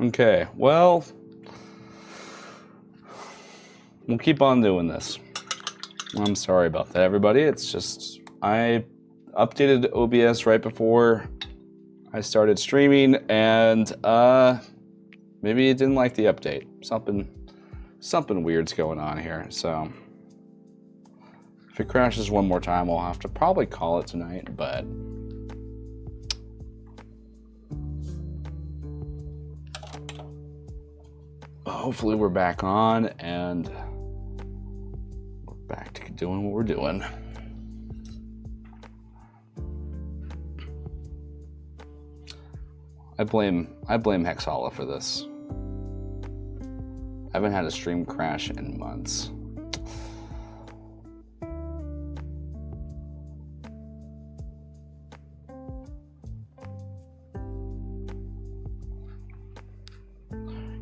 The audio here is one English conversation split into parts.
Okay, well, we'll keep on doing this. I'm sorry about that, everybody. It's just, I updated OBS right before I started streaming, and maybe it didn't like the update. Something weird's going on here, so if it crashes one more time, I'll have to probably call it tonight, but hopefully we're back on and we're back to doing what we're doing. I blame Hexala for this. I haven't had a stream crash in months.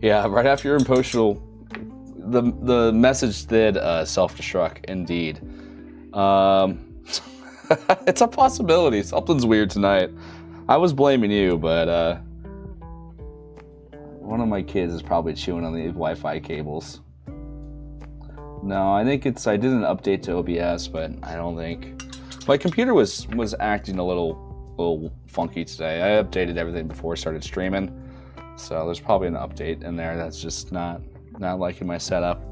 Yeah, right after your impotional, the message did self-destruct, indeed. It's a possibility. Something's weird tonight. I was blaming you, but one of my kids is probably chewing on the Wi-Fi cables. No, I think I did an update to OBS, but I don't think my computer was acting a little funky today. I updated everything before I started streaming. So there's probably an update in there that's just not liking my setup.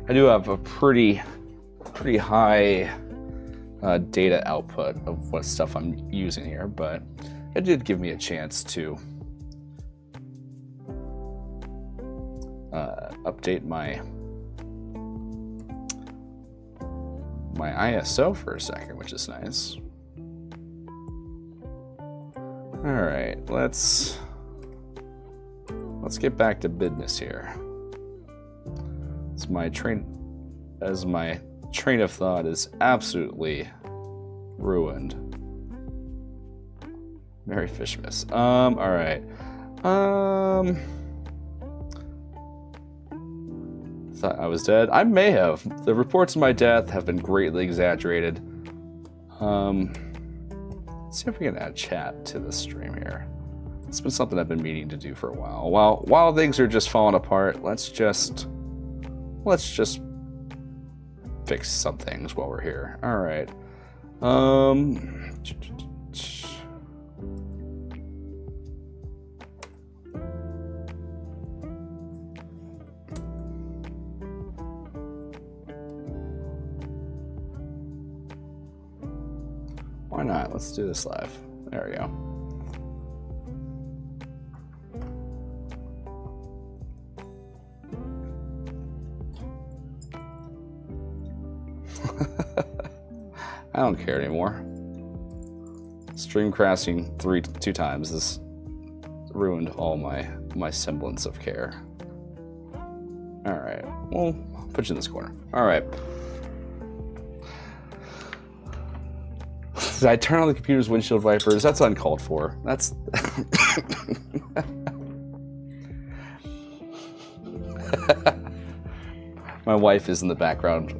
I do have a pretty high data output of what stuff I'm using here, but it did give me a chance to update my ISO for a second, which is nice. All right, let's get back to business here. As my train of thought is absolutely ruined. Merry Fishmas. All right. Thought I was dead. I may have. The reports of my death have been greatly exaggerated. Let's see if we can add chat to this stream here. It's been something I've been meaning to do for a while. While things are just falling apart, let's just fix some things while we're here. All right. Why not? Let's do this live. There we go. I don't care anymore. Stream crashing two times has ruined all my semblance of care. All right, well, I'll put you in this corner. All right. Did I turn on the computer's windshield wipers? That's uncalled for. That's my wife is in the background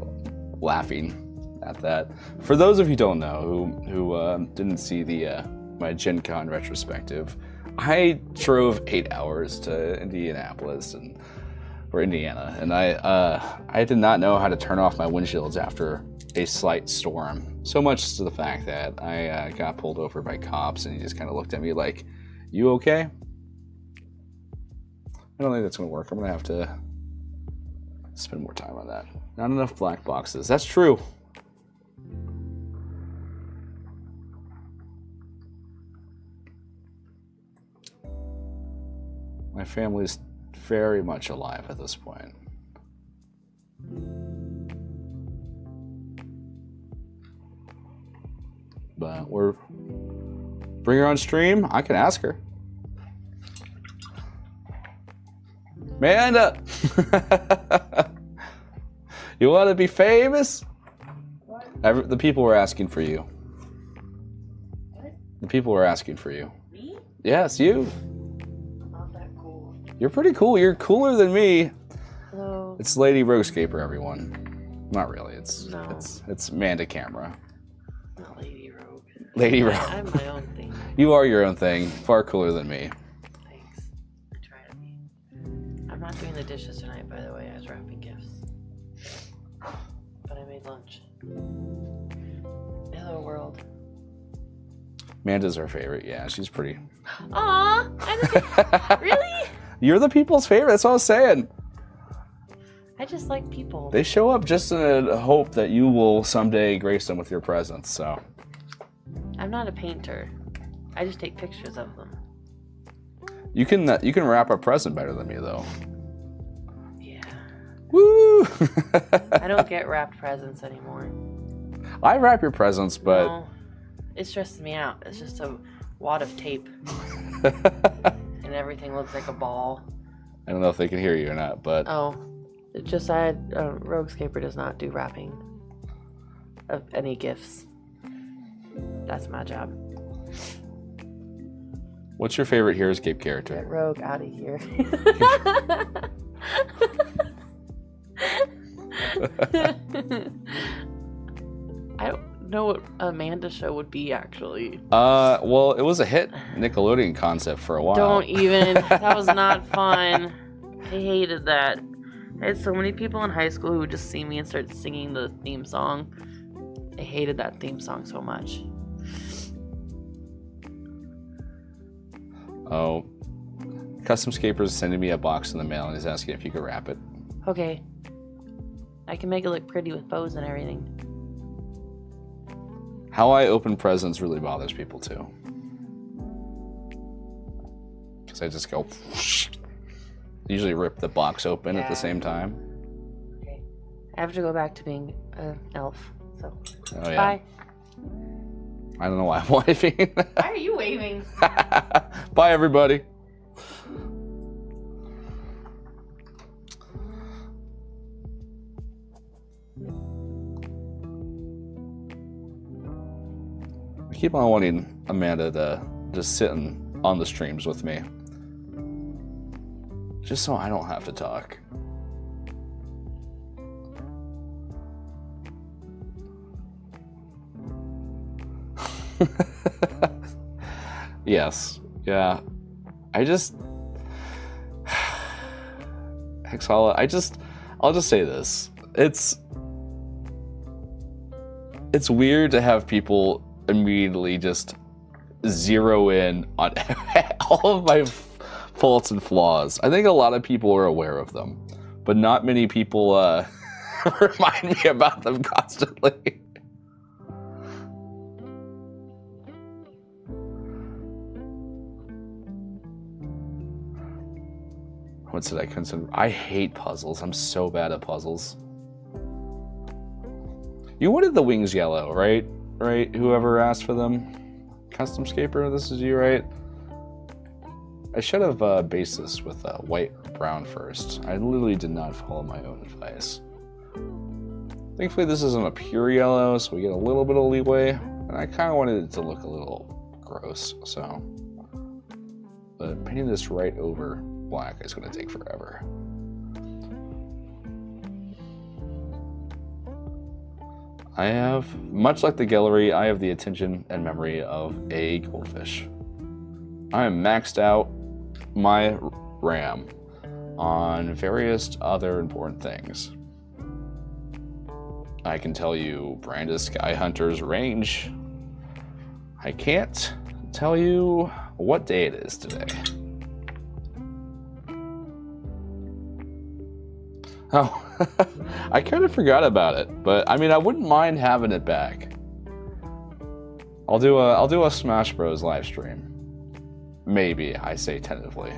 laughing at that. For those of you who don't know, who didn't see the my Gen Con retrospective, I drove 8 hours to Indianapolis or Indiana, and I did not know how to turn off my windshields after a slight storm. So much to the fact that I got pulled over by cops, and he just kind of looked at me like, "You okay?" I don't think that's gonna work. I'm gonna have to spend more time on that. Not enough black boxes. That's true. My family's very much alive at this point. But bring her on stream. I can ask her. Amanda, you want to be famous? What? The people were asking for you. What? The people were asking for you. Me? Yes, you. I'm not that cool. You're pretty cool. You're cooler than me. Hello. It's Lady Heroscape, everyone. Not really. It's Amanda Camera. Not Lady Rogue. Lady Rogue. I'm my own thing. You are your own thing. Far cooler than me. Thanks. I try to be. not doing the dishes tonight, by the way. I was wrapping gifts. But I made lunch. Hello, world. Amanda's our favorite. Yeah, she's pretty. Aw! Really? You're the people's favorite. That's what I was saying. I just like people. They show up just in a hope that you will someday grace them with your presence. So. I'm not a painter. I just take pictures of them. You can wrap a present better than me though. Yeah. Woo! I don't get wrapped presents anymore. I wrap your presents, but No, it stresses me out. It's just a wad of tape, and everything looks like a ball. I don't know if they can hear you or not, but Oh, it's just Roguescaper does not do wrapping of any gifts. That's my job. What's your favorite Heroscape Get character? Rogue out of here. I don't know what Amanda's show would be, actually. Well, it was a hit Nickelodeon concept for a while. Don't even. That was not fun. I hated that. I had so many people in high school who would just see me and start singing the theme song. I hated that theme song so much. Oh, Customscaper's sending me a box in the mail and he's asking if you could wrap it. Okay. I can make it look pretty with bows and everything. How I open presents really bothers people too. Because I just go, usually rip the box open at the same time. Okay. I have to go back to being an elf, so. Oh yeah. Bye. I don't know why I'm waving. Why are you waving? Bye everybody. I keep on wanting Amanda to just sit on the streams with me. Just so I don't have to talk. Yes. Yeah. I just... Hexala, I'll just say this. It's weird to have people immediately just zero in on all of my faults and flaws. I think a lot of people are aware of them, but not many people remind me about them constantly. What did I consider? I hate puzzles. I'm so bad at puzzles. You wanted the wings yellow, right? Right? Whoever asked for them? Customscaper, this is you, right? I should have based this with white or brown first. I literally did not follow my own advice. Thankfully, this isn't a pure yellow, so we get a little bit of leeway. And I kind of wanted it to look a little gross, so. But painting this right over black is going to take forever. I have, much like the Gelryie, I have the attention and memory of a goldfish. I am maxed out my RAM on various other important things. I can tell you Brandis Sky Hunter's range. I can't tell you what day it is today. Oh, I kind of forgot about it, but I mean, I wouldn't mind having it back. I'll do a Smash Bros live stream. Maybe, I say tentatively.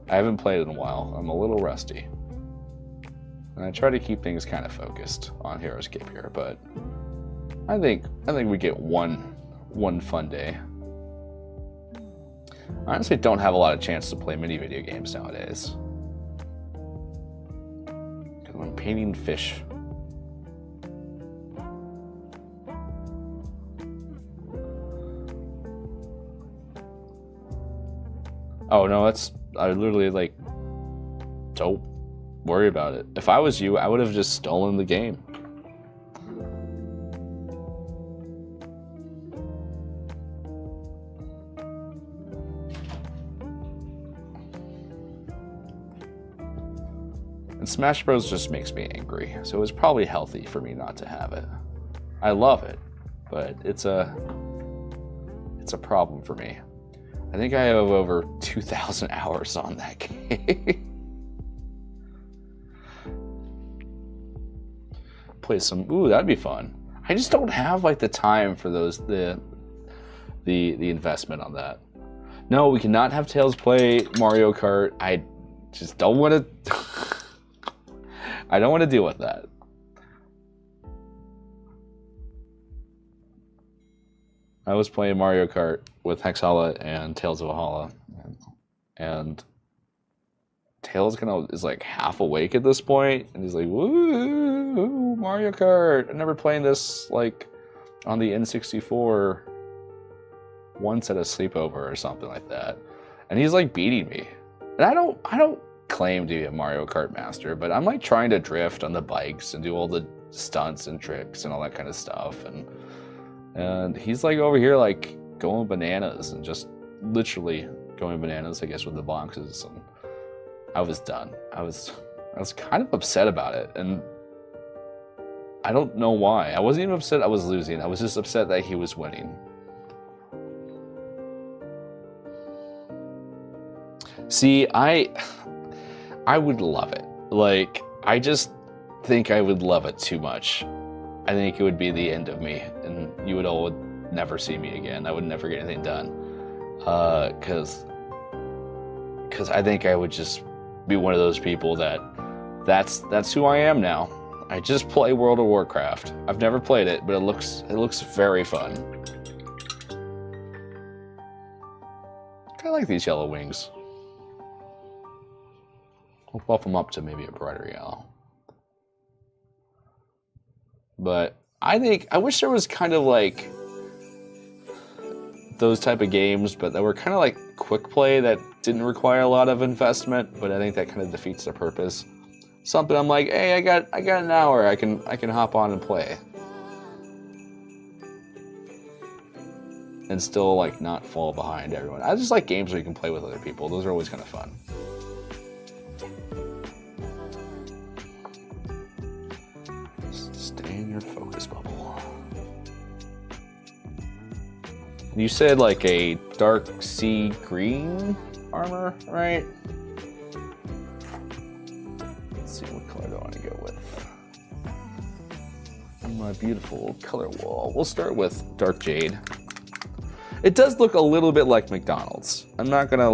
I haven't played in a while. I'm a little rusty. And I try to keep things kind of focused on Heroscape here, but I think we get one fun day. I honestly don't have a lot of chance to play mini video games nowadays. I'm painting fish. Oh no, I literally like, don't worry about it. If I was you, I would have just stolen the game. And Smash Bros. Just makes me angry, so it was probably healthy for me not to have it. I love it, but it's a problem for me. I think I have over 2,000 hours on that game. Play some, ooh, that'd be fun. I just don't have like the time for those, the investment on that. No, we cannot have Tails play Mario Kart. I just don't want to. I don't want to deal with that. I was playing Mario Kart with Hexala and Tails of Valhalla, and Tails is like half awake at this point, and he's like, "Woo, Mario Kart! I'm never playing this like on the N64 once at a sleepover or something like that," and he's like beating me. And I don't claim to be a Mario Kart master, but I'm like trying to drift on the bikes and do all the stunts and tricks and all that kind of stuff, and he's like over here like going bananas and just literally going bananas, I guess, with the boxes. And I was done. I was kind of upset about it, and I don't know why. I wasn't even upset I was losing. I was just upset that he was winning. See, I would love it. Like, I just think I would love it too much. I think it would be the end of me, and you would all never see me again. I would never get anything done. Because I think I would just be one of those people that's who I am now. I just play World of Warcraft. I've never played it, but it looks very fun. I like these yellow wings. We'll buff them up to maybe a brighter yellow. But I wish there was kind of like those type of games, but that were kind of like quick play that didn't require a lot of investment, but I think that kind of defeats the purpose. Something I'm like, hey, I got an hour, I can hop on and play. And still like not fall behind everyone. I just like games where you can play with other people. Those are always kind of fun. Stay in your focus bubble. You said like a dark sea green armor, right? Let's see, what color do I want to go with? My beautiful color wall. We'll start with dark jade. It does look a little bit like McDonald's. I'm not gonna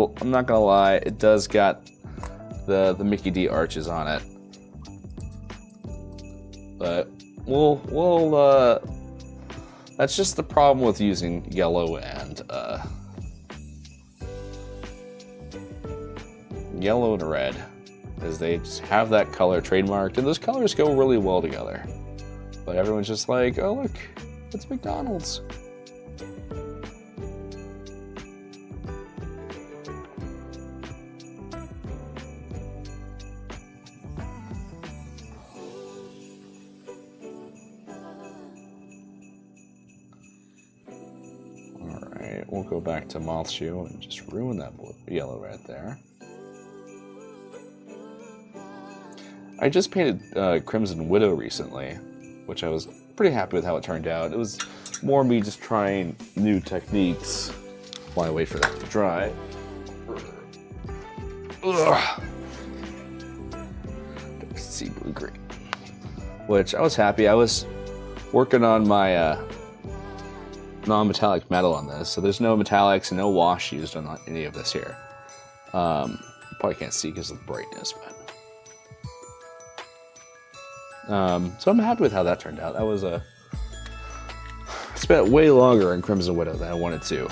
lie. It does got the Mickey D arches on it, but we'll that's just the problem with using yellow and red, is they just have that color trademarked, and those colors go really well together. But everyone's just like, oh look, it's McDonald's. We'll go back to Moth Shoe and just ruin that yellow right there. I just painted Crimson Widow recently, which I was pretty happy with how it turned out. It was more me just trying new techniques while I wait for that to dry. Ugh. Sea blue green, which I was happy. I was working on my non-metallic metal on this, so there's no metallics and no wash used on any of this here. Probably can't see because of the brightness, but so I'm happy with how that turned out. That was I spent way longer in Crimson Widow than I wanted to.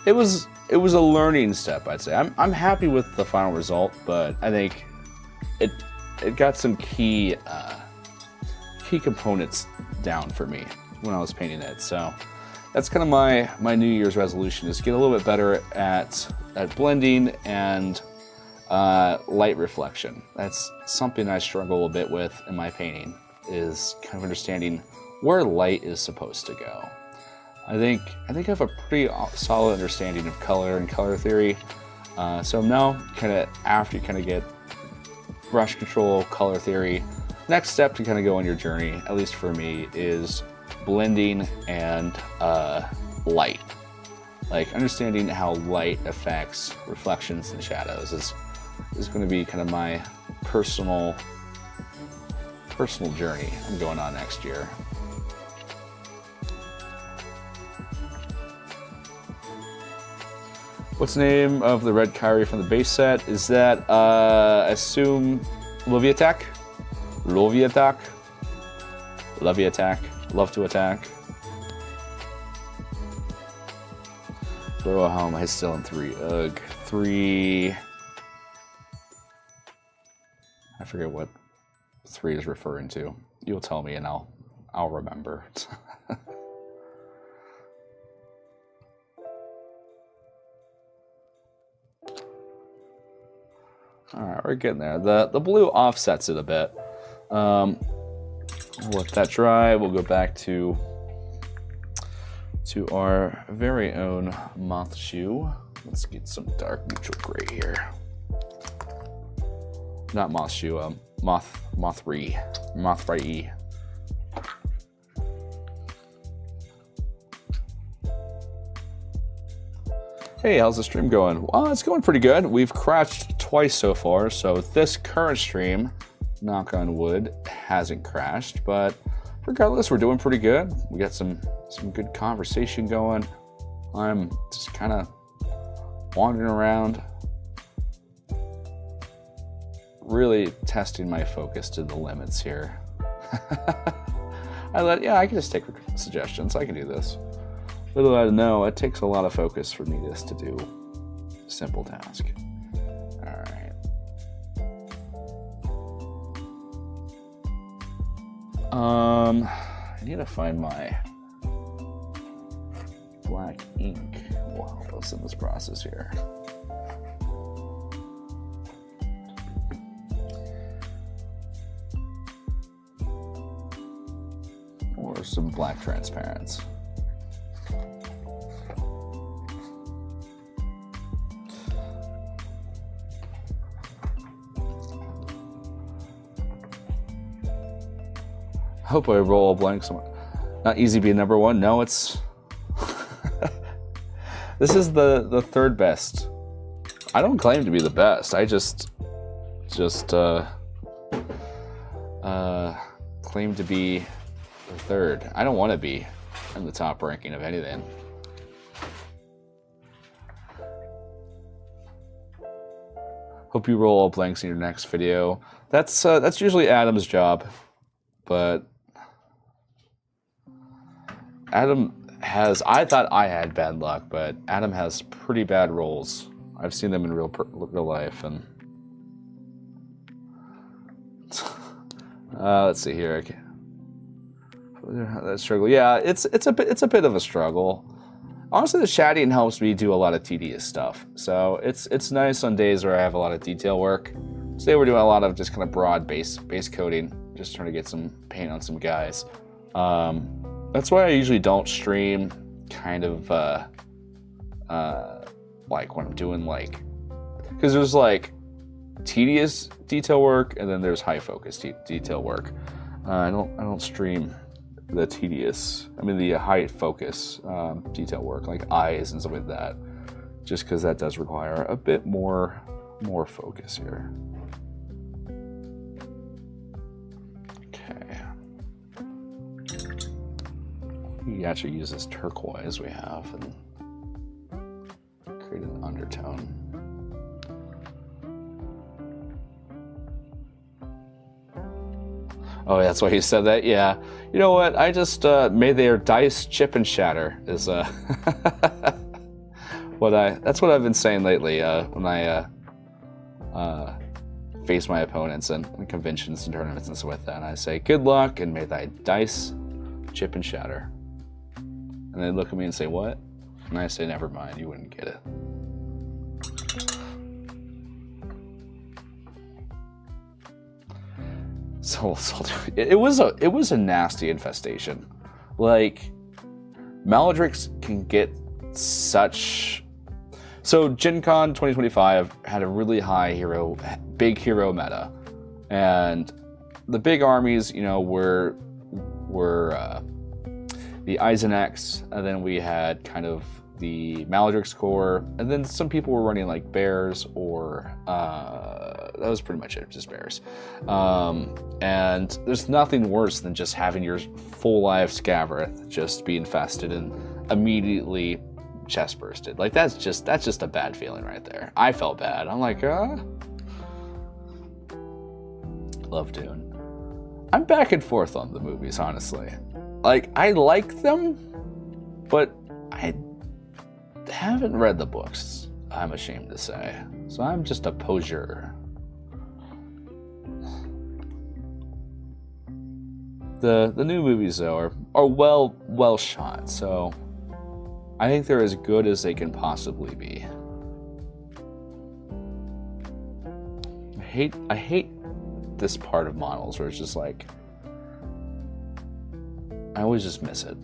It was a learning step, I'd say. I'm happy with the final result, but I think it got some key components down for me when I was painting it. So that's kind of my New Year's resolution, is get a little bit better at blending and light reflection. That's something I struggle a bit with in my painting, is kind of understanding where light is supposed to go. I think I have a pretty solid understanding of color and color theory, So now, kind of after you kind of get brush control, color theory, next step to kind of go on your journey, at least for me, is blending and light. Like understanding how light affects reflections and shadows is going to be kind of my personal journey I'm going on next year. What's the name of the red Gelryie from the base set? Is that, I assume, Loviatak? Loviatak? Loviatak. Love to attack. Bro, how am I still in 3? Ugh. 3... I forget what 3 is referring to. You'll tell me and I'll remember. Alright, we're getting there. The blue offsets it a bit. We'll let that dry. We'll go back to our very own moth shoe. Let's get some dark neutral gray here. Not moth shoe, Mothrie. Hey, how's the stream going? Well, it's going pretty good. We've crashed twice so far, so this current stream, knock on wood, hasn't crashed, but regardless, we're doing pretty good. We got some good conversation going. I'm just kind of wandering around, really testing my focus to the limits here. I can just take suggestions. I can do this. Little I know, it takes a lot of focus for me just to do a simple task. Alright. I need to find my black ink. Will help us in this process here. Or some black transparents. Hope I roll a blank somewhere. Not easy being number 1. No, it's... This is the third best. I don't claim to be the best. I just claim to be the third. I don't want to be in the top ranking of anything. Hope you roll all blanks in your next video. That's usually Adam's job, but Adam has, I thought I had bad luck, but Adam has pretty bad rolls. I've seen them in real life, and let's see here. That struggle, yeah, it's a bit of a struggle. Honestly, the shading helps me do a lot of tedious stuff, so it's nice on days where I have a lot of detail work. Today we're doing a lot of just kind of broad base coating, just trying to get some paint on some guys. That's why I usually don't stream kind of like when I'm doing like, because there's like tedious detail work and then there's high focus detail work. I don't stream the tedious, the high focus detail work like eyes and stuff like that, just because that does require a bit more focus here. We actually use this turquoise we have and create an undertone. Oh, that's why he said that? Yeah. You know what? I just made their dice chip and shatter is that's what I've been saying lately when I face my opponents in conventions and tournaments and stuff like that. And I say, good luck and may thy dice chip and shatter. And they look at me and say, what? And I say, never mind, you wouldn't get it. So it was a nasty infestation. Like, Maladrix can get such So Gen Con 2025 had a really high big hero meta, and the big armies, were the Eisenachs, and then we had kind of the Maladrix Corps, and then some people were running like bears, or that was pretty much it, just bears. And there's nothing worse than just having your full life Scavareth just be infested and immediately chest bursted. Like that's just a bad feeling right there. I felt bad. I'm like, love Dune. I'm back and forth on the movies, honestly. Like, I like them, but I haven't read the books, I'm ashamed to say. So I'm just a poser. The new movies, though, are well shot, so I think they're as good as they can possibly be. I hate this part of models where it's just like, I always just miss it.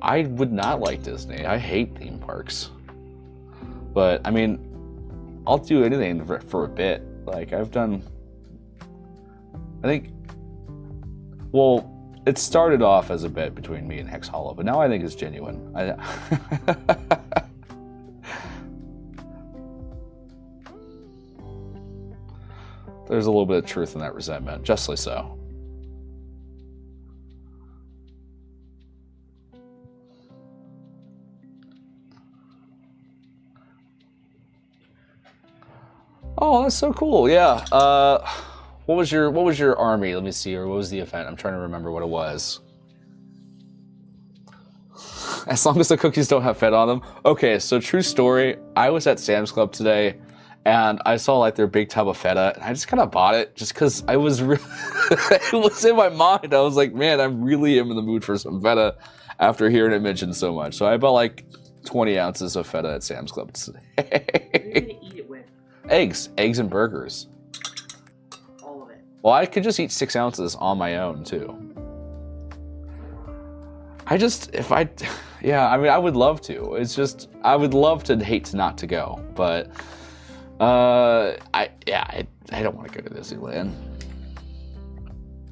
I would not like Disney. I hate theme parks. But, I mean, I'll do anything for a bit. Like, I think, well, it started off as a bit between me and Hex Hollow, but now I think it's genuine. There's a little bit of truth in that resentment, justly so. Oh, that's so cool. Yeah. What was your army? Let me see. Or what was the event? I'm trying to remember what it was. As long as the cookies don't have feta on them. Okay, so true story. I was at Sam's Club today, and I saw like their big tub of feta, and I just kind of bought it just because I was it was in my mind. I was like, man, I really am in the mood for some feta after hearing it mentioned so much. So I bought like 20 ounces of feta at Sam's Club today. What are you gonna eat it with? Eggs and burgers. All of it. Well, I could just eat 6 ounces on my own too. I mean, I would love to. It's just, I would love to hate not to go, but I don't want to go to Disneyland.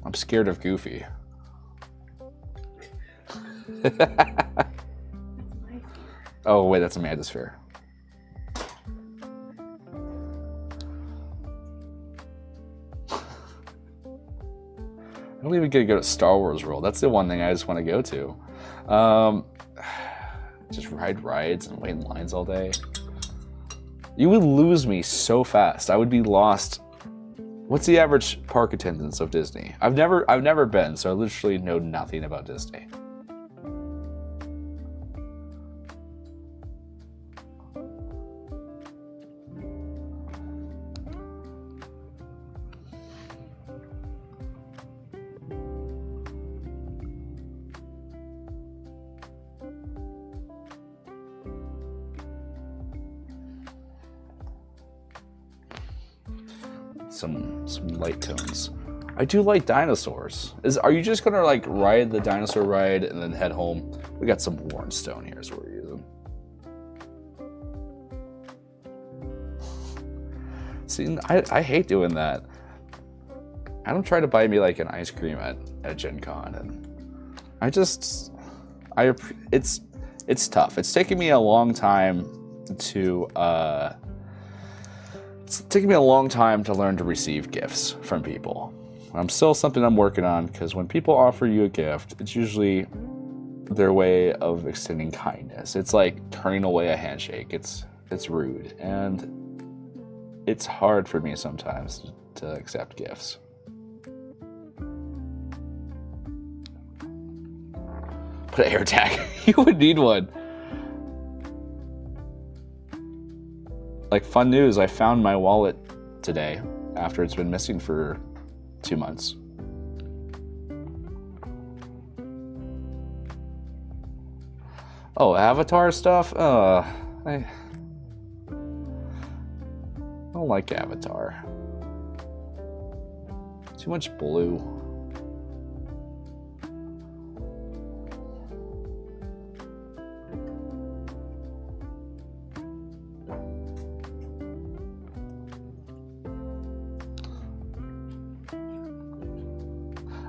I'm scared of Goofy. Oh wait, that's Amanda's Fair. I don't even get to go to Star Wars World. That's the one thing I just want to go to. Just ride rides and wait in lines all day. You would lose me so fast. I would be lost. What's the average park attendance of Disney? I've never been, so I literally know nothing about Disney. Some light tones. I do like dinosaurs. Are you just gonna like ride the dinosaur ride and then head home? We got some worn stone here, so we're using. See, I hate doing that. I don't try to buy me like an ice cream at Gen Con, and it's tough. It's taken me a long time to learn to receive gifts from people. I'm still something I'm working on, because when people offer you a gift, it's usually their way of extending kindness. It's like turning away a handshake. It's rude, and it's hard for me sometimes to accept gifts. Put an air tag. You would need one. Like, fun news, I found my wallet today after it's been missing for 2 months. Oh, Avatar stuff? I don't like Avatar. Too much blue.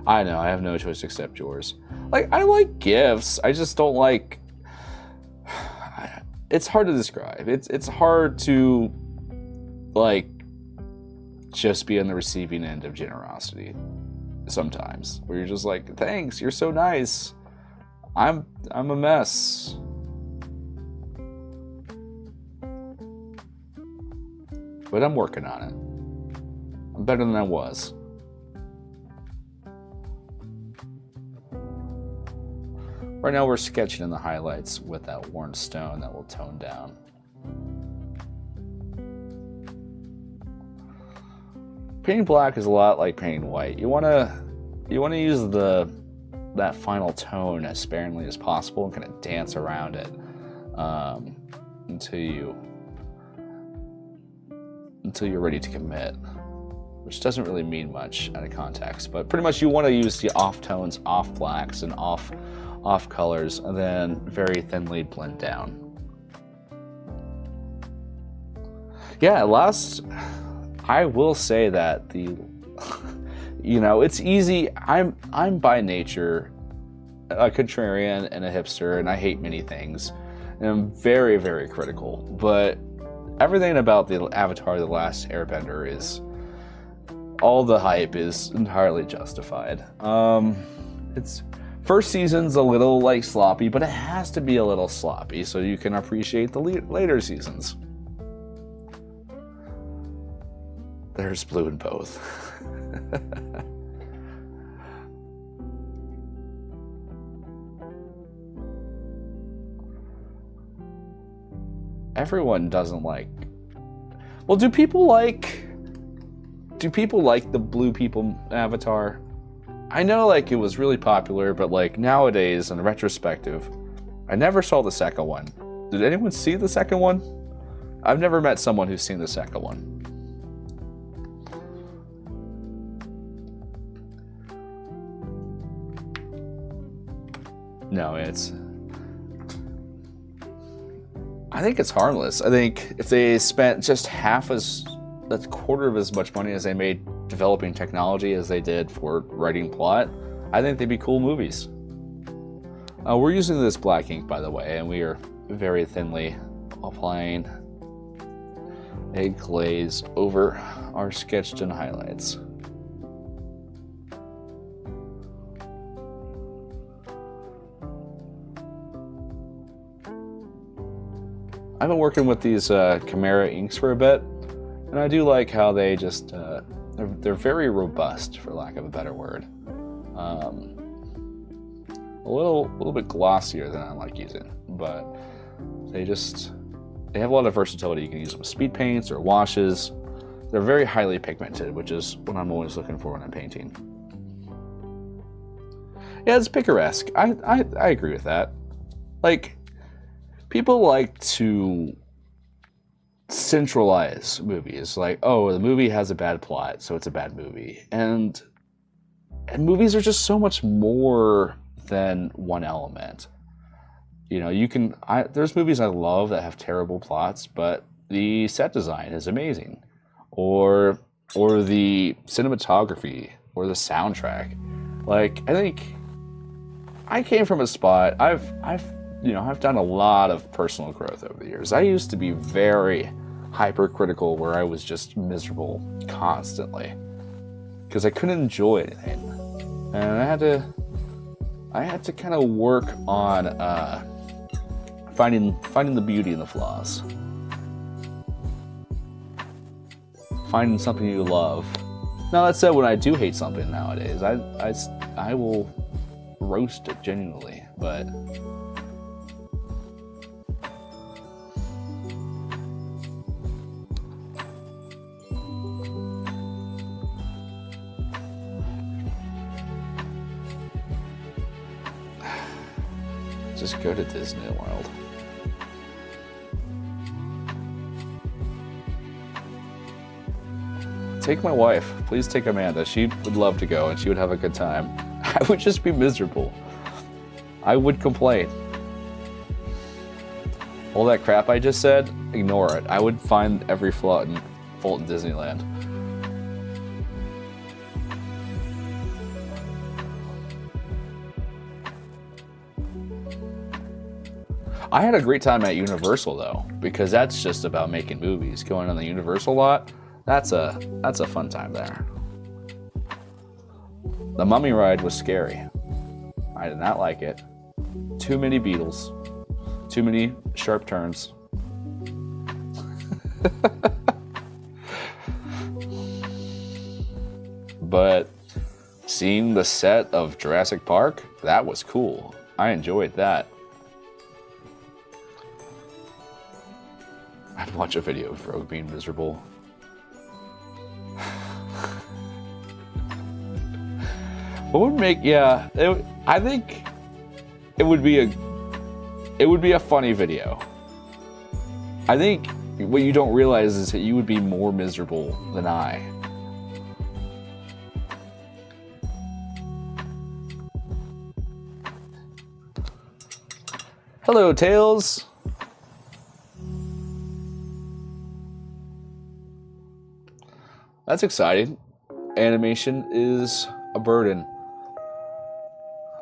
I know, I have no choice except yours. Like, I like gifts. I just don't like... It's hard to describe. It's hard to, like, just be on the receiving end of generosity sometimes. Where you're just like, thanks, you're so nice. I'm a mess. But I'm working on it. I'm better than I was. Right now we're sketching in the highlights with that worn stone that will tone down. Painting black is a lot like painting white. You wanna use that final tone as sparingly as possible and kind of dance around it until you're ready to commit, which doesn't really mean much out of context, but pretty much you want to use the off tones, off blacks, and off colors, and then very thinly blend down. Yeah, I will say that it's easy. I'm by nature a contrarian and a hipster, and I hate many things, and I'm very, very critical, but everything about the Avatar: The Last Airbender is... all the hype is entirely justified. It's... first season's a little, like, sloppy, but it has to be a little sloppy so you can appreciate the later seasons. There's blue in both. Everyone doesn't like... Well, do people like the blue people Avatar? I know, like, it was really popular, but, like, nowadays, in retrospective, I never saw the second one. Did anyone see the second one? I've never met someone who's seen the second one. No, I think it's harmless. I think if they spent just a quarter of as much money as they made developing technology as they did for writing plot, I think they'd be cool movies. We're using this black ink, by the way, and we are very thinly applying a glaze over our sketched in highlights. I've been working with these Chimera inks for a bit, and I do like how they just, they're very robust, for lack of a better word. A little bit glossier than I like using, but they have a lot of versatility. You can use them with speed paints or washes. They're very highly pigmented, which is what I'm always looking for when I'm painting. Yeah, it's picaresque. I agree with that. Like, people like to centralize movies. Like, oh, the movie has a bad plot, so it's a bad movie. And movies are just so much more than one element. You know, there's movies I love that have terrible plots, but the set design is amazing. Or the cinematography, or the soundtrack. Like, I think I came from a spot, I've done a lot of personal growth over the years. I used to be very hypercritical, where I was just miserable constantly because I couldn't enjoy anything, and I had to kind of work on finding the beauty in the flaws, finding something you love. Now, that said, when I do hate something nowadays, I will roast it genuinely, but just go to Disney World. Take my wife. Please take Amanda. She would love to go, and she would have a good time. I would just be miserable. I would complain. All that crap I just said, ignore it. I would find every fault in Disneyland. I had a great time at Universal though, because that's just about making movies. Going on the Universal lot, that's a fun time there. The Mummy ride was scary. I did not like it. Too many beetles. Too many sharp turns. But seeing the set of Jurassic Park, that was cool. I enjoyed that. I'd watch a video of Rogue being miserable. What would make, yeah, I think it would be a funny video. I think what you don't realize is that you would be more miserable than I. Hello, Tails. That's exciting. Animation is a burden.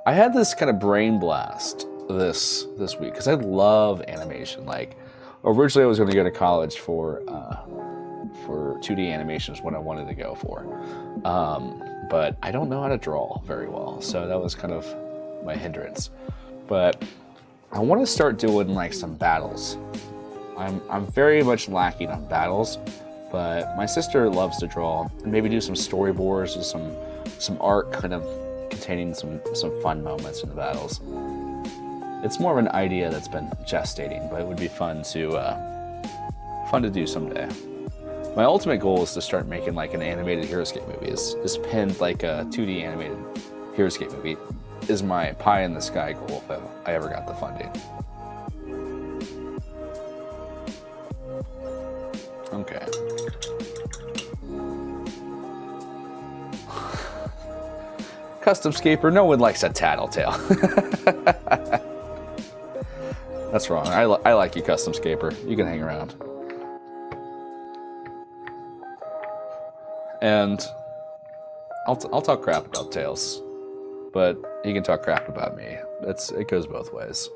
I had this kind of brain blast this week because I love animation. Like, originally I was going to go to college for 2D animation is what I wanted to go for, but I don't know how to draw very well, so that was kind of my hindrance. But I want to start doing like some battles. I'm very much lacking on battles, but my sister loves to draw and maybe do some storyboards or some art kind of containing some fun moments in the battles. It's more of an idea that's been gestating, but it would be fun to do someday. My ultimate goal is to start making like an animated Heroscape movie. Is pinned like a 2D animated Heroscape movie is my pie in the sky goal if I ever got the funding. Okay. Custom Scaper, no one likes a tattletale. That's wrong. I like you, Custom Scaper. You can hang around. And I'll talk crap about Tails, but you can talk crap about me. It goes both ways.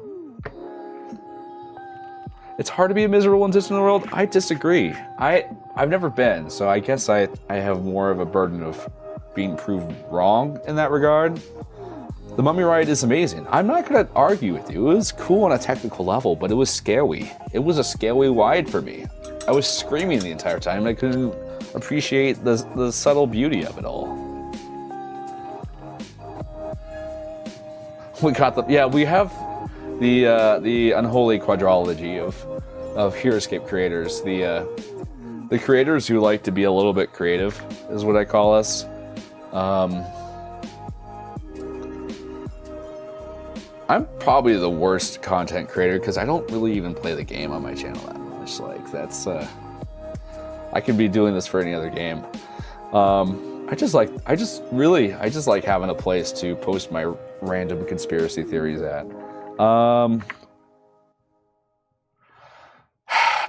It's hard to be miserable in Disney World. I disagree. I've never been, so I guess I have more of a burden of being proved wrong in that regard. The Mummy ride is amazing. I'm not going to argue with you. It was cool on a technical level, but it was scary. It was a scary ride for me. I was screaming the entire time, and I couldn't appreciate the subtle beauty of it all. We have the unholy quadrilogy of Heroscape creators. The creators who like to be a little bit creative is what I call us. I'm probably the worst content creator because I don't really even play the game on my channel that much. Like that's I could be doing this for any other game. I just like having a place to post my random conspiracy theories at.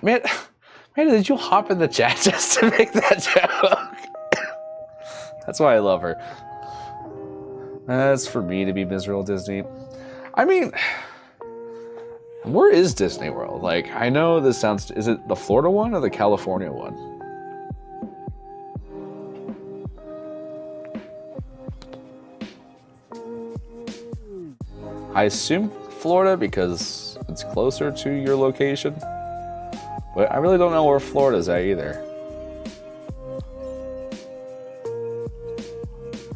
Man, did you hop in the chat just to make that joke? That's why I love her. That's for me to be miserable Disney. I mean, where is Disney World? Like, I know this sounds... Is it the Florida one or the California one? I assume Florida because it's closer to your location. But I really don't know where Florida's at either.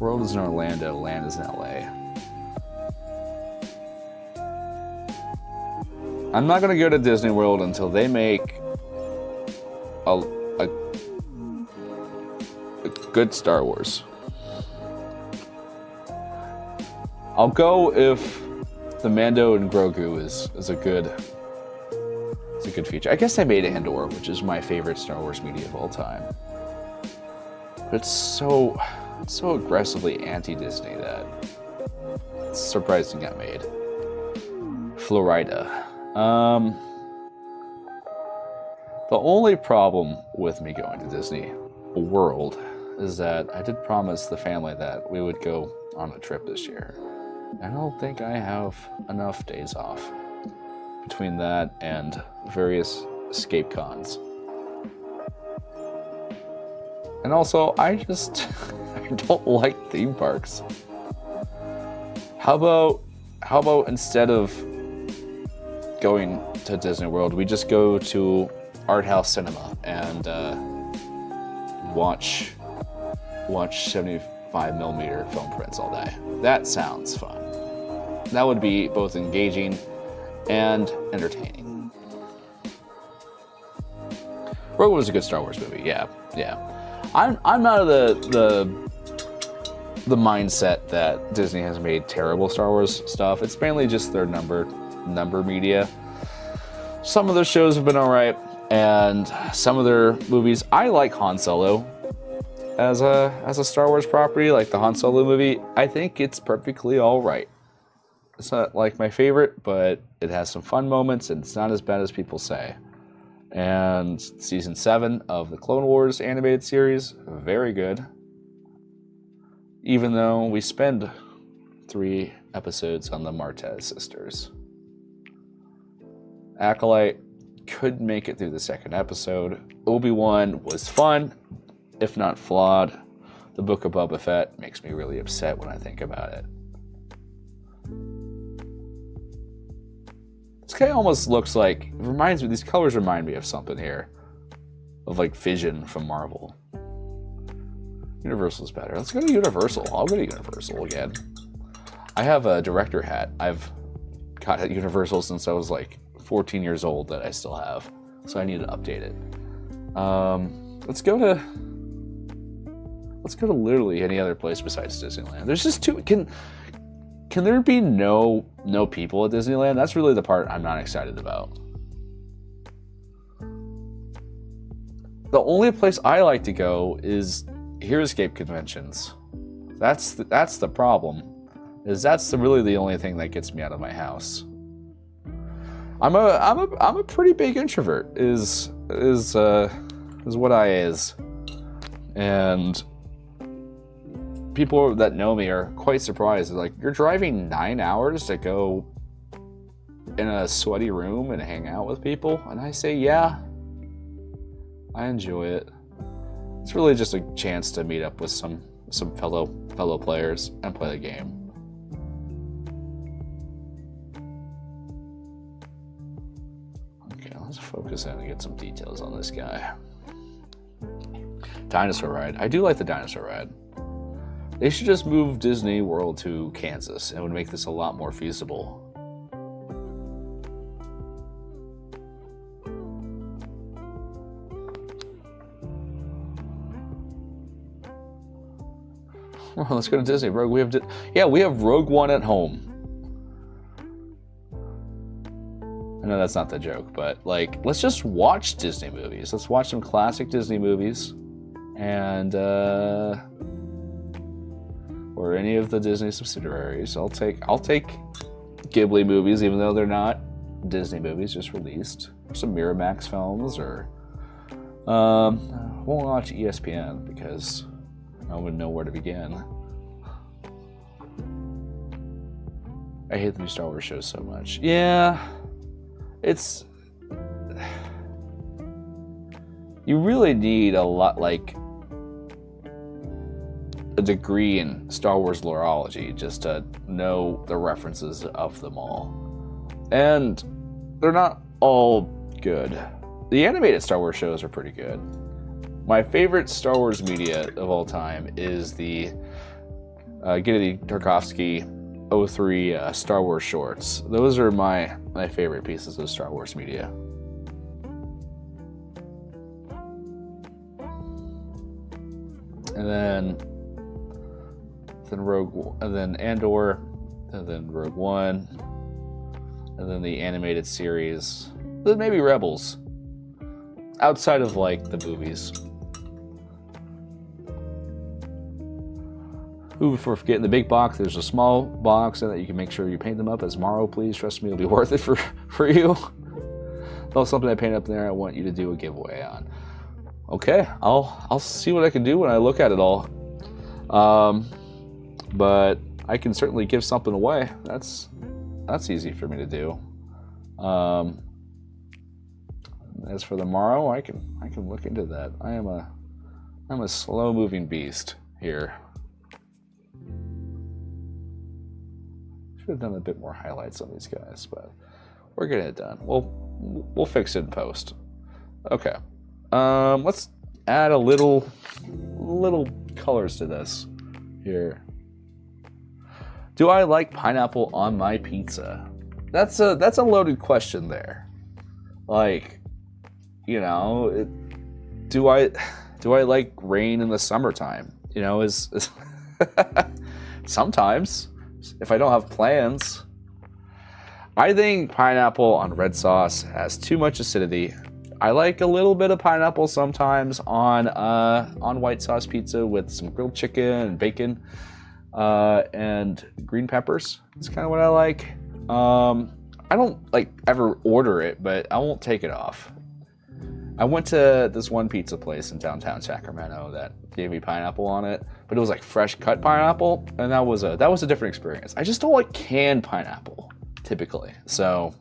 World is in Orlando, land is in LA. I'm not gonna go to Disney World until they make a good Star Wars. I'll go if the Mando and Grogu is a good feature. I guess I made Andor, which is my favorite Star Wars media of all time. But it's so aggressively anti-Disney that it's surprising it got made. Florida. The only problem with me going to Disney World is that I did promise the family that we would go on a trip this year. I don't think I have enough days off. between that and various escape cons. And also, I just I don't like theme parks. How about instead of going to Disney World, we just go to Art House Cinema and watch 75mm film prints all day. That sounds fun. That would be both engaging and entertaining. Rogue One was a good Star Wars movie. Yeah. I'm out of the mindset that Disney has made terrible Star Wars stuff. It's mainly just their number media. Some of their shows have been alright, and some of their movies. I like Han Solo as a Star Wars property, like the Han Solo movie. I think it's perfectly alright. It's not like my favorite, but it has some fun moments, and it's not as bad as people say. And season 7 of the Clone Wars animated series, very good. Even though we spend 3 episodes on the Martez sisters. Acolyte could make it through the 2nd episode. Obi-Wan was fun, if not flawed. The Book of Boba Fett makes me really upset when I think about it. This guy almost looks like, these colors remind me of something here. Of like Vision from Marvel. Universal's better. Let's go to Universal. I'll go to Universal again. I have a director hat. I've got at Universal since I was like 14 years old that I still have. So I need to update it. Let's go to literally any other place besides Disneyland. There's just too... Can there be no people at Disneyland? That's really the part I'm not excited about. The only place I like to go is Heroscape conventions. That's the problem. That's really the only thing that gets me out of my house. I'm a pretty big introvert. Is what I is, and people that know me are quite surprised. They're like, you're driving 9 hours to go in a sweaty room and hang out with people? And I say, yeah, I enjoy it. It's really just a chance to meet up with some fellow players and play the game. Okay, let's focus in and get some details on this guy. Dinosaur ride. I do like the dinosaur ride. They should just move Disney World to Kansas. It would make this a lot more feasible. Well, let's go to Disney. We have Rogue One at home. I know that's not the joke, but like, let's just watch Disney movies. Let's watch some classic Disney movies, and or any of the Disney subsidiaries. I'll take Ghibli movies, even though they're not Disney movies, just released. Or some Miramax films, or won't watch ESPN because I wouldn't know where to begin. I hate the new Star Wars shows so much. Yeah, it's... You really need a lot, like, a degree in Star Wars loreology just to know the references of them all. And they're not all good. The animated Star Wars shows are pretty good. My favorite Star Wars media of all time is the Gennady Tartakovsky 03 Star Wars shorts. Those are my favorite pieces of Star Wars media. And then Andor, and then Rogue One, and then the animated series, then maybe Rebels. Outside of like the movies. Ooh, before forgetting the big box, there's a small box so that you can make sure you paint them up as Morrow, please. Trust me, it'll be worth it for you. That's something I paint up there I want you to do a giveaway on. Okay, I'll see what I can do when I look at it all. But I can certainly give something away. That's easy for me to do. As for the marrow, I can look into that. I'm a slow moving beast here. Should have done a bit more highlights on these guys, but we're getting it done. We'll fix it in post. Okay. Let's add a little colors to this here. Do I like pineapple on my pizza? That's a loaded question there. Like, you know, do I like rain in the summertime? You know, is sometimes if I don't have plans. I think pineapple on red sauce has too much acidity. I like a little bit of pineapple sometimes on white sauce pizza with some grilled chicken and bacon and green peppers. It's kind of what I like. I don't like ever order it, but I won't take it off. I went to this one pizza place in downtown Sacramento that gave me pineapple on it, but it was like fresh cut pineapple, and that was a different experience. I just don't like canned pineapple typically. So,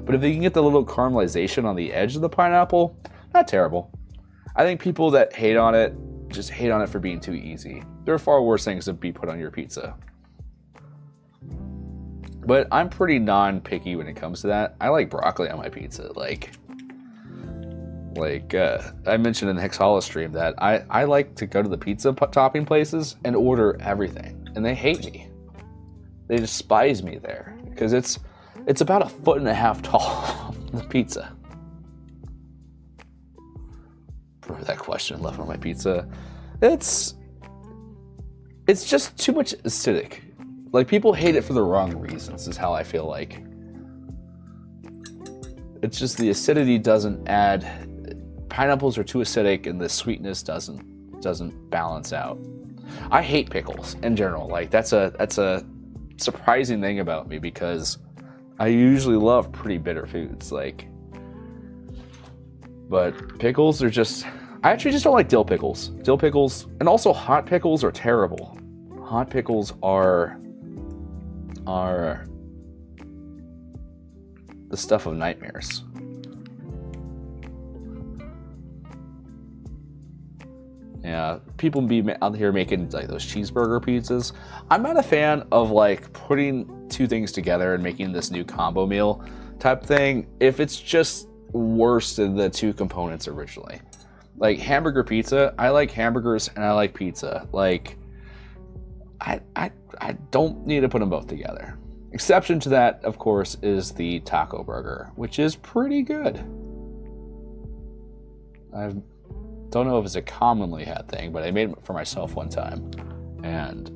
but if you can get the little caramelization on the edge of the pineapple, not terrible. I think people that hate on it just hate on it for being too easy. There are far worse things to be put on your pizza. But I'm pretty non-picky when it comes to that. I like broccoli on my pizza. Like I mentioned in the Hexhala stream that I like to go to the pizza topping places and order everything, and they hate me. They despise me there because it's about 1.5 feet tall, the pizza. For that question left on my pizza, it's just too much acidic. Like, people hate it for the wrong reasons, is how I feel like. It's just the acidity doesn't add. Pineapples are too acidic, and the sweetness doesn't balance out. I hate pickles in general. Like, that's a surprising thing about me because I usually love pretty bitter foods. Like, but pickles are just. I actually just don't like dill pickles. Dill pickles, and also hot pickles are terrible. Hot pickles are the stuff of nightmares. Yeah, people be out here making like those cheeseburger pizzas. I'm not a fan of like putting two things together and making this new combo meal type thing if it's just worse than the two components originally. Like hamburger pizza, I like hamburgers and I like pizza. Like, I don't need to put them both together. Exception to that, of course, is the taco burger, which is pretty good. I don't know if it's a commonly had thing, but I made it for myself one time, and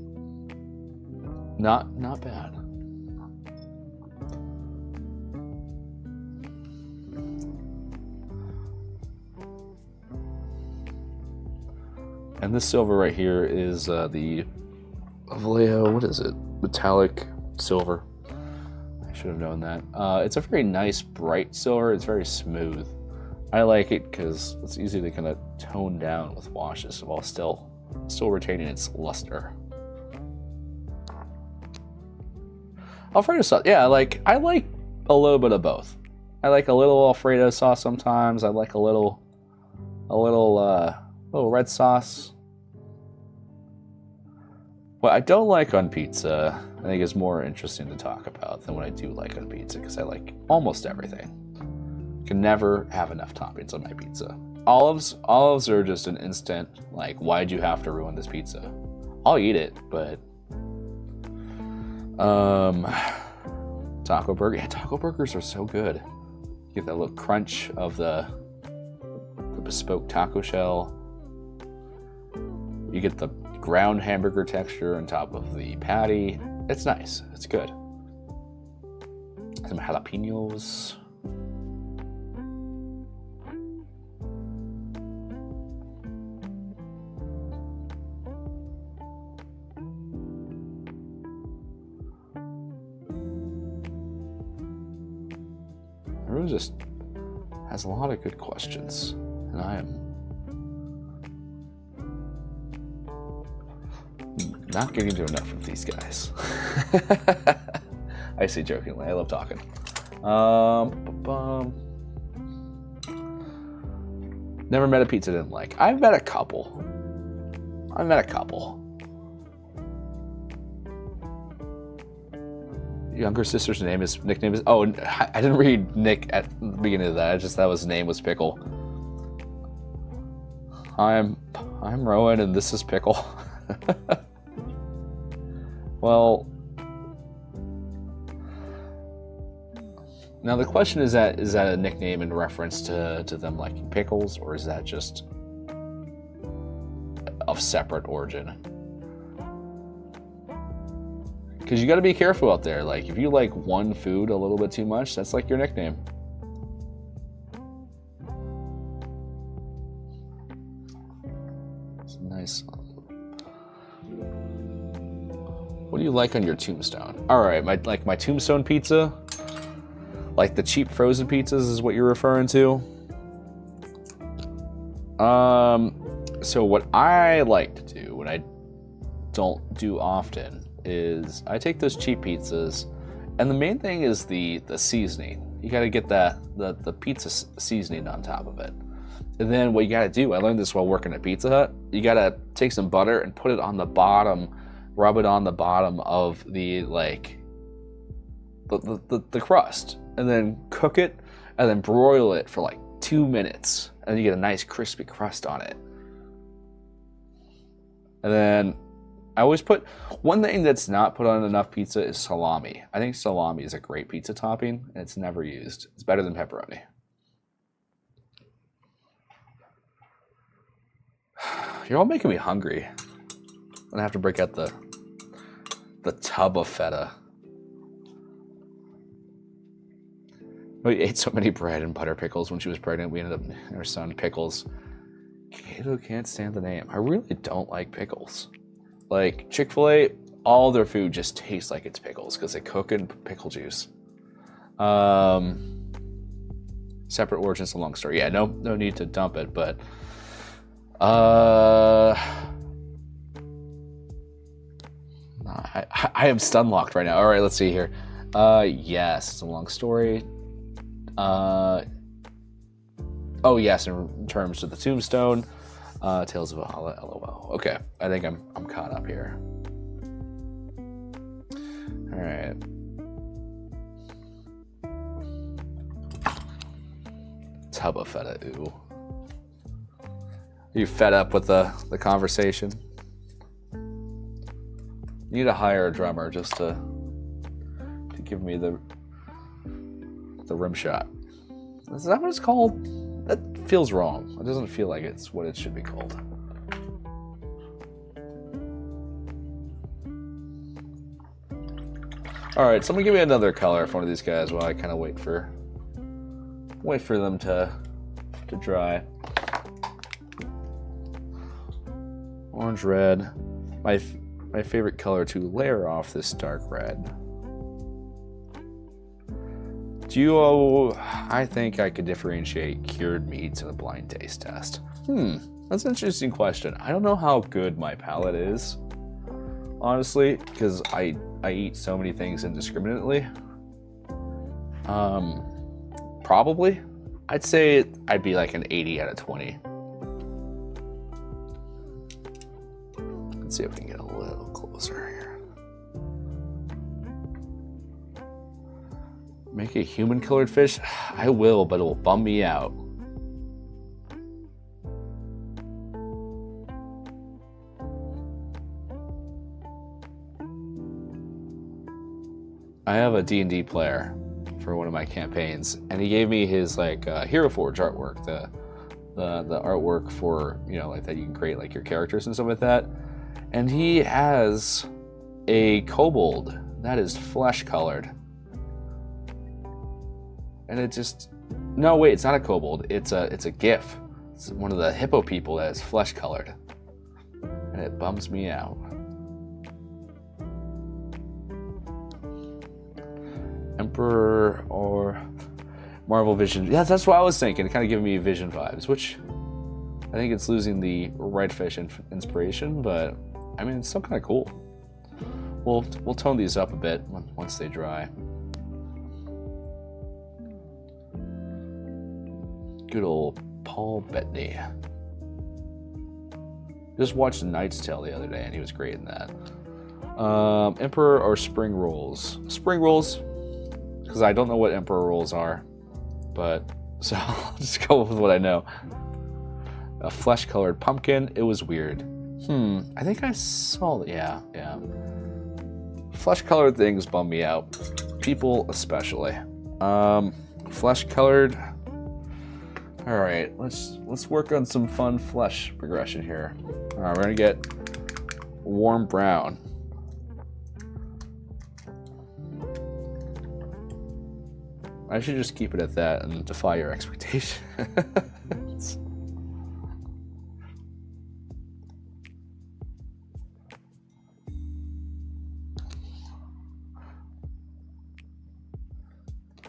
not bad. And this silver right here is the Vallejo, what is it? Metallic silver. I should have known that. It's a very nice, bright silver. It's very smooth. I like it because it's easy to kind of tone down with washes while still retaining its luster. Alfredo sauce, yeah, I like a little bit of both. I like a little Alfredo sauce sometimes. I like a little red sauce. What I don't like on pizza, I think, is more interesting to talk about than what I do like on pizza, because I like almost everything. Can never have enough toppings on my pizza. Olives are just an instant, like, why'd you have to ruin this pizza? I'll eat it, but taco burger. Yeah, taco burgers are so good. You get that little crunch of the bespoke taco shell. You get the ground hamburger texture on top of the patty. It's nice. It's good. Some jalapenos. It just has a lot of good questions, and I am not getting to enough of these guys. I say jokingly, I love talking. Never met a pizza I didn't like. I've met a couple. Younger sister's nickname is. Oh, I didn't read Nick at the beginning of that. I just thought his name was Pickle. I'm Rowan, and this is Pickle. Well, now the question is that a nickname in reference to them liking pickles, or is that just of separate origin? Because you got to be careful out there. Like, if you like one food a little bit too much, that's like your nickname. It's nice. What do you like on your tombstone? All right, my tombstone pizza, like the cheap frozen pizzas, is what you're referring to. So what I like to do, what I don't do often, is I take those cheap pizzas, and the main thing is the seasoning. You got to get the pizza seasoning on top of it. And then what you got to do, I learned this while working at Pizza Hut, you got to take some butter and put it on the bottom, rub it on the bottom of the crust, and then cook it, and then broil it for like 2 minutes, and you get a nice crispy crust on it. And then I always put, one thing that's not put on enough pizza is salami. I think salami is a great pizza topping, and it's never used. It's better than pepperoni. You're all making me hungry. I'm gonna have to break out the tub of feta. We ate so many bread and butter pickles when she was pregnant. We ended up naming our son Pickles. Kato can't stand the name. I really don't like pickles. Like, Chick-fil-A, all their food just tastes like it's pickles because they cook in pickle juice. Separate origins, a long story. Yeah, no need to dump it, but I am stun locked right now. All right, let's see here. Yes, it's a long story. Oh yes, in terms of the tombstone. Tales of Valhalla, LOL. Okay, I think I'm caught up here. All right. Tub of feta, ooh. Are you fed up with the conversation? You need to hire a drummer just to give me the rim shot. Is that what it's called? That feels wrong. It doesn't feel like it's what it should be called. All right, someone give me another color for one of these guys while I kind of wait for them to dry. Orange, red. My favorite color to layer off this dark red. I think I could differentiate cured meats in a blind taste test. That's an interesting question. I don't know how good my palate is, honestly, because I eat so many things indiscriminately. Probably. I'd say I'd be like an 80 out of 20. Let's see if we can get a little closer here. Make a human colored fish? I will, but it will bum me out. I have a D&D player for one of my campaigns, and he gave me his Hero Forge artwork, the artwork for, like that you can create like your characters and stuff like that. And he has a kobold that is flesh colored. And it just, no wait, it's not a kobold, it's a GIF. It's one of the hippo people that is flesh colored. And it bums me out. Emperor or Marvel Vision. Yeah, that's what I was thinking. It kind of giving me Vision vibes, which I think it's losing the red fish inspiration, but I mean, it's still kind of cool. We'll tone these up a bit once they dry. Good old Paul Bettany. Just watched The Knight's Tale the other day, and he was great in that. Emperor or spring rolls? Spring rolls, because I don't know what emperor rolls are, but so I'll just go with what I know. A flesh-colored pumpkin. It was weird. I think I saw that. Yeah. Flesh-colored things bum me out. People especially. Flesh-colored. All right, let's work on some fun flesh progression here. All right, we're gonna get warm brown. I should just keep it at that and defy your expectations.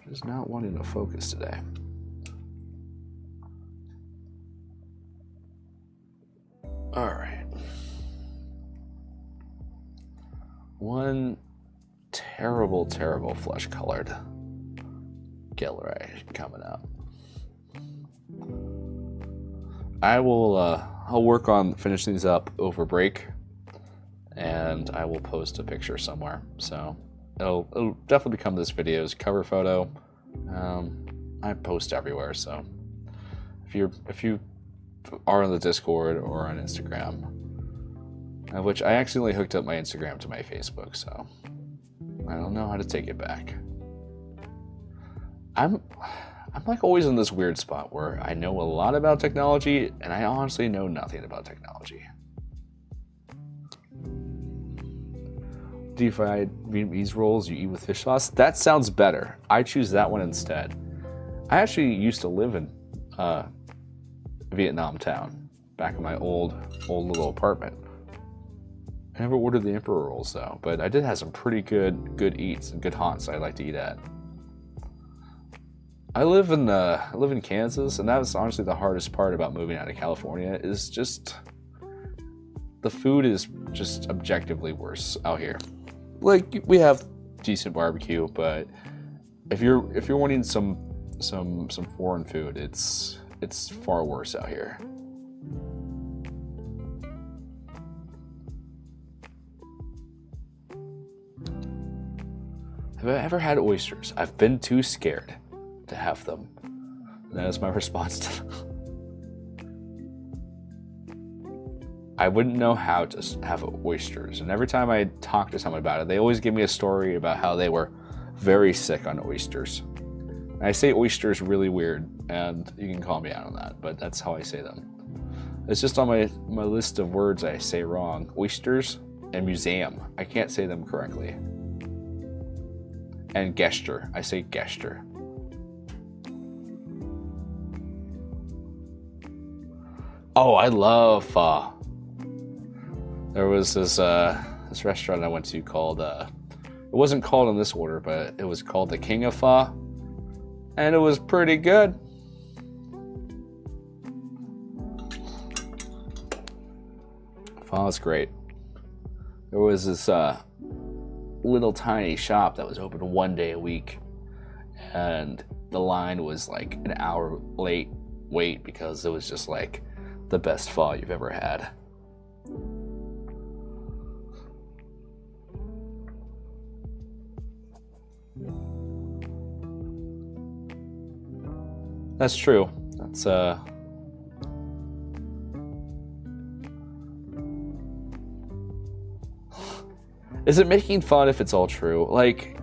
Just not wanting to focus today. All right. One terrible flesh colored Gelryie coming up. I'll work on finishing these up over break, and I will post a picture somewhere. So it'll definitely become this video's cover photo. I post everywhere, so if you are on the Discord or on Instagram, which I accidentally hooked up my Instagram to my Facebook, so I don't know how to take it back. I'm like always in this weird spot where I know a lot about technology and I honestly know nothing about technology. Deep fried Vietnamese rolls you eat with fish sauce? That sounds better. I choose that one instead. I actually used to live in Vietnam town, back in my old little apartment. I never ordered the emperor rolls though, but I did have some pretty good eats and good haunts I'd like to eat at. I live in Kansas, and that was honestly the hardest part about moving out of California, is just the food is just objectively worse out here. Like, we have decent barbecue, but if you're wanting some foreign food, it's far worse out here. Have I ever had oysters? I've been too scared to have them. That is my response to them. I wouldn't know how to have oysters, and every time I talk to someone about it, they always give me a story about how they were very sick on oysters. And I say oysters really weird, and you can call me out on that, but that's how I say them. It's just on my list of words I say wrong. Oysters and museum. I can't say them correctly. And gesture. I say gesture. Oh, I love pho. There was this restaurant I went to called, it wasn't called in this order, but it was called the King of Pho, and it was pretty good. Pho is great. There was this little tiny shop that was open one day a week, and the line was like an hour wait because it was just like the best pho you've ever had. That's true. That's Is it making fun if it's all true? Like,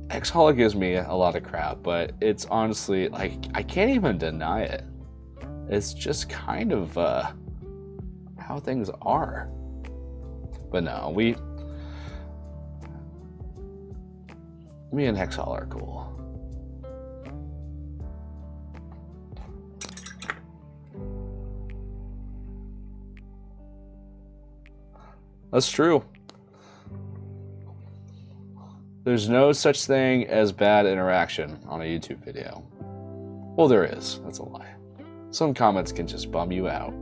Xholic gives me a lot of crap, but it's honestly, like, I can't even deny it. It's just kind of how things are. But no, me and Hexhol are cool. That's true. There's no such thing as bad interaction on a YouTube video. Well, there is. That's a lie. Some comments can just bum you out.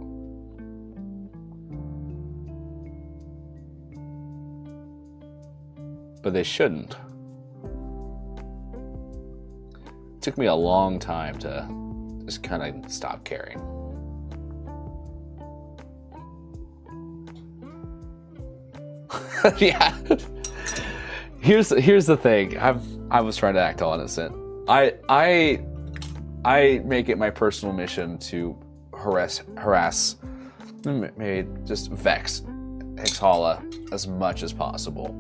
But they shouldn't. It took me a long time to just kind of stopped caring. Yeah. Here's the thing. I was trying to act all innocent. I make it my personal mission to harass, maybe just vex Hexhala as much as possible.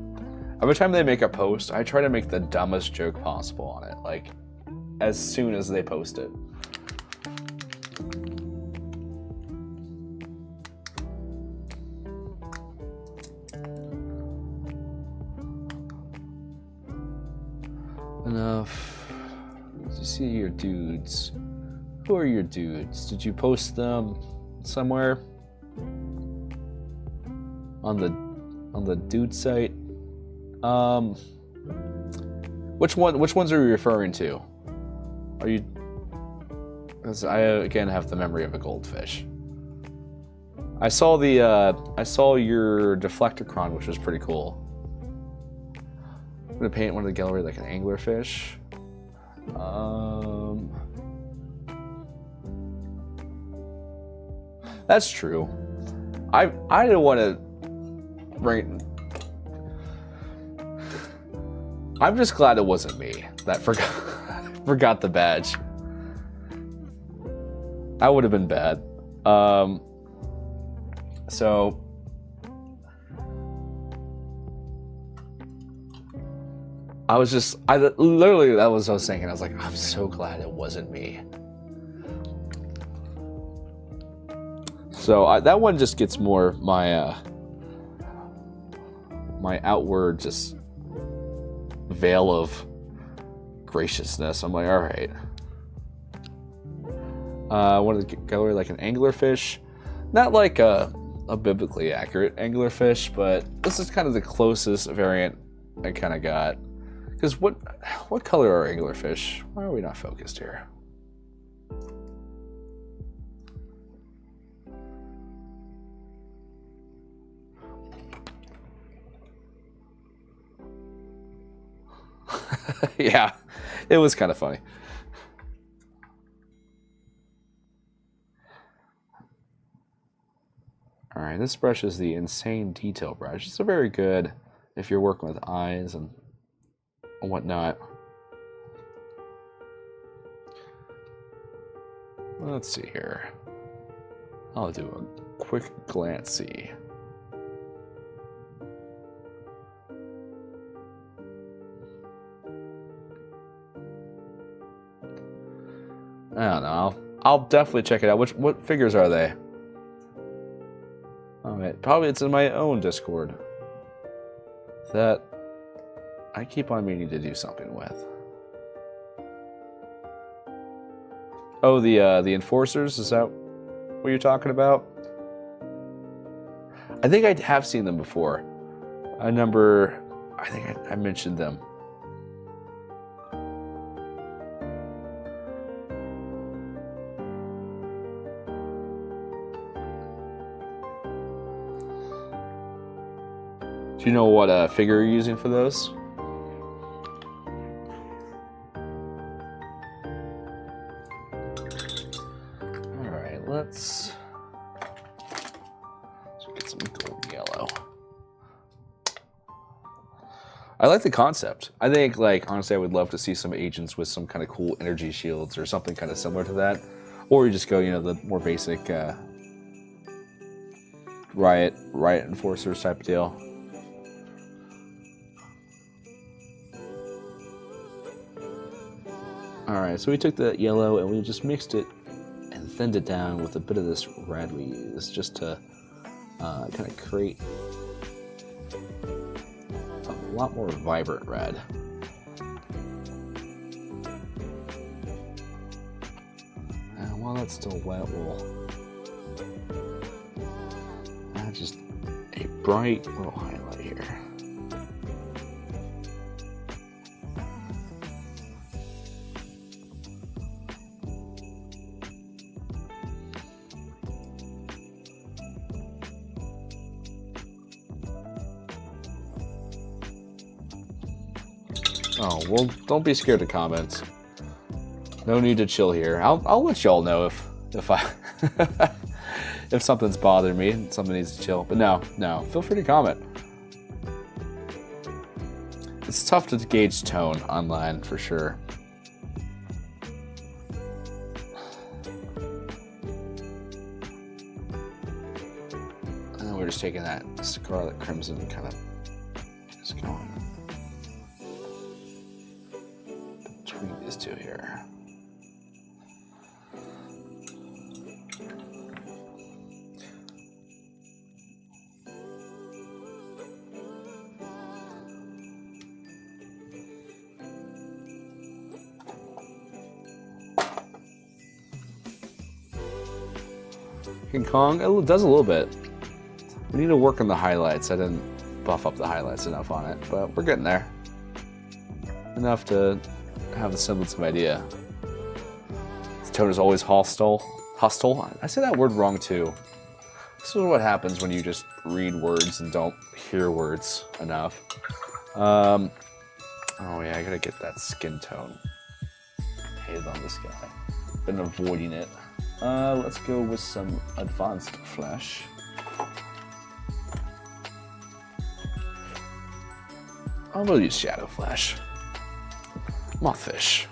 Every time they make a post, I try to make the dumbest joke possible on it, like as soon as they post it. Enough. Did you see your dudes? Who are your dudes? Did you post them somewhere on the dude site? Which ones are you referring to? Are you? Because I again have the memory of a goldfish. I saw your Deflectocron, which was pretty cool. I'm gonna paint one of the Gelryie like an anglerfish. That's true. I didn't want to bring. I'm just glad it wasn't me that forgot the badge. That would have been bad. So literally that was what I was thinking. I was like, I'm so glad it wasn't me. So that one just gets more my my outward just veil of graciousness. I'm like, all right. One of the Gelryie like an anglerfish, not like a biblically accurate anglerfish, but this is kind of the closest variant I kind of got. Because what color are anglerfish? Why are we not focused here? Yeah, it was kind of funny. All right, this brush is the Insane Detail brush. It's a very good if you're working with eyes and whatnot. Let's see here. I'll do a quick glance-see. I don't know. I'll definitely check it out. What figures are they? Alright, probably it's in my own Discord. That I keep on meaning to do something with. Oh, the Enforcers, is that what you're talking about? I think I have seen them before. I think I mentioned them. Do you know what figure you're using for those? Alright, let's get some gold yellow. I like the concept. I think, like, honestly, I would love to see some agents with some kind of cool energy shields or something kind of similar to that. Or you just go, you know, the more basic riot enforcers type deal. Alright, so we took the yellow and we just mixed it and thinned it down with a bit of this red we used just to kind of create a lot more vibrant red. And while that's still wet, we'll add just a bright little highlight here. Oh, well, don't be scared to comment. No need to chill here. I'll let y'all know if I if something's bothering me and something needs to chill. But no, feel free to comment. It's tough to gauge tone online for sure. And then we're just taking that Scarlet Crimson kind of just going between these two here. King Kong, it does a little bit. We need to work on the highlights. I didn't buff up the highlights enough on it, but we're getting there. Enough to have a semblance of idea. This tone is always hostile. Hostile? I say that word wrong too. This is what happens when you just read words and don't hear words enough. Oh yeah, I gotta get that skin tone. Hated on this guy. Been avoiding it. Let's go with some advanced flash. I'm gonna use shadow flash. Mothfish.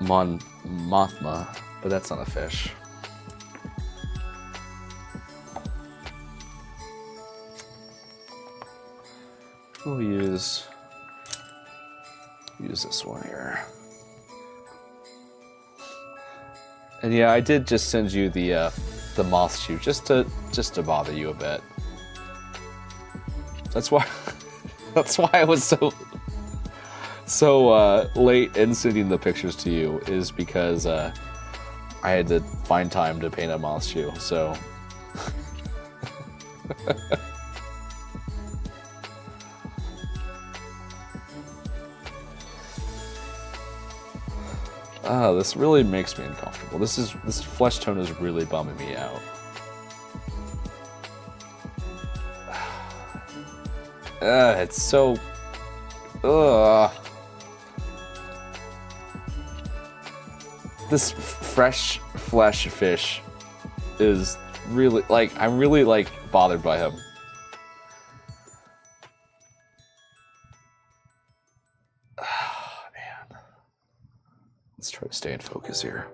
Mothma, but that's not a fish. We'll use this one here. And yeah, I did just send you the moth shoe just to bother you a bit. That's why I was so late in sending the pictures to you, is because I had to find time to paint a moth shoe. So this really makes me uncomfortable. This flesh tone is really bumming me out. It's so... This fresh flesh fish is really, like, I'm really, like, bothered by him. Man. Let's try to stay in focus here.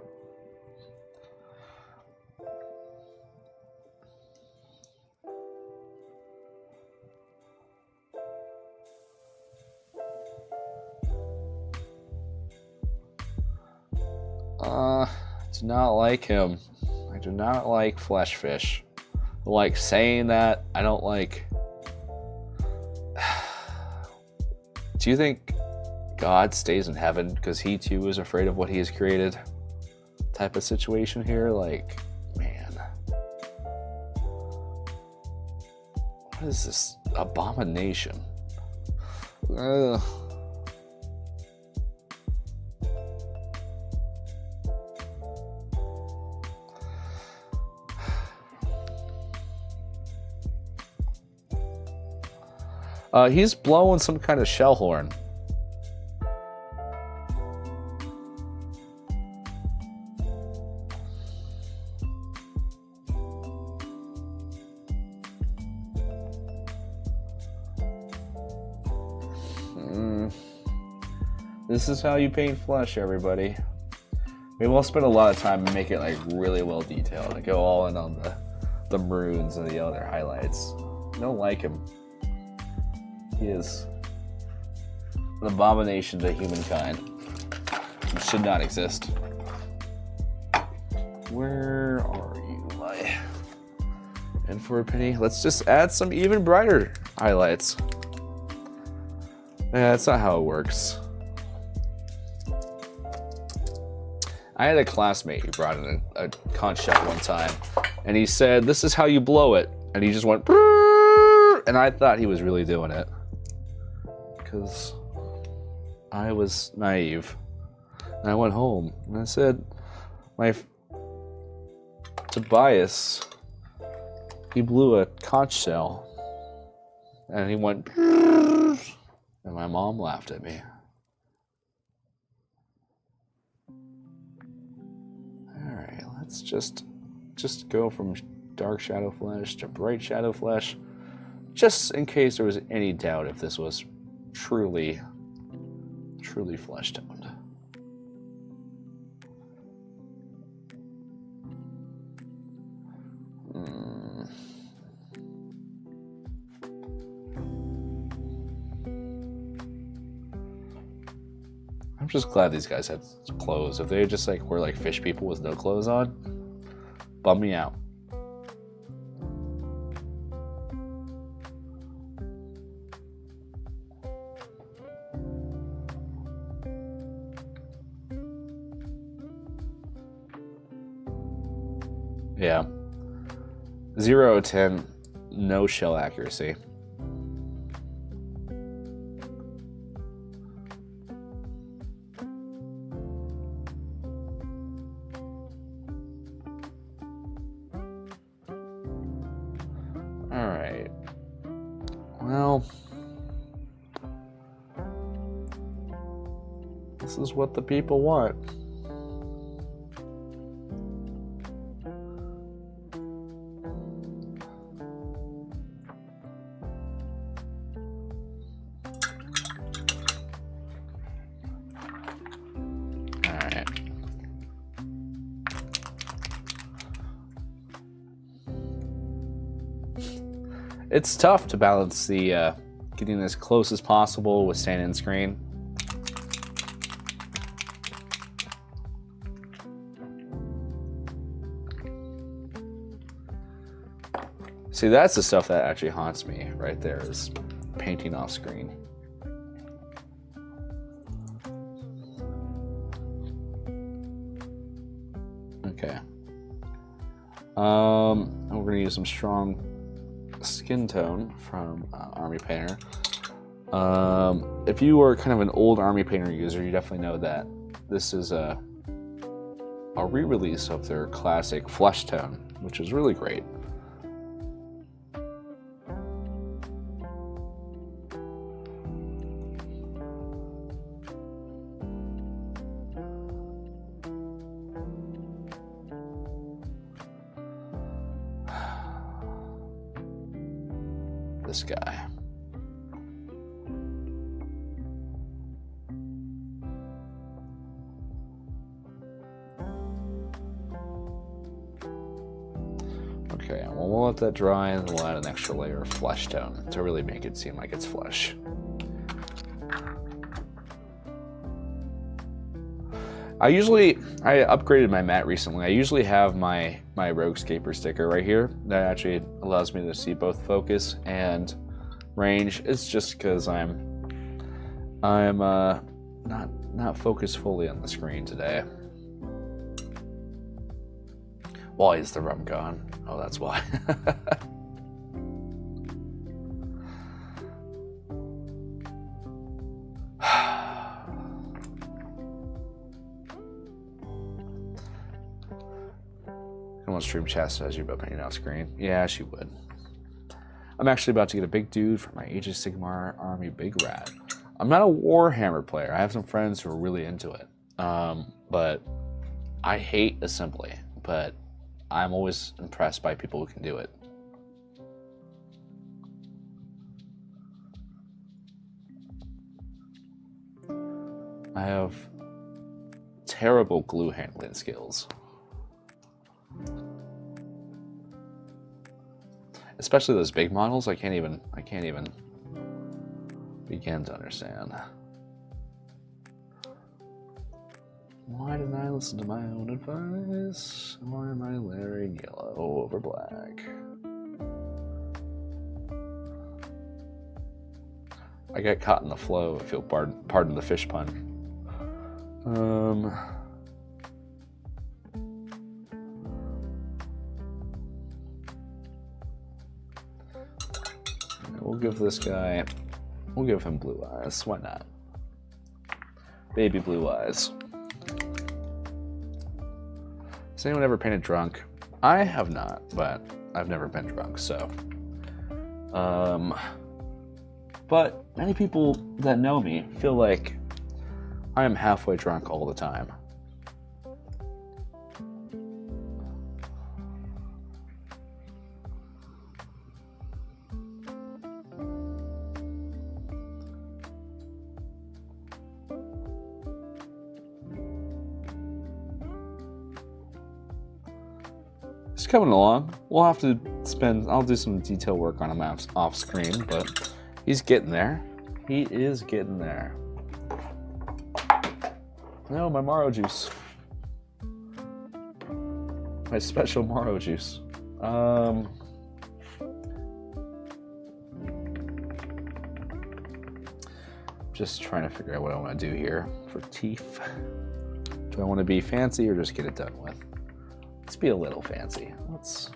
Do not like him. I do not like flesh fish. Like saying that, I don't like... Do you think God stays in heaven because he too is afraid of what he has created? Type of situation here, like, man. What is this abomination? Ugh. He's blowing some kind of shell horn. This is how you paint flesh, everybody. Maybe we'll spend a lot of time and make it like really well detailed and go all in on the maroons and the other highlights. I don't like him. He is an abomination to humankind. It should not exist. Where are you, my? And for a penny, let's just add some even brighter highlights. Yeah, that's not how it works. I had a classmate who brought in a conch shell one time, and he said, "This is how you blow it," and he just went, "Brrr," and I thought he was really doing it. Because I was naive. And I went home and I said, Tobias, he blew a conch shell. And he went, and my mom laughed at me. let's just go from dark shadow flesh to bright shadow flesh, just in case there was any doubt if this was truly flesh toned. I'm just glad these guys had clothes. If they just like were like fish people with no clothes on, bum me out. Yeah. 0 out of 10, no shell accuracy. Alright. Well, this is what the people want. It's tough to balance the getting as close as possible with stand-in screen. See, that's the stuff that actually haunts me right there, is painting off screen. Okay. We're gonna use some strong skin tone from Army Painter. If you are kind of an old Army Painter user, you definitely know that this is a re-release of their classic flesh tone, which is really great. This guy. Okay, well, we'll let that dry and then we'll add an extra layer of flesh tone to really make it seem like it's flesh. I upgraded my mat recently. I usually have my Heroscape sticker right here that actually allows me to see both focus and range. It's just because I'm not focused fully on the screen today. Why is the rum gone? Oh, that's why. Stream chastise you about painting off screen. Yeah, she would. I'm actually about to get a big dude for my Age of Sigmar army big rat. I'm not a Warhammer player. I have some friends who are really into it. But I hate assembly, but I'm always impressed by people who can do it. I have terrible glue handling skills. Especially those big models, I can't even begin to understand. Why didn't I listen to my own advice? Why am I layering yellow over black? I got caught in the flow, if you'll pardon the fish pun. We'll give him blue eyes. Why not? Baby blue eyes. Has anyone ever painted drunk? I have not, but I've never been drunk, so. But many people that know me feel like I am halfway drunk all the time. coming along. We'll have to I'll do some detail work on him off screen, but he's getting there. He is getting there. No, my Maro juice. My special Maro juice. Just trying to figure out what I want to do here for teeth. Do I want to be fancy or just get it done with? Let's be a little fancy. Let's...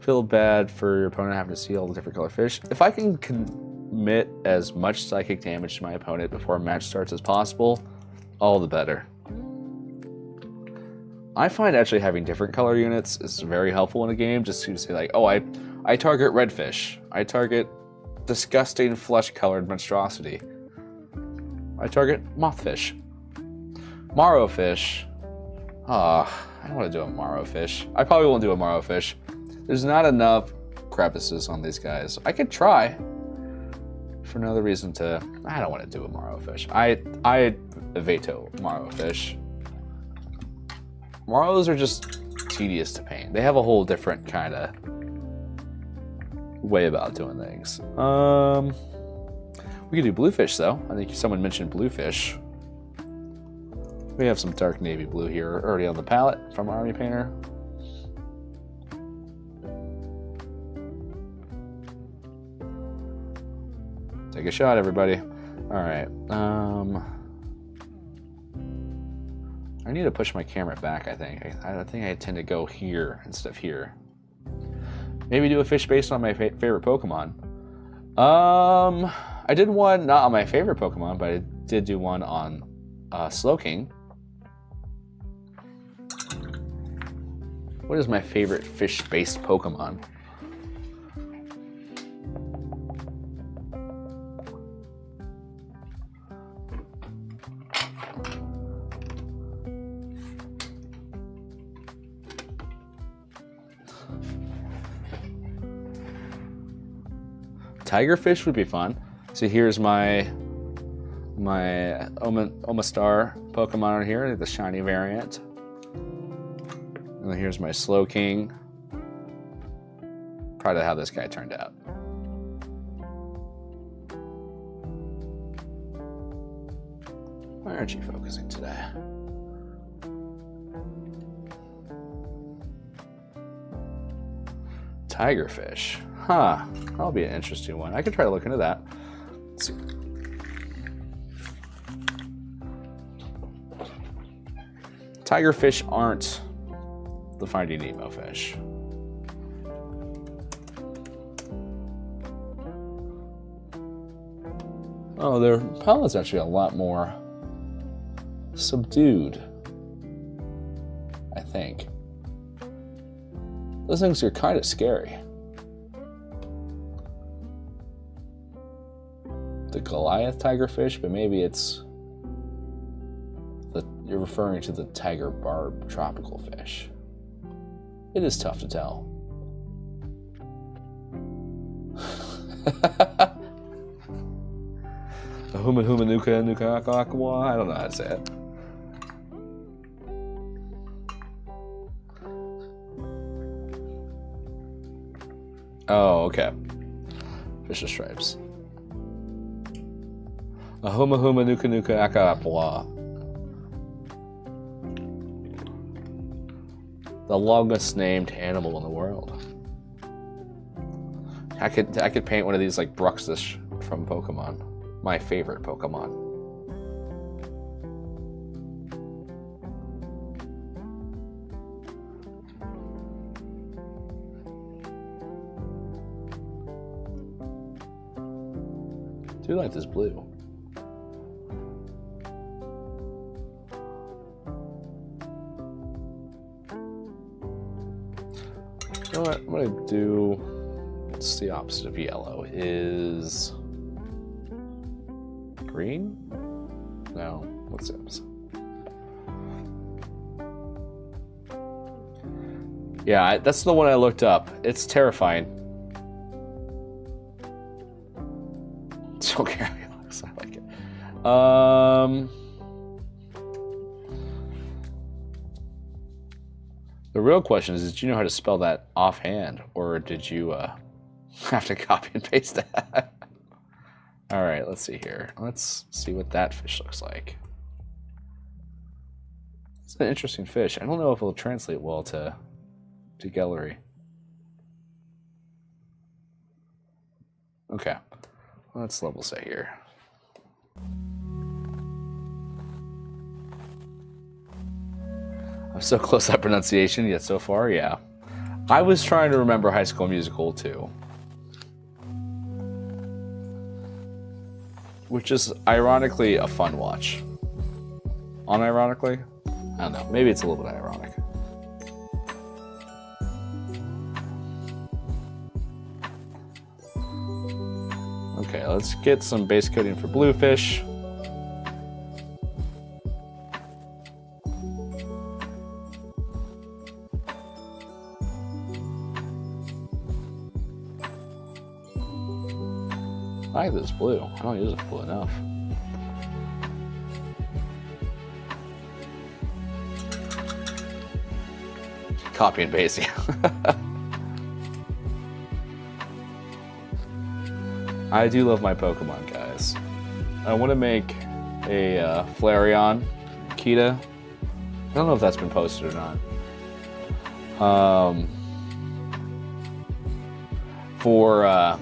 Feel bad for your opponent having to see all the different color fish. If I can commit as much psychic damage to my opponent before a match starts as possible, all the better. I find actually having different color units is very helpful in a game, just to say like, oh, I target redfish. I target disgusting flesh-colored monstrosity. I target mothfish. Marrowfish. I don't want to do a marrowfish. I probably won't do a marrowfish. There's not enough crevices on these guys. I could try. For another reason to... I don't want to do a marrowfish. I veto marrowfish. Marrows are just tedious to paint. They have a whole different kind of way about doing things. We could do bluefish though. I think someone mentioned bluefish. We have some dark navy blue here already on the palette from Army Painter. Take a shot, everybody. All right. I need to push my camera back, I think. I think I tend to go here instead of here. Maybe do a fish based on my favorite Pokemon. I did one not on my favorite Pokemon, but I did do one on Slowking. What is my favorite fish-based Pokemon? Tigerfish would be fun. So here's my Omastar Pokemon on here, the shiny variant. And then here's my Slowking. Proud of how this guy turned out. Why aren't you focusing today? Tigerfish. Huh. That'll be an interesting one. I could try to look into that. Let's see. Tigerfish aren't the Finding Nemo fish. Oh, their palette's actually a lot more subdued, I think. Those things are kind of scary. The Goliath tigerfish, but maybe it's you're referring to the tiger barb tropical fish. It is tough to tell. Huma huma nuka nuka akwa. I don't know how to say it. Oh, okay. Fish of stripes. Huma huma nuka nuka akapwa. The longest named animal in the world. I could paint one of these like Bruxish from Pokemon. My favorite Pokemon. I do like this blue. You know what? I'm gonna do. What's the opposite of yellow? Is green? No. What's the opposite? Yeah, that's the one I looked up. It's terrifying. So Gelryie looks like. The real question is, did you know how to spell that offhand, or did you have to copy and paste that? All right, let's see here. Let's see what that fish looks like. It's an interesting fish. I don't know if it'll translate well to Gelryie. Okay, let's level set here. I'm so close to that pronunciation, yet so far, yeah. I was trying to remember High School Musical too. Which is ironically a fun watch. Unironically? I don't know. Maybe it's a little bit ironic. Okay, let's get some base coating for Bluefish. I like this blue. I don't use it blue enough. Copy and paste, yeah. I do love my Pokemon, guys. I want to make a Flareon Kita. I don't know if that's been posted or not. For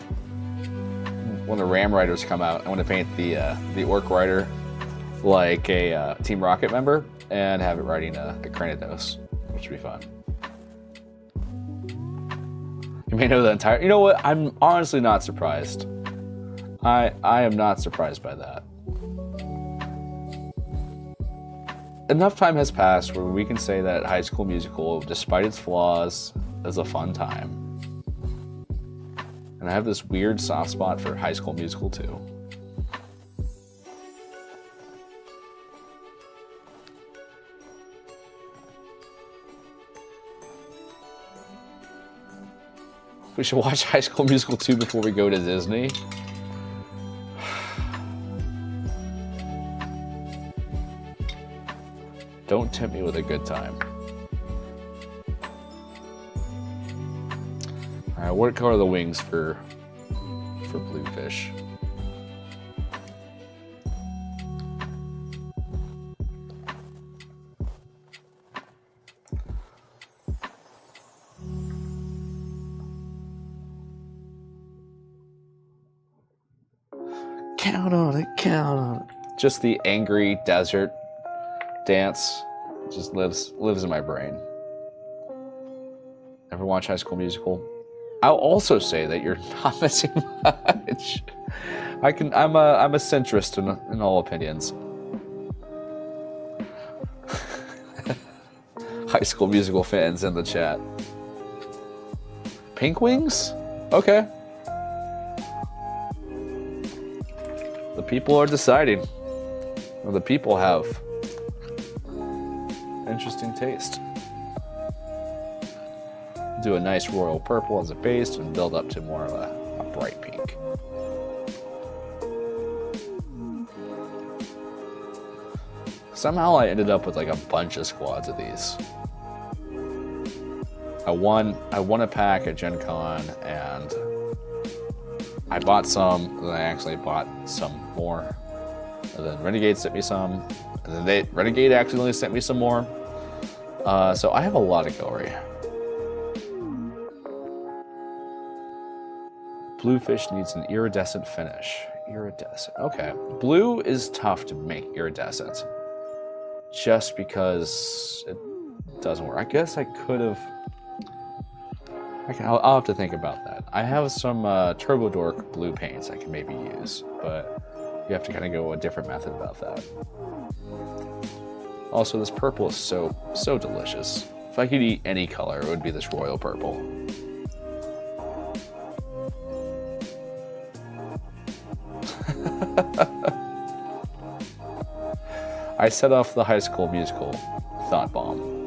when the Ram Riders come out, I want to paint the Orc Rider like a Team Rocket member and have it riding a Cranidos, which would be fun. You may know the entire. You know what? I'm honestly not surprised. I am not surprised by that. Enough time has passed where we can say that High School Musical, despite its flaws, is a fun time. And I have this weird soft spot for High School Musical too. We should watch High School Musical 2 before we go to Disney. Don't tempt me with a good time. Alright, what color are the wings for Bluefish? Count on it, count on it. Just the angry desert dance just lives in my brain. Ever watch High School Musical? I'll also say that you're not missing much. I'm a centrist in all opinions. High School Musical fans in the chat. Pink wings? Okay. The people are deciding. Well, the people have interesting taste. Do a nice royal purple as a base and build up to more of a bright pink. Somehow I ended up with like a bunch of squads of these. I won a pack at Gen Con and I bought some, and then I actually bought some more. And then Renegade sent me some, and then Renegade accidentally sent me some more. So I have a lot of Gelryie. Bluefish needs an iridescent finish. Iridescent, okay. Blue is tough to make iridescent. Just because it doesn't work. I guess I could have... I'll have to think about that. I have some Turbo Dork blue paints I can maybe use, but you have to kind of go a different method about that. Also, this purple is so delicious. If I could eat any color, it would be this royal purple. I set off the High School Musical thought bomb.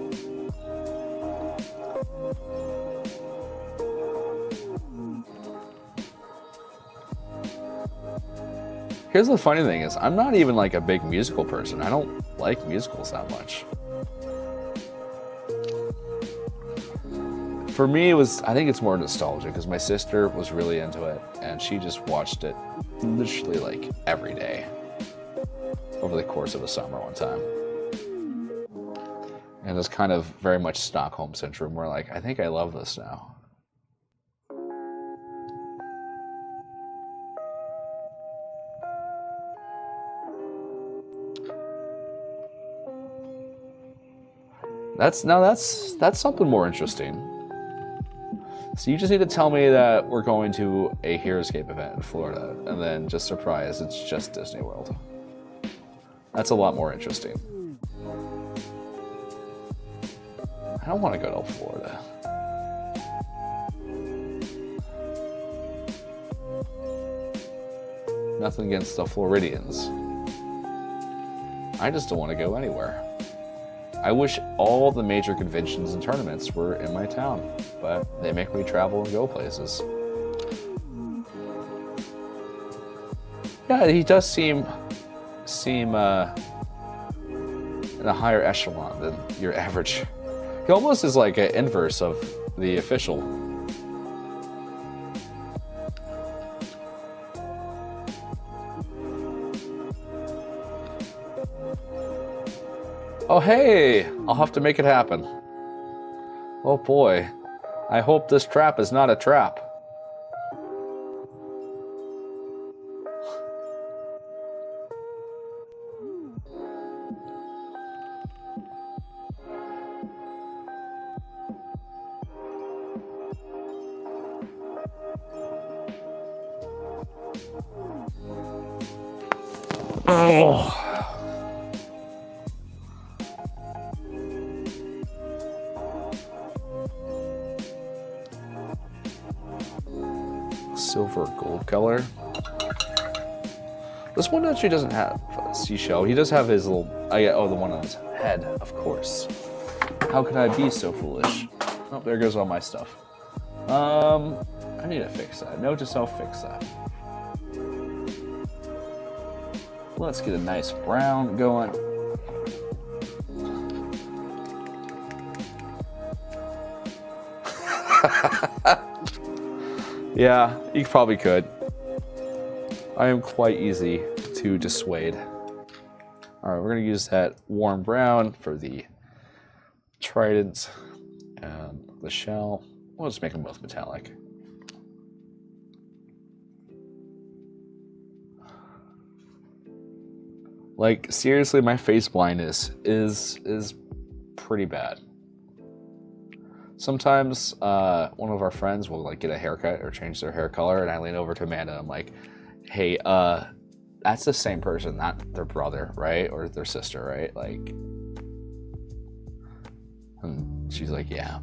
Here's the funny thing is, I'm not even like a big musical person. I don't like musicals that much. For me, I think it's more nostalgia because my sister was really into it and she just watched it literally like every day over the course of a summer one time. And it's kind of very much Stockholm syndrome where like, I think I love this now. That's something more interesting. So you just need to tell me that we're going to a Heroscape event in Florida, and then just surprise, it's just Disney World. That's a lot more interesting. I don't want to go to Florida. Nothing against the Floridians. I just don't want to go anywhere. I wish all the major conventions and tournaments were in my town, but they make me travel and go places. Yeah, he does seem in a higher echelon than your average. He almost is like an inverse of the official. Oh hey, I'll have to make it happen. Oh boy, I hope this trap is not a trap. Oh. Silver gold color. This one actually doesn't have a seashell. He does have his little, oh, the one on his head, of course. How could I be so foolish? Oh, there goes all my stuff. I need to fix that. Note to self, fix that. Let's get a nice brown going. Yeah, you probably could. I am quite easy to dissuade. Alright, we're going to use that warm brown for the trident and the shell. We'll just make them both metallic. Like, seriously, my face blindness is pretty bad. Sometimes one of our friends will like get a haircut or change their hair color, and I lean over to Amanda and I'm like, hey, that's the same person, not their brother, right? Or their sister, right? Like, and she's like, yeah.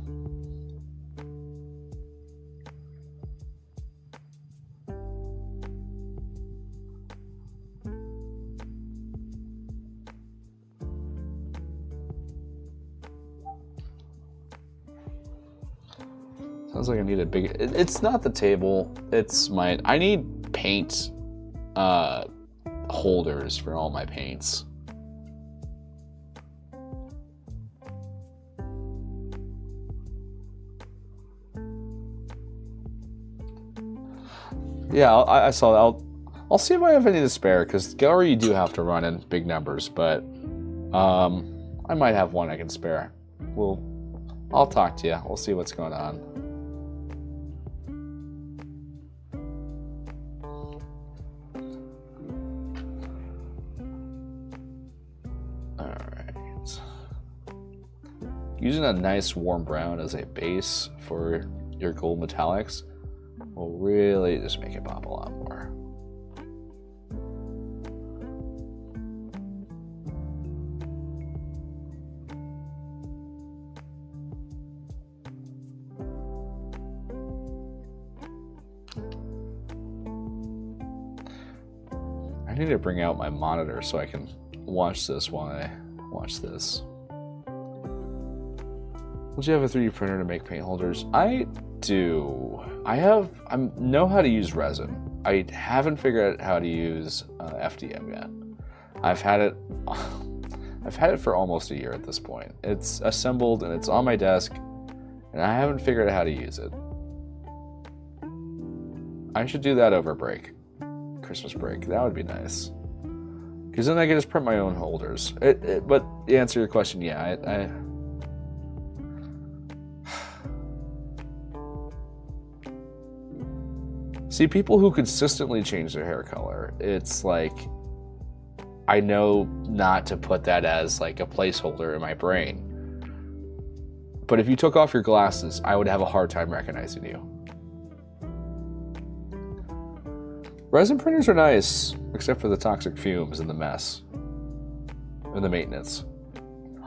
Sounds like I need a big... It's not the table. It's my... I need paint holders for all my paints. Yeah, I saw that. I'll see if I have any to spare, because Gelryie you do have to run in big numbers, but I might have one I can spare. I'll talk to you. We'll see what's going on. Using a nice warm brown as a base for your gold metallics will really just make it pop a lot more. I need to bring out my monitor so I can watch this while I watch this. Would you have a 3D printer to make paint holders? I do. I know how to use resin. I haven't figured out how to use FDM yet. I've had it for almost a year at this point. It's assembled and it's on my desk, and I haven't figured out how to use it. I should do that over break. Christmas break. That would be nice. Because then I can just print my own holders. But to answer your question, yeah, I see people who consistently change their hair color. It's like, I know not to put that as like a placeholder in my brain. But if you took off your glasses, I would have a hard time recognizing you. Resin printers are nice, except for the toxic fumes and the mess. And the maintenance.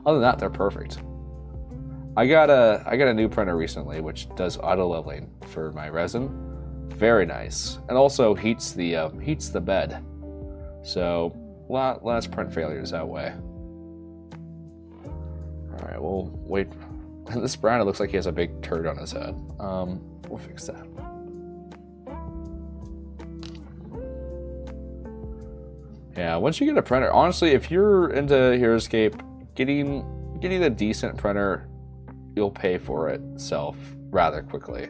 Other than that, they're perfect. I got a new printer recently, which does auto leveling for my resin. Very nice. And also heats the bed. So less print failures that way. Alright, we'll wait. This brown, it looks like he has a big turd on his head. We'll fix that. Yeah, once you get a printer, honestly, if you're into Heroscape, getting a decent printer, you'll pay for itself rather quickly.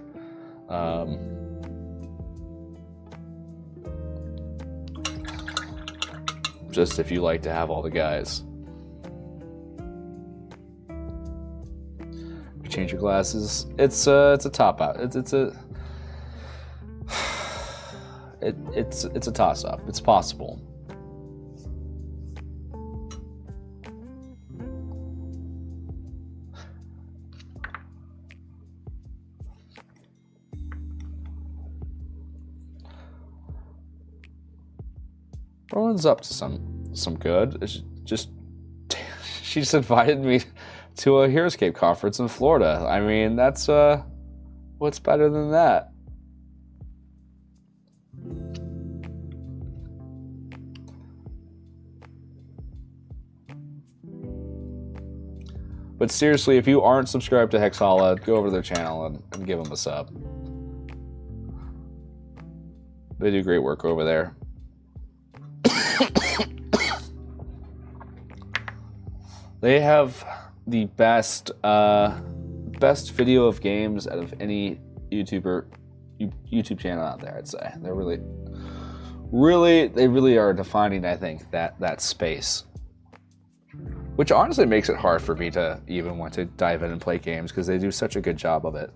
Just if you like to have all the guys. You change your glasses. It's a top out. It's a toss up. It's possible. Roland's up to some good. It's just she just invited me to a Heroscape conference in Florida. I mean, that's what's better than that? But seriously, if you aren't subscribed to Hexala, go over to their channel and give them a sub. They do great work over there. They have the best video of games out of any YouTube channel out there, I'd say. They're really are defining, I think, that space. Which honestly makes it hard for me to even want to dive in and play games because they do such a good job of it.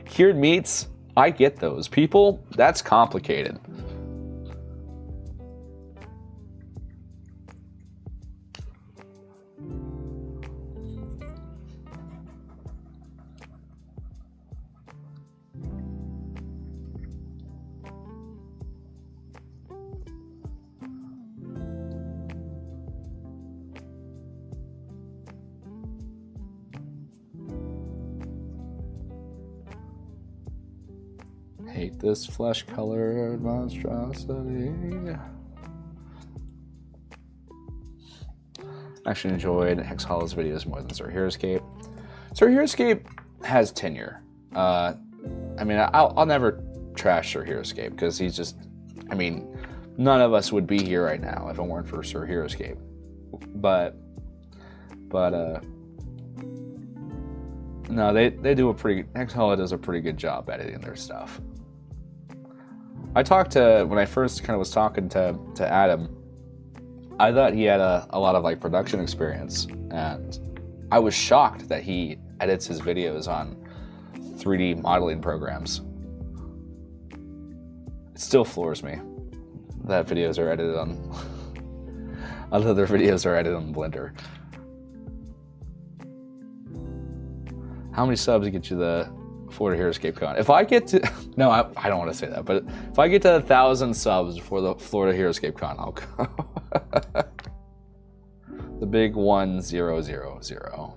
Cured meats, I get those. People, that's complicated. Hate this flesh-colored monstrosity. Actually enjoyed Hexhala's videos more than Sir Heroscape. Sir Heroscape has tenure. I mean, I'll never trash Sir Heroscape because he's just, I mean, none of us would be here right now if it weren't for Sir Heroscape. But no, they do Hexhala does a pretty good job editing their stuff. I talked to, when I first kind of was talking to Adam, I thought he had a lot of like production experience, and I was shocked that he edits his videos on 3D modeling programs. It still floors me that videos are edited on other videos are edited on Blender. How many subs get you the Florida Heroscape Con? If I get to, no, I don't want to say that, but if I get to 1,000 subs for the Florida Heroscape Con, I'll go. The big 1000.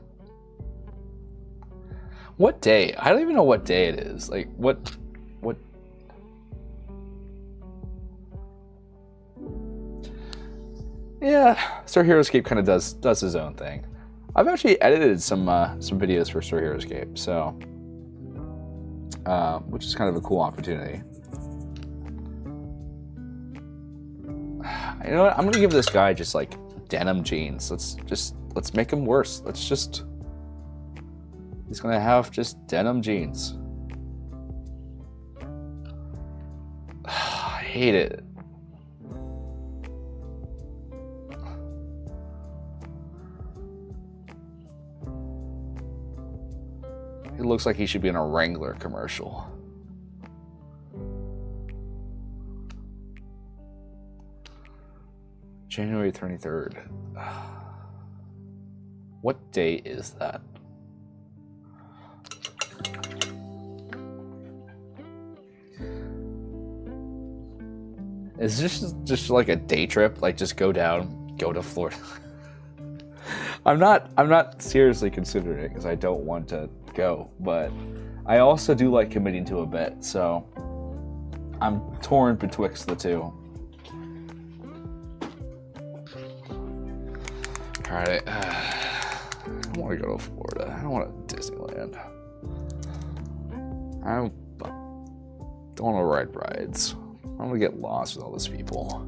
What day? I don't even know what day it is. Like, what? Yeah, Sir Heroscape kind of does his own thing. I've actually edited some videos for Sir Heroscape, so which is kind of a cool opportunity. You know what? I'm gonna give this guy just like denim jeans. Let's make him worse. He's gonna have just denim jeans. I hate it. It looks like he should be in a Wrangler commercial. January 23rd. What day is that? Is this just like a day trip? Like just go down, go to Florida? I'm not seriously considering it because I don't want to go, but I also do like committing to a bet, so I'm torn betwixt the two. Alright, I don't want to go to Florida. I don't want to Disneyland. I don't want to ride rides. I want to get lost with all these people.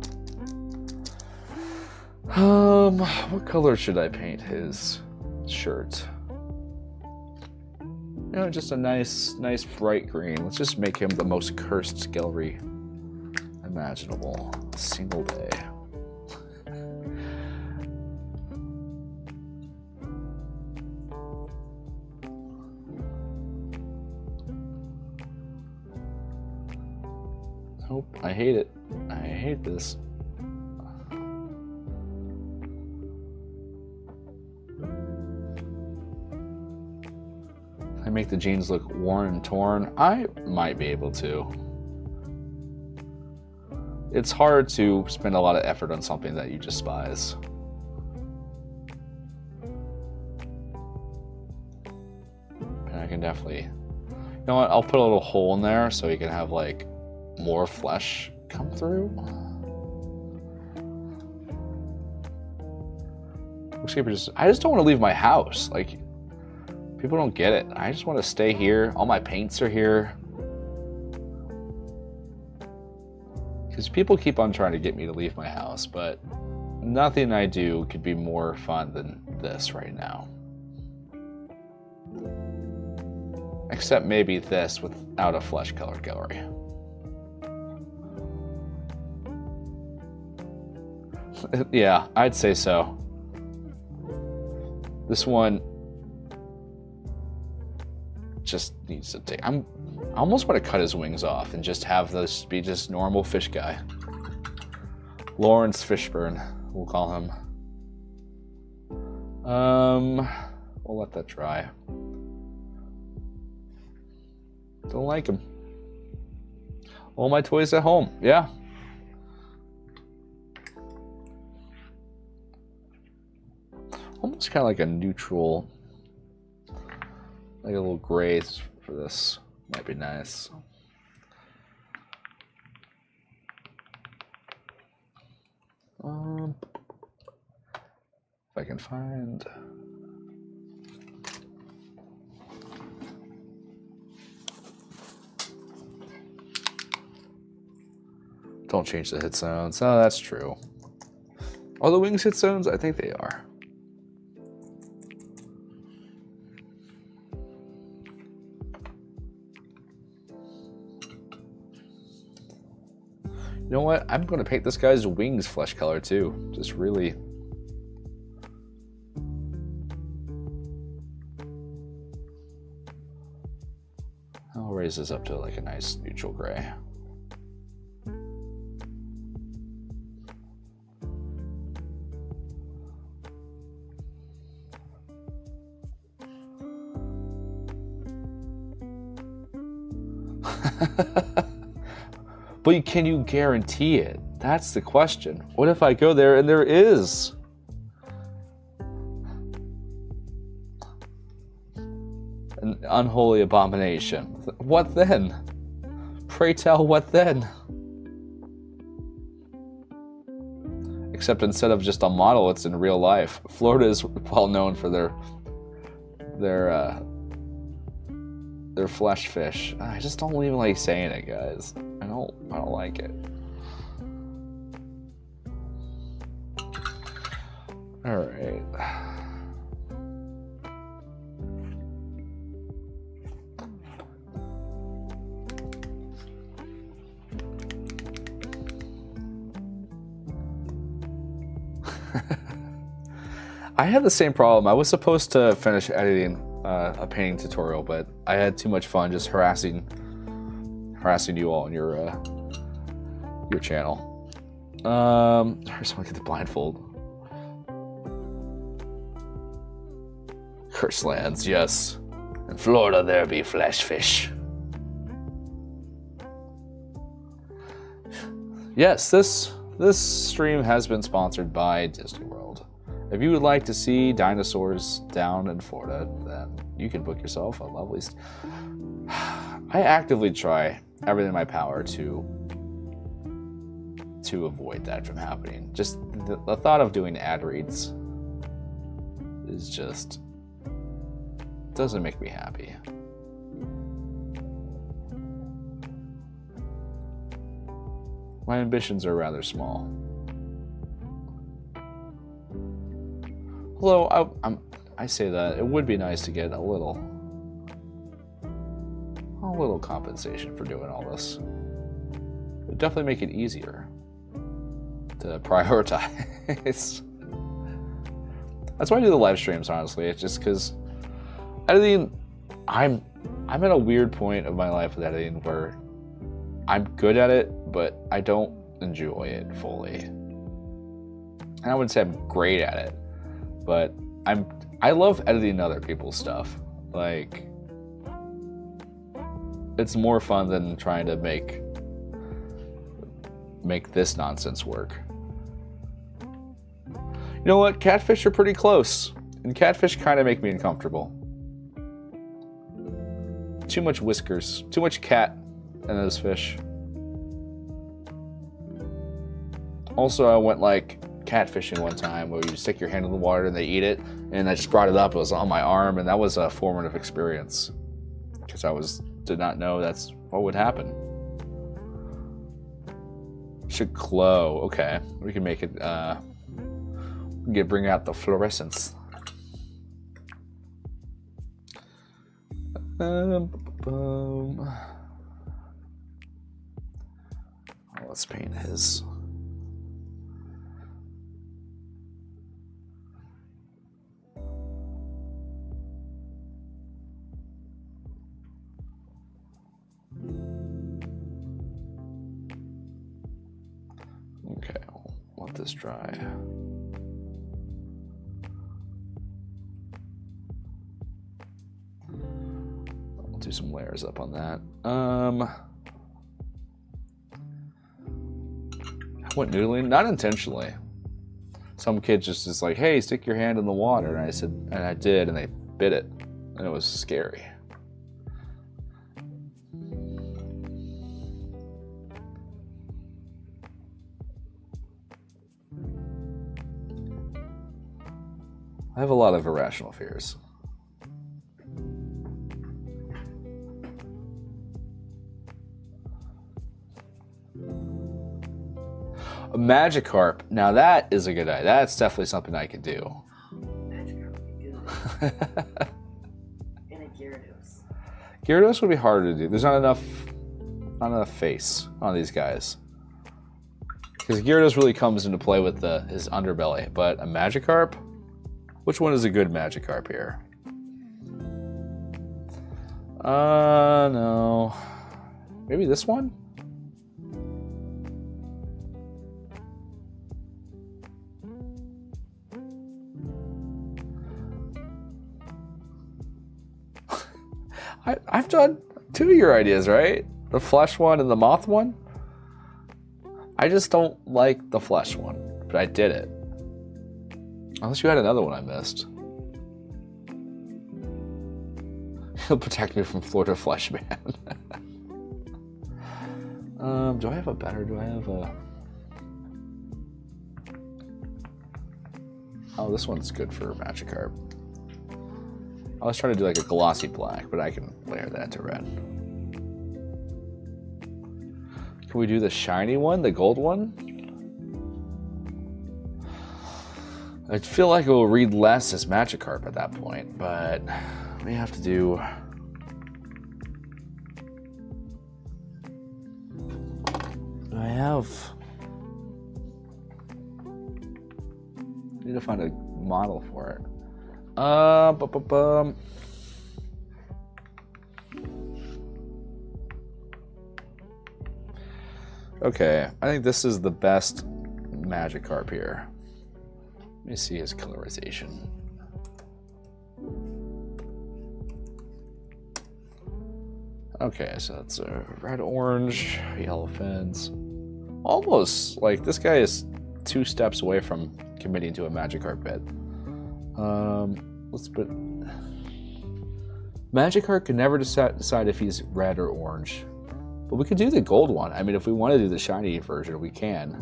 What color should I paint his shirt? You know, just a nice bright green. Let's just make him the most cursed Gelryie imaginable. A single day. Nope, I hate it. I hate this. I make the jeans look worn and torn. I might be able to. It's hard to spend a lot of effort on something that you despise. And I can definitely... You know what? I'll put a little hole in there so you can have like more flesh come through. I just don't want to leave my house. Like, people don't get it. I just want to stay here. All my paints are here. Because people keep on trying to get me to leave my house, but nothing I do could be more fun than this right now. Except maybe this without a flesh colored Gelryie. Yeah, I'd say so. This one just needs to take... I almost want to cut his wings off and just have this be just normal fish guy. Lawrence Fishburne, we'll call him. We'll let that dry. Don't like him. All my toys at home, yeah. Almost kind of like a neutral, like a little gray for this. Might be nice. If I can find... Don't change the hit zones. Oh, that's true. Are the wings hit zones? I think they are. You know what? I'm going to paint this guy's wings flesh color too. Just really... I'll raise this up to like a nice neutral gray. But can you guarantee it? That's the question. What if I go there and there is an unholy abomination? What then? Pray tell, what then? except instead of just a model, it's in real life. Florida is well known for their flesh fish. I just don't even like saying it, guys. I don't like it. All right. I had the same problem. I was supposed to finish editing a painting tutorial, but I had too much fun just harassing you all on your channel. Sorry, someone get the blindfold. Curse lands, yes. In Florida there be flesh fish. Yes, this stream has been sponsored by Disney World. If you would like to see dinosaurs down in Florida, then you can book yourself a lovely... I actively try everything in my power to avoid that from happening. Just the thought of doing ad reads is just... doesn't make me happy. My ambitions are rather small. Although I say that it would be nice to get a little compensation for doing all this. It would definitely make it easier to prioritize. That's why I do the live streams, honestly. It's just because editing, I'm at a weird point of my life with editing where I'm good at it, but I don't enjoy it fully. And I wouldn't say I'm great at it, but I love editing other people's stuff. Like, it's more fun than trying to make this nonsense work. You know what? Catfish are pretty close, and catfish kind of make me uncomfortable. Too much whiskers, too much cat in those fish. Also, I went like catfishing one time where you stick your hand in the water and they eat it, and I just brought it up. It was on my arm, and that was a formative experience because I did not know that's what would happen. Should glow. Okay, we can make it. We can bring out the fluorescence. Let's paint his. Okay, I'll let this dry. I'll do some layers up on that. I went noodling, not intentionally. Some kid just is like, "Hey, stick your hand in the water," and I said, and I did, and they bit it, and it was scary. I have a lot of irrational fears. A Magikarp. Now that is a good idea. That's definitely something I could do. Magikarp would be good. And a Gyarados. Gyarados would be harder to do. There's not enough face on these guys. Because Gyarados really comes into play with his underbelly. But a Magikarp? Which one is a good Magikarp here? No. Maybe this one? I've done two of your ideas, right? The flesh one and the moth one? I just don't like the flesh one, but I did it. Unless you had another one I missed. He'll protect me from Florida Flesh Man. Do I have a better? Do I have a... Oh, this one's good for Magikarp. I was trying to do like a glossy black, but I can layer that to red. Can we do the shiny one, the gold one? I feel like it will read less as Magikarp at that point, but we have to do... I have... I need to find a model for it. Okay, I think this is the best Magikarp here. Let me see his colorization. Okay, so that's a red, orange, yellow fins. Almost like this guy is 2 steps away from committing to a Magikarp bit. Let's put... Magikarp can never decide if he's red or orange. But we could do the gold one. I mean, if we want to do the shiny version, we can.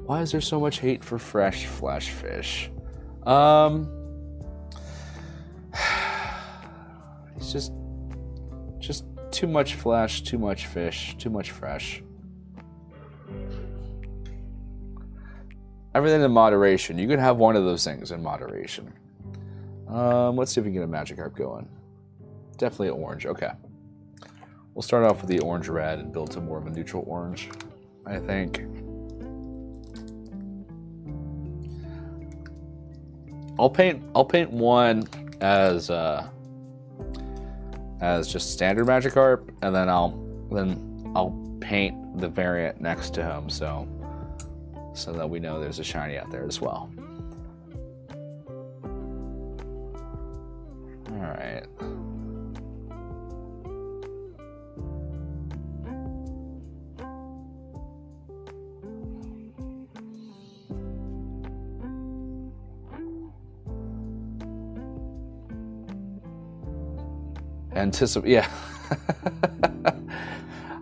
Why is there so much hate for fresh flesh fish? It's just too much flesh, too much fish, too much fresh. Everything in moderation. You can have one of those things in moderation. Let's see if we can get a Magikarp going. Definitely orange. Okay. We'll start off with the orange-red and build to more of a neutral orange, I think. I'll paint one as just standard Magikarp, and then I'll paint the variant next to him, so that we know there's a shiny out there as well. All right. Yeah.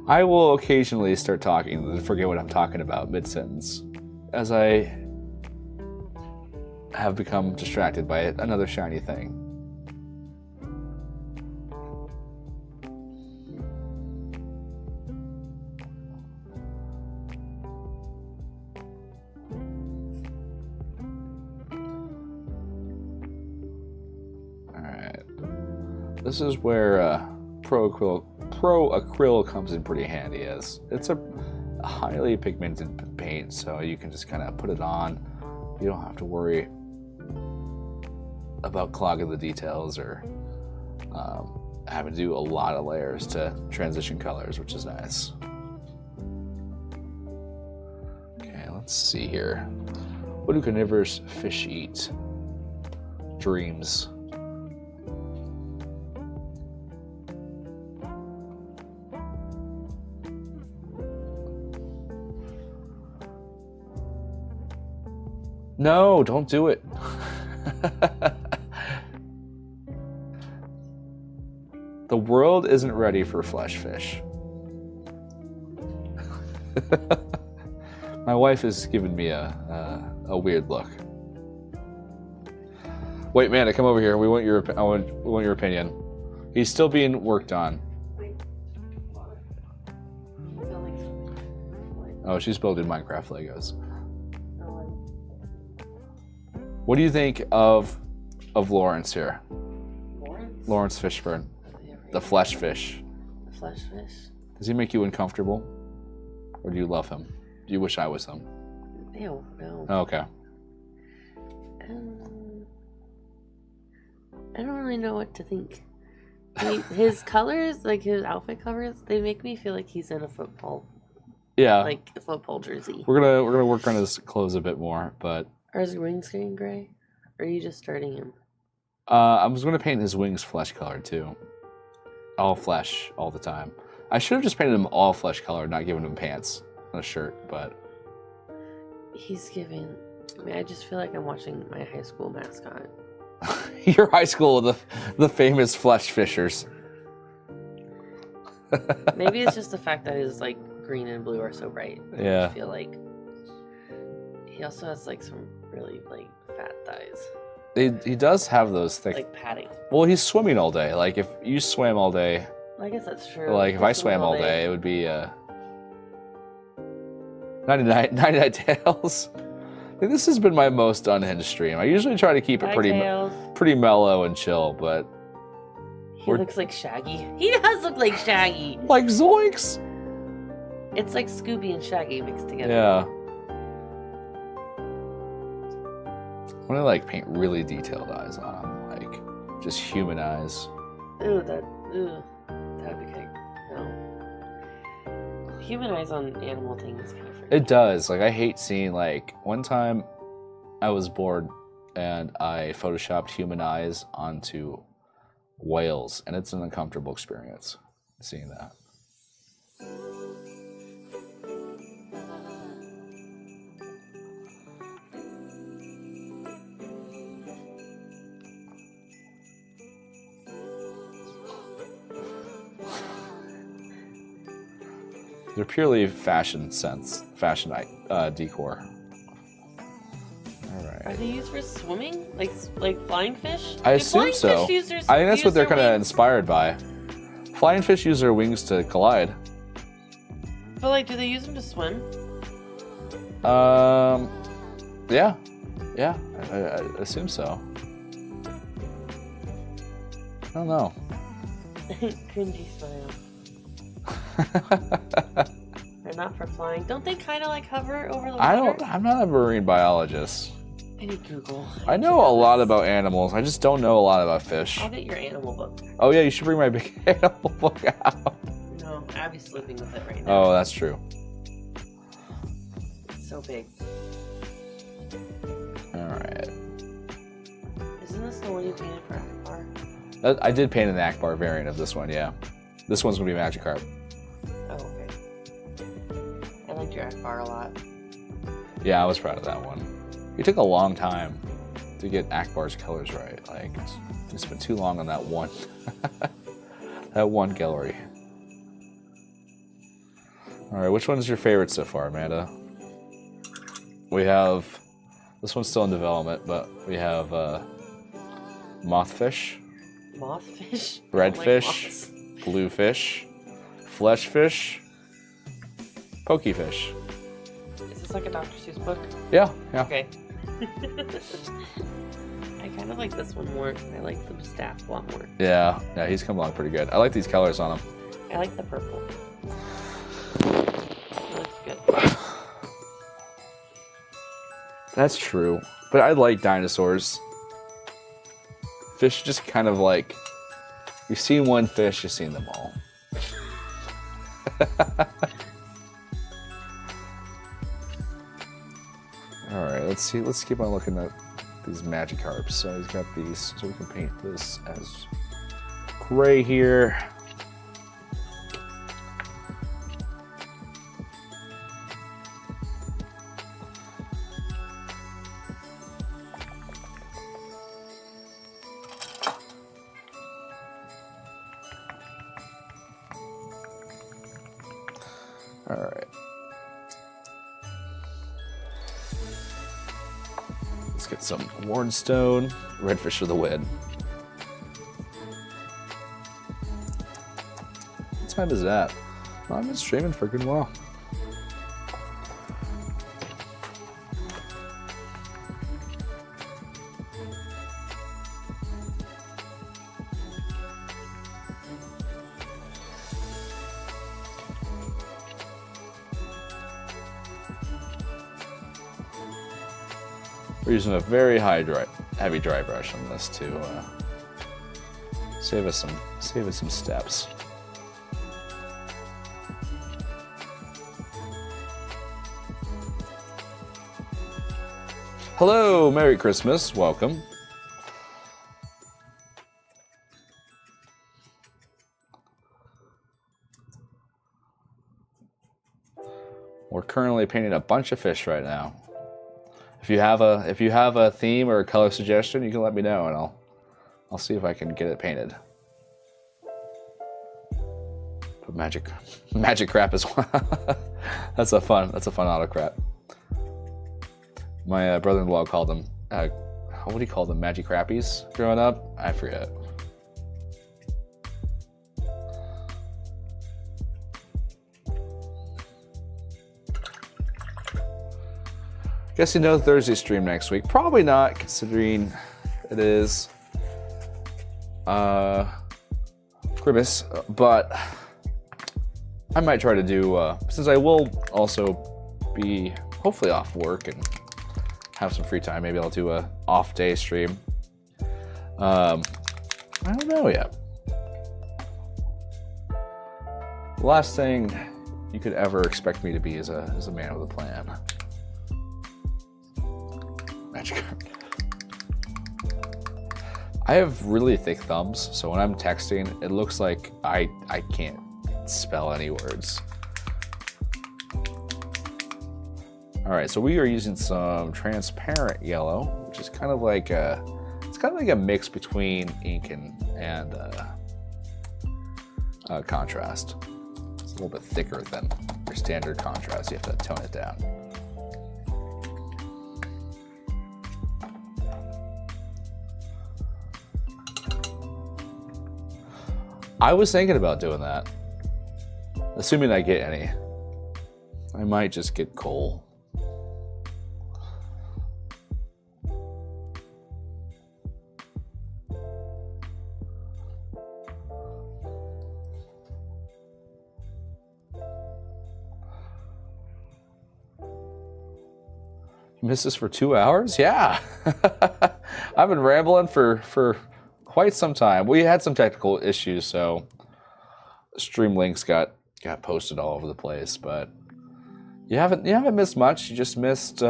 I will occasionally start talking and forget what I'm talking about mid-sentence, as I have become distracted by another shiny thing. This is where Pro Acryl comes in pretty handy, as it's a highly pigmented paint, so you can just kind of put it on. You don't have to worry about clogging the details or having to do a lot of layers to transition colors, which is nice. Okay, let's see here. What do carnivorous fish eat? Dreams. No, don't do it. The world isn't ready for flesh fish. My wife has given me a weird look. Wait, Amanda, come over here. We want your opinion. He's still being worked on. Oh, she's building Minecraft Legos. What do you think of Lawrence here? Lawrence Fishburne. The flesh fish. The flesh fish? Does he make you uncomfortable? Or do you love him? Do you wish I was him? Ew, no. Oh, okay. I don't really know what to think. His colors, like his outfit covers, they make me feel like he's in a football. Yeah. Like a football jersey. We're gonna work on his clothes a bit more, but. Or is his wings getting gray? Or are you just starting him? I was gonna paint his wings flesh colored too. All flesh, all the time. I should have just painted him all flesh colored, not given him pants and a shirt, but. He's giving. I mean, I just feel like I'm watching my high school mascot. Your high school, the famous flesh fishers. Maybe it's just the fact that his like green and blue are so bright. Yeah. I feel like He also has like some really like fat thighs, He does have those thick. like padding. Well, he's swimming all day. Like if you swam all day, I guess that's true. like if I swam all day, it would be 99 tails. I think this has been my most unhinged stream. I usually try to keep it pretty mellow and chill, but he looks like Shaggy. He does look like Shaggy. Like Zoinks. It's like Scooby and Shaggy mixed together. Yeah. I want to like paint really detailed eyes on him, like just human eyes. That'd be kind of, no. Human eyes on animal things kind of freaky. It does. Like I hate seeing like one time I was bored and I photoshopped human eyes onto whales, and it's an uncomfortable experience seeing that. They're purely fashion decor. All right. Are they used for swimming, like flying fish? I assume so. I think that's what they're kind of inspired by. Flying fish use their wings to glide. But like, do they use them to swim? Yeah, I assume so. I don't know. Cringy smile. They're not for flying. Don't they kind of like hover over the water? I'm not a marine biologist. I need Google. I know a lot about animals. I just don't know a lot about fish. I'll get your animal book. Oh yeah, you should bring my big animal book out. No, Abby's sleeping with it right now. Oh, that's true. It's so big. All right. Isn't this the one you painted for Akbar? I did paint an Akbar variant of this one, yeah. This one's gonna be Magikarp. Oh, okay. I liked your Akbar a lot. Yeah, I was proud of that one. It took a long time to get Akbar's colors right. Like, it's been too long on that one. That one Gelryie. All right, which one is your favorite so far, Amanda? We have, this one's still in development, but we have Mothfish. Mothfish? Redfish. Like Bluefish. Fleshfish. Pokefish. Is this like a Dr. Seuss book? Yeah. Okay. I kind of like this one more. I like the staff a lot more. Yeah, he's come along pretty good. I like these colors on him. I like the purple. It looks good. That's true. But I like dinosaurs. Fish just kind of like, you've seen one fish, you've seen them all. All right, let's see. Let's keep on looking at these Magikarps. So he's got these, so we can paint this as gray here. All right. Let's get some Warnstone, Redfish for the win. What time is that? Well, I've been streaming for a good while. We're using a very heavy dry brush on this to save us some steps. Hello, Merry Christmas, welcome. We're currently painting a bunch of fish right now. If you have a theme or a color suggestion, you can let me know, and I'll see if I can get it painted. But magic crap as well. That's a fun autocrat. My brother-in-law called them, what do you call them, Magic Crappies growing up? I forget. Guess you know Thursday stream next week. Probably not, considering it is Christmas, but I might try to do, since I will also be hopefully off work and have some free time, maybe I'll do a off day stream. I don't know yet. The last thing you could ever expect me to be is a man with a plan. Magic card. I have really thick thumbs, so when I'm texting, it looks like I can't spell any words. All right, so we are using some transparent yellow, which is kind of like a mix between ink and contrast. It's a little bit thicker than your standard contrast. You have to tone it down. I was thinking about doing that, assuming I get any. I might just get coal. You missed this for 2 hours? Yeah. I've been rambling for quite some time. We had some technical issues, so stream links got posted all over the place, but you haven't missed much. You just missed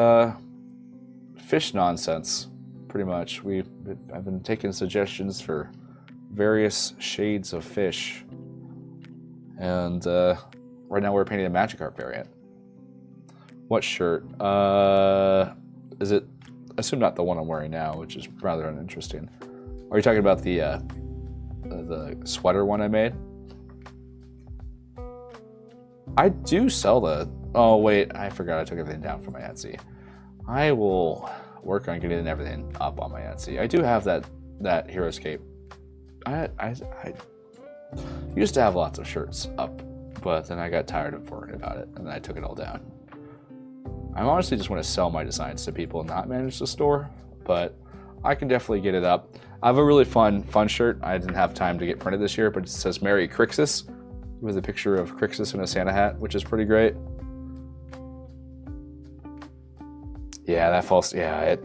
fish nonsense, pretty much. I've been taking suggestions for various shades of fish, and right now we're painting a Magikarp variant. What shirt? Is it? I assume not the one I'm wearing now, which is rather uninteresting. Are you talking about the sweater one I made? I do sell the. Oh wait, I forgot I took everything down from my Etsy. I will work on getting everything up on my Etsy. I do have that Heroscape. I used to have lots of shirts up, but then I got tired of worrying about it, and then I took it all down. I honestly just want to sell my designs to people and not manage the store, but I can definitely get it up. I have a really fun shirt. I didn't have time to get printed this year, but it says Merry Crixus with a picture of Crixus in a Santa hat, which is pretty great. Yeah, that false. Yeah, it.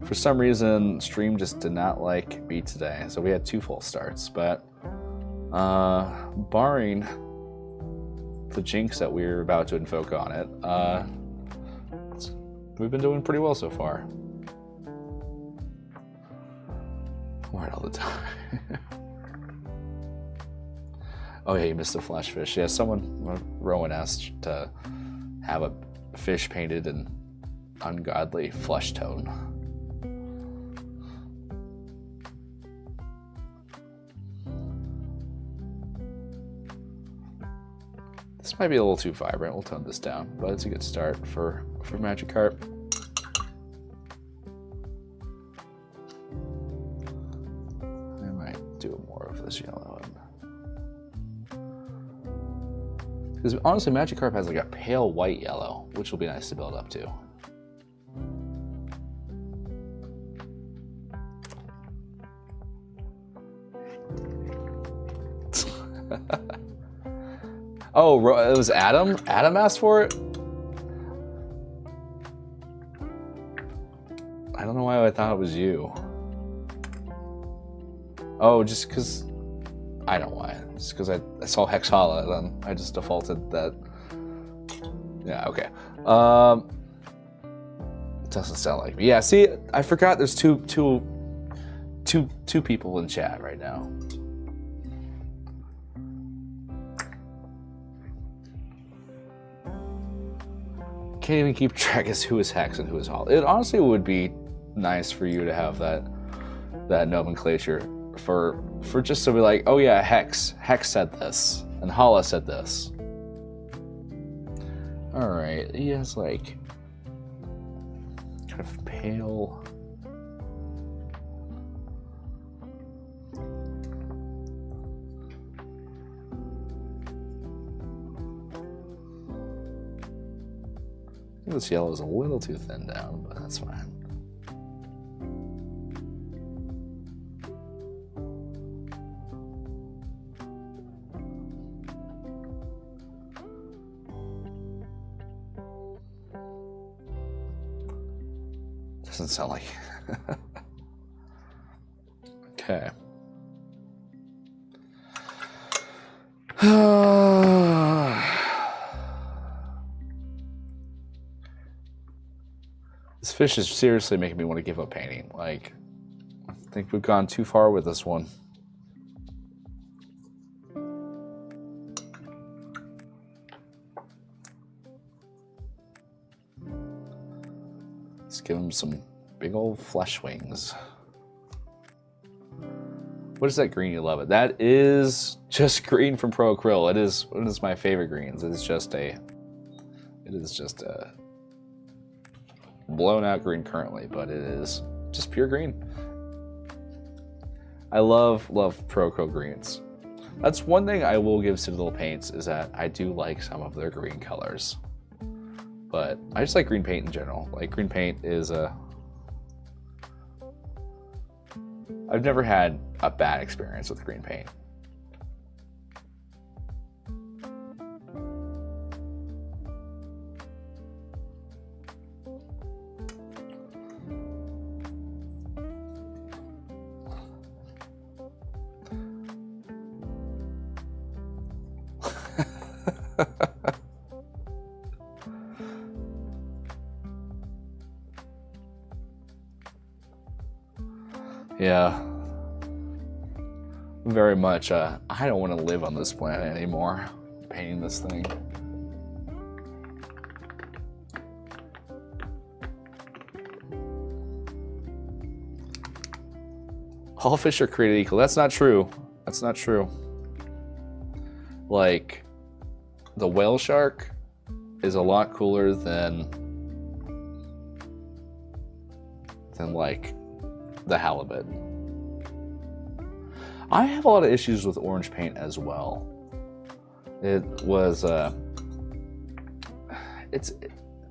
For some reason, stream just did not like me today, so we had 2 false starts. But barring the jinx that we're about to invoke on it, we've been doing pretty well so far. Right all the time. Oh yeah, you missed the flash fish. Yeah, Rowan asked to have a fish painted in ungodly flesh tone. This might be a little too vibrant. We'll tone this down, but it's a good start for Magikarp. I might do more of this yellow one. Because honestly, Magikarp has like a pale white yellow, which will be nice to build up to. Oh, it was Adam? Adam asked for it? I don't know why I thought it was you. Oh, just because... I don't know why. Just because I saw Hexhala, then I just defaulted that. Yeah, okay. It doesn't sound like me. Yeah, see, I forgot there's two people in chat right now. Can't even keep track as who is Hex and who is Hala. It honestly would be nice for you to have that nomenclature for just to be like, oh yeah, Hex said this and Hala said this. All right, he has like kind of pale. This yellow is a little too thin down, but that's fine. Doesn't sound like. Okay. This fish is seriously making me want to give up painting. Like, I think we've gone too far with this one. Let's give him some big old flesh wings. What is that green? You love it. That is just green from Pro Acryl. It is one of my favorite greens. It is just a blown out green currently, but it is just pure green. I love Pro Acryl greens. That's one thing I will give Citadel Paints, is that I do like some of their green colors. But I just like green paint in general. Like, green paint is I've never had a bad experience with green paint. Yeah, very much. I don't want to live on this planet anymore. Painting this thing. All fish are created equal. That's not true. That's not true. Like, the whale shark is a lot cooler than like the halibut. I have a lot of issues with orange paint as well. It was it's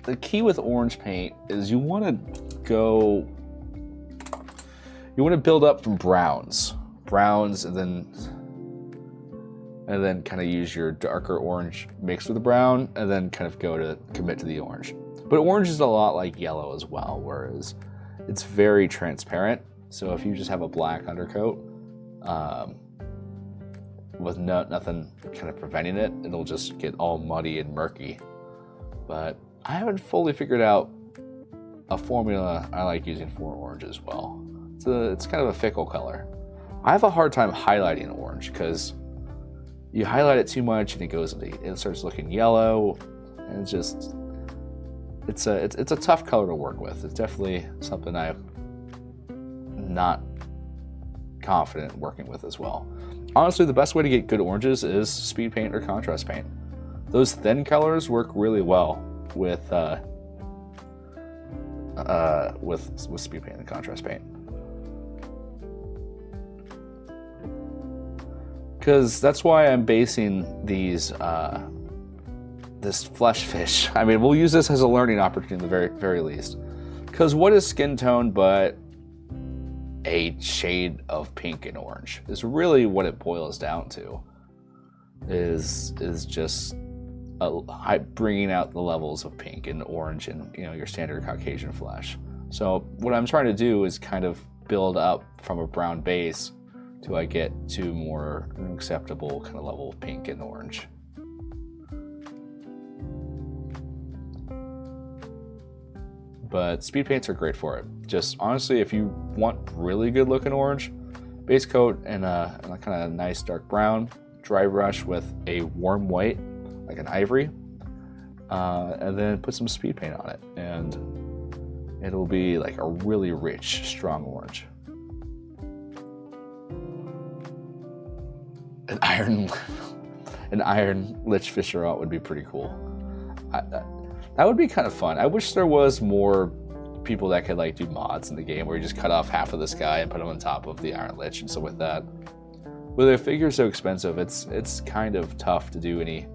the key with orange paint is you want to build up from browns and then kind of use your darker orange mixed with the brown, and then kind of commit to the orange. But orange is a lot like yellow as well, whereas it's very transparent. So if you just have a black undercoat with nothing kind of preventing it, it'll just get all muddy and murky. But I haven't fully figured out a formula I like using for orange as well. It's kind of a fickle color. I have a hard time highlighting orange because you highlight it too much and it starts looking yellow, and it's a tough color to work with. It's definitely something I'm not confident working with as well. Honestly, the best way to get good oranges is speed paint or contrast paint. Those thin colors work really well with speed paint and contrast paint. Because that's why I'm basing these this flesh fish. I mean, we'll use this as a learning opportunity at the very, very least. Because what is skin tone but a shade of pink and orange is really what it boils down to. Is just bringing out the levels of pink and orange in your standard Caucasian flesh. So what I'm trying to do is kind of build up from a brown base till I get to more acceptable kind of level of pink and orange. But speed paints are great for it. Just honestly, if you want really good looking orange, base coat and a kind of nice dark brown, dry brush with a warm white, like an ivory, and then put some speed paint on it, and it'll be like a really rich, strong orange. An iron lich fisher out would be pretty cool. That would be kind of fun. I wish there was more people that could like do mods in the game where you just cut off half of this guy and put him on top of the Iron Lich and stuff like that. With a figure so expensive, it's kind of tough to do any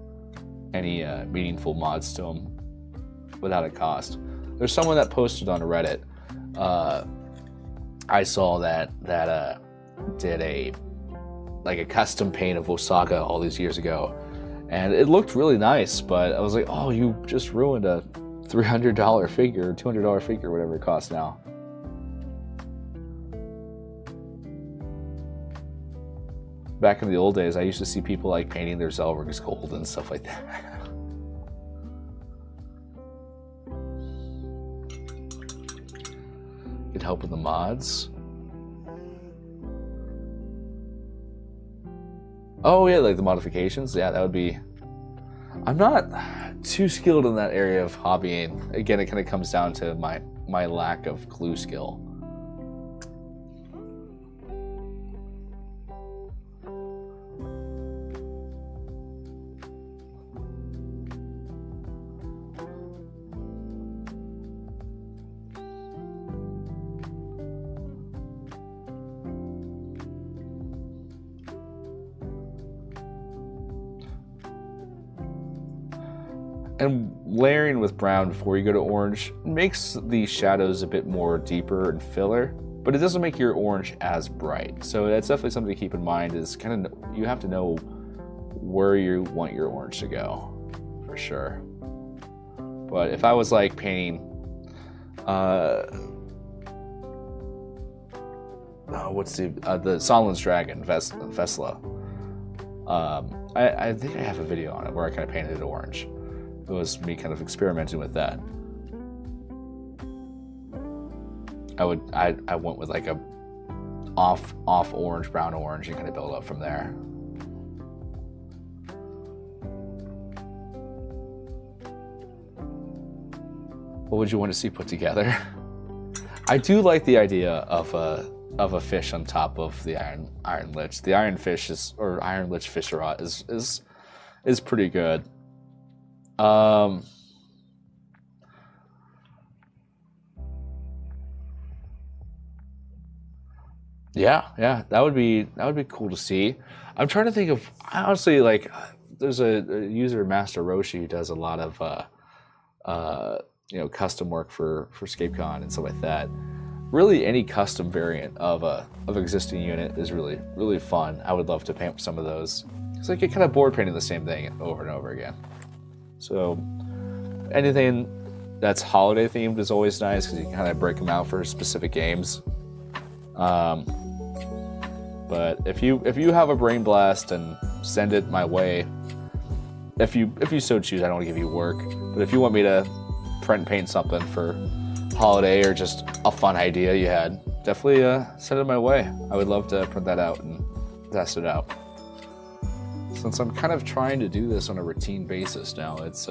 meaningful mods to him without a cost. There's someone that posted on Reddit. I saw that did a custom paint of Osaka all these years ago, and it looked really nice. But I was like, oh, you just ruined a $300 figure, $200 figure, whatever it costs now. Back in the old days, I used to see people like painting their Zelrings gold and stuff like that. Could help with the mods. Oh yeah, like the modifications. Yeah, that would be. I'm not too skilled in that area of hobbying. Again, it kind of comes down to my lack of glue skill. And layering with brown before you go to orange makes the shadows a bit more deeper and filler, but it doesn't make your orange as bright. So that's definitely something to keep in mind, is kind of, you have to know where you want your orange to go, for sure. But if I was like painting, what's the Solin's Dragon, Vesla. I think I have a video on it where I kind of painted it orange. It was me kind of experimenting with that. I went with like a off orange, brown orange, and kind of build up from there. What would you want to see put together? I do like the idea of a fish on top of the Iron Lich. The Iron Fish or Iron Lich Fisherot is pretty good. Yeah, that would be cool to see. I'm trying to think of, honestly, like, there's a user, Master Roshi, who does a lot of custom work for ScapeCon and stuff like that. Really, any custom variant of an existing unit is really fun. I would love to paint some of those, because I get kind of bored painting the same thing over and over again. So anything that's holiday themed is always nice, because you can kind of break them out for specific games. But if you have a brain blast and send it my way, if you so choose, I don't want to give you work, but if you want me to print and paint something for holiday or just a fun idea you had, definitely send it my way. I would love to print that out and test it out. Since I'm kind of trying to do this on a routine basis now, it's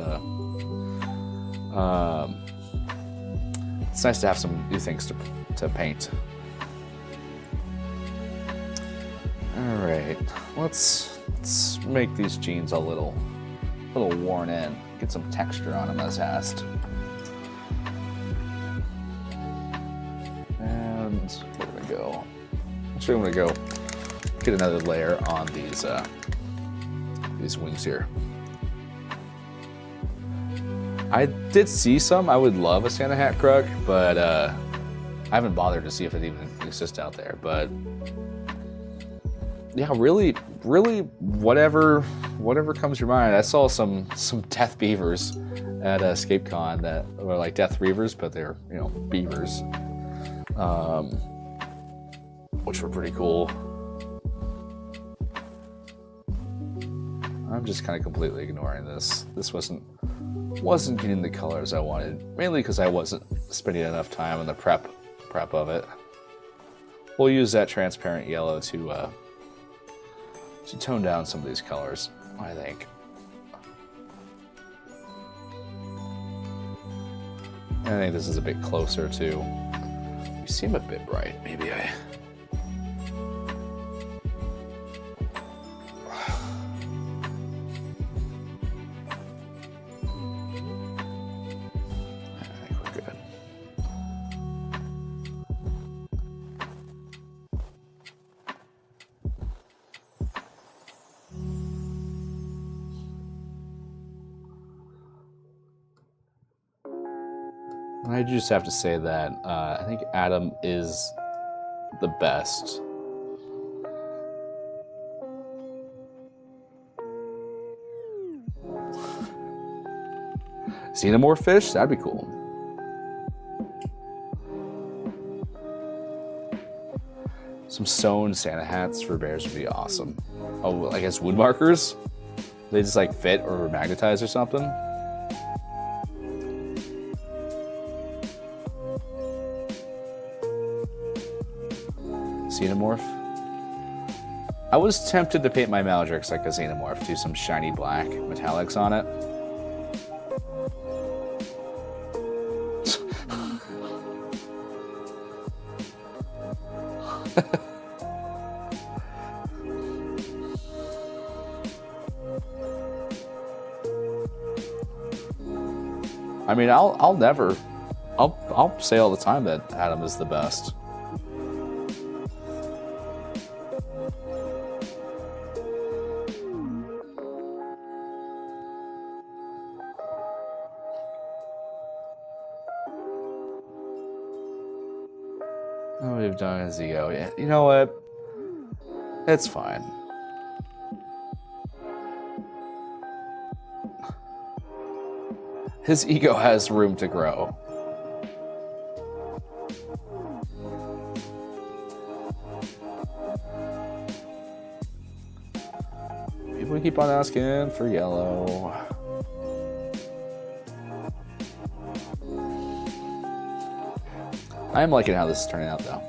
nice to have some new things to paint. All right, let's make these jeans a little worn in. Get some texture on them as asked. And where do we go? Actually, I'm gonna go get another layer on these wings here. I did see some. I would love a Santa hat Krug, but I haven't bothered to see if it even exists out there. But yeah, really, whatever comes to your mind. I saw some death beavers at ScapeCon that were like death reavers, but they're beavers, which were pretty cool. I'm just kind of completely ignoring this. This wasn't getting the colors I wanted, mainly because I wasn't spending enough time on the prep of it. We'll use that transparent yellow to tone down some of these colors, I think. I think this is a bit closer to. You seem a bit bright. Maybe I. I just have to say that I think Adam is the best. Xenomorph fish? That'd be cool. Some sewn Santa hats for bears would be awesome. Oh, I guess wood markers? They just like fit or magnetize or something? Xenomorph? I was tempted to paint my Maladrix like a Xenomorph, do some shiny black metallics on it. I mean, I'll say all the time that Adam is the best. Oh, we've done a Zeo. Yeah, you know what? It's fine. His ego has room to grow. People keep on asking for yellow. I am liking how this is turning out, though.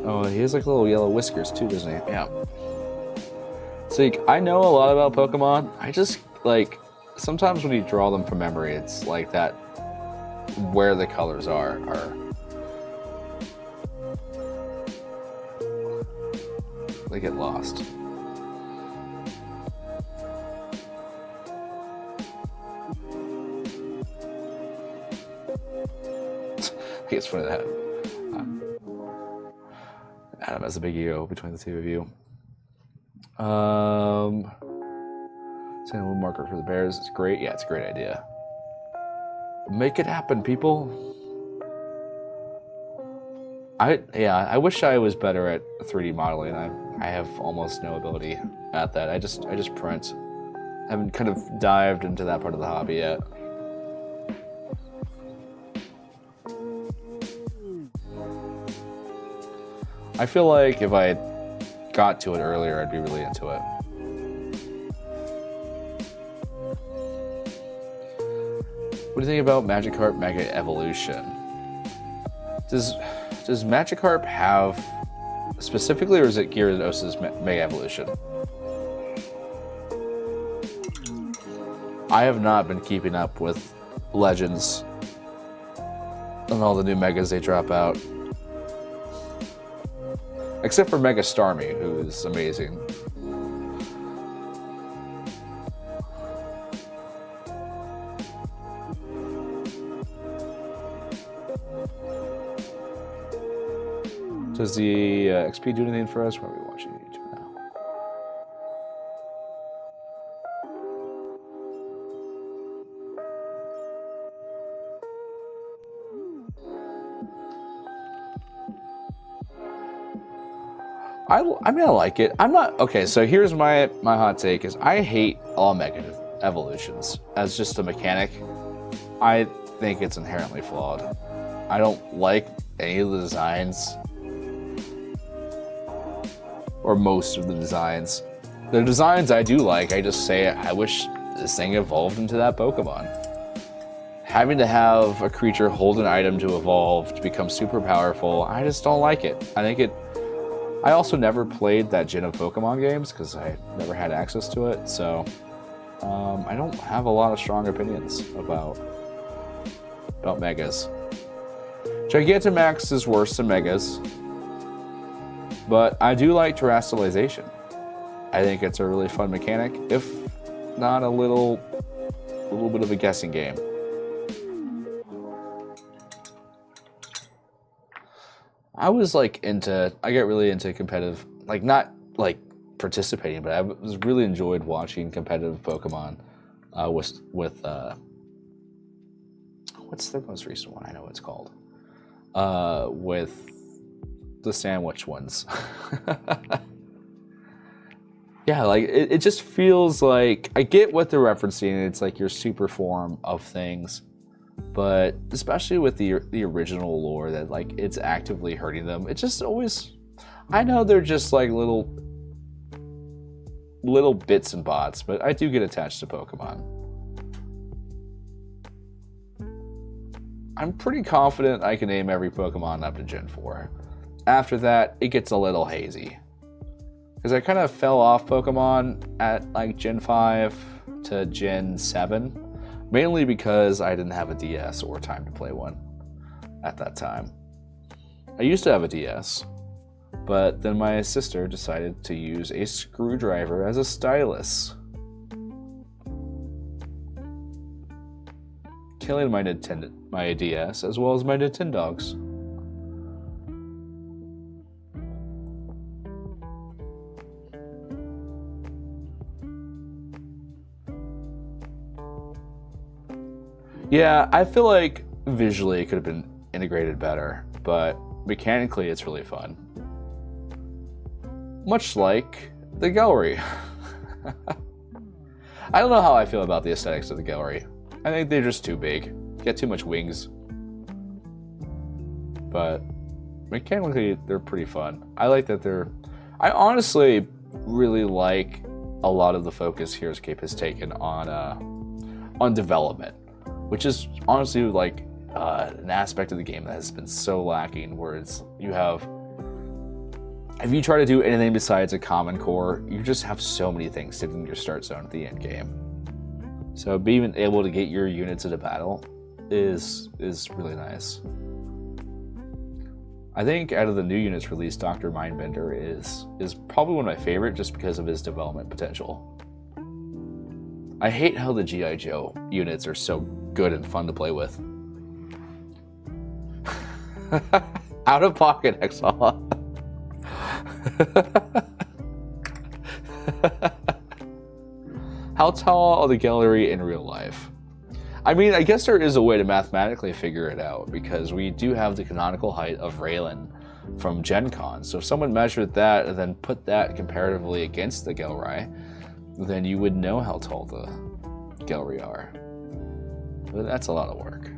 Oh, he has like little yellow whiskers too, doesn't he? Yeah. So like, I know a lot about Pokemon. I just like sometimes when you draw them from memory, it's like that where the colors are they get lost. I think it's funny that Adam has a big ego between the two of you. Saying a little marker for the bears. It's great. Yeah, it's a great idea. Make it happen, people. I wish I was better at 3D modeling. I have almost no ability at that. I just print. I haven't kind of dived into that part of the hobby yet. I feel like if I got to it earlier, I'd be really into it. What do you think about Magikarp Mega Evolution? Does Magikarp have specifically, or is it Gyarados' Mega Evolution? I have not been keeping up with Legends and all the new Megas they drop out. Except for Mega Starmie, who is amazing. Does the XP do anything for us? Why are we watching YouTube now? I mean, I like it. I'm not okay. So here's my hot take: is I hate all Mega Evolutions as just a mechanic. I think it's inherently flawed. I don't like any of the designs. Or most of the designs. The designs I do like, I just say, I wish this thing evolved into that Pokemon. Having to have a creature hold an item to evolve, to become super powerful, I just don't like it. I also never played that gen of Pokemon games, because I never had access to it, so I don't have a lot of strong opinions about Megas. Gigantamax is worse than Megas. But I do like terrestrialization. I think it's a really fun mechanic, if not a little bit of a guessing game. I get really into competitive, like not like participating, but I was really enjoyed watching competitive Pokemon with what's the most recent one? I know what it's called. With the sandwich ones. Yeah, like it just feels like I get what they're referencing. It's like your super form of things, but especially with the original lore, that like it's actively hurting them. It just always, I know they're just like little bits and bots, but I do get attached to Pokemon. I'm pretty confident I can name every Pokemon up to Gen 4. After that, it gets a little hazy. Because I kind of fell off Pokemon at like Gen 5 to Gen 7. Mainly because I didn't have a DS or time to play one at that time. I used to have a DS, but then my sister decided to use a screwdriver as a stylus, killing my DS as well as my Nintendogs. Yeah, I feel like visually it could have been integrated better, but mechanically it's really fun. Much like the Gelryie. I don't know how I feel about the aesthetics of the Gelryie. I think they're just too big. Get too much wings. But mechanically they're pretty fun. I like that I honestly really like a lot of the focus Heroscape has taken on development, which is honestly like an aspect of the game that has been so lacking, where it's if you try to do anything besides a common core, you just have so many things sitting in your start zone at the end game. So being able to get your units into battle is really nice. I think out of the new units released, Dr. Mindbender is probably one of my favorite just because of his development potential. I hate how the G.I. Joe units are so good and fun to play with. Out of pocket, Exala. How tall are the Gelryie in real life? I mean, I guess there is a way to mathematically figure it out, because we do have the canonical height of Raylan from Gen Con. So if someone measured that and then put that comparatively against the Gelryie, then you would know how tall the Gelryie are. But that's a lot of work.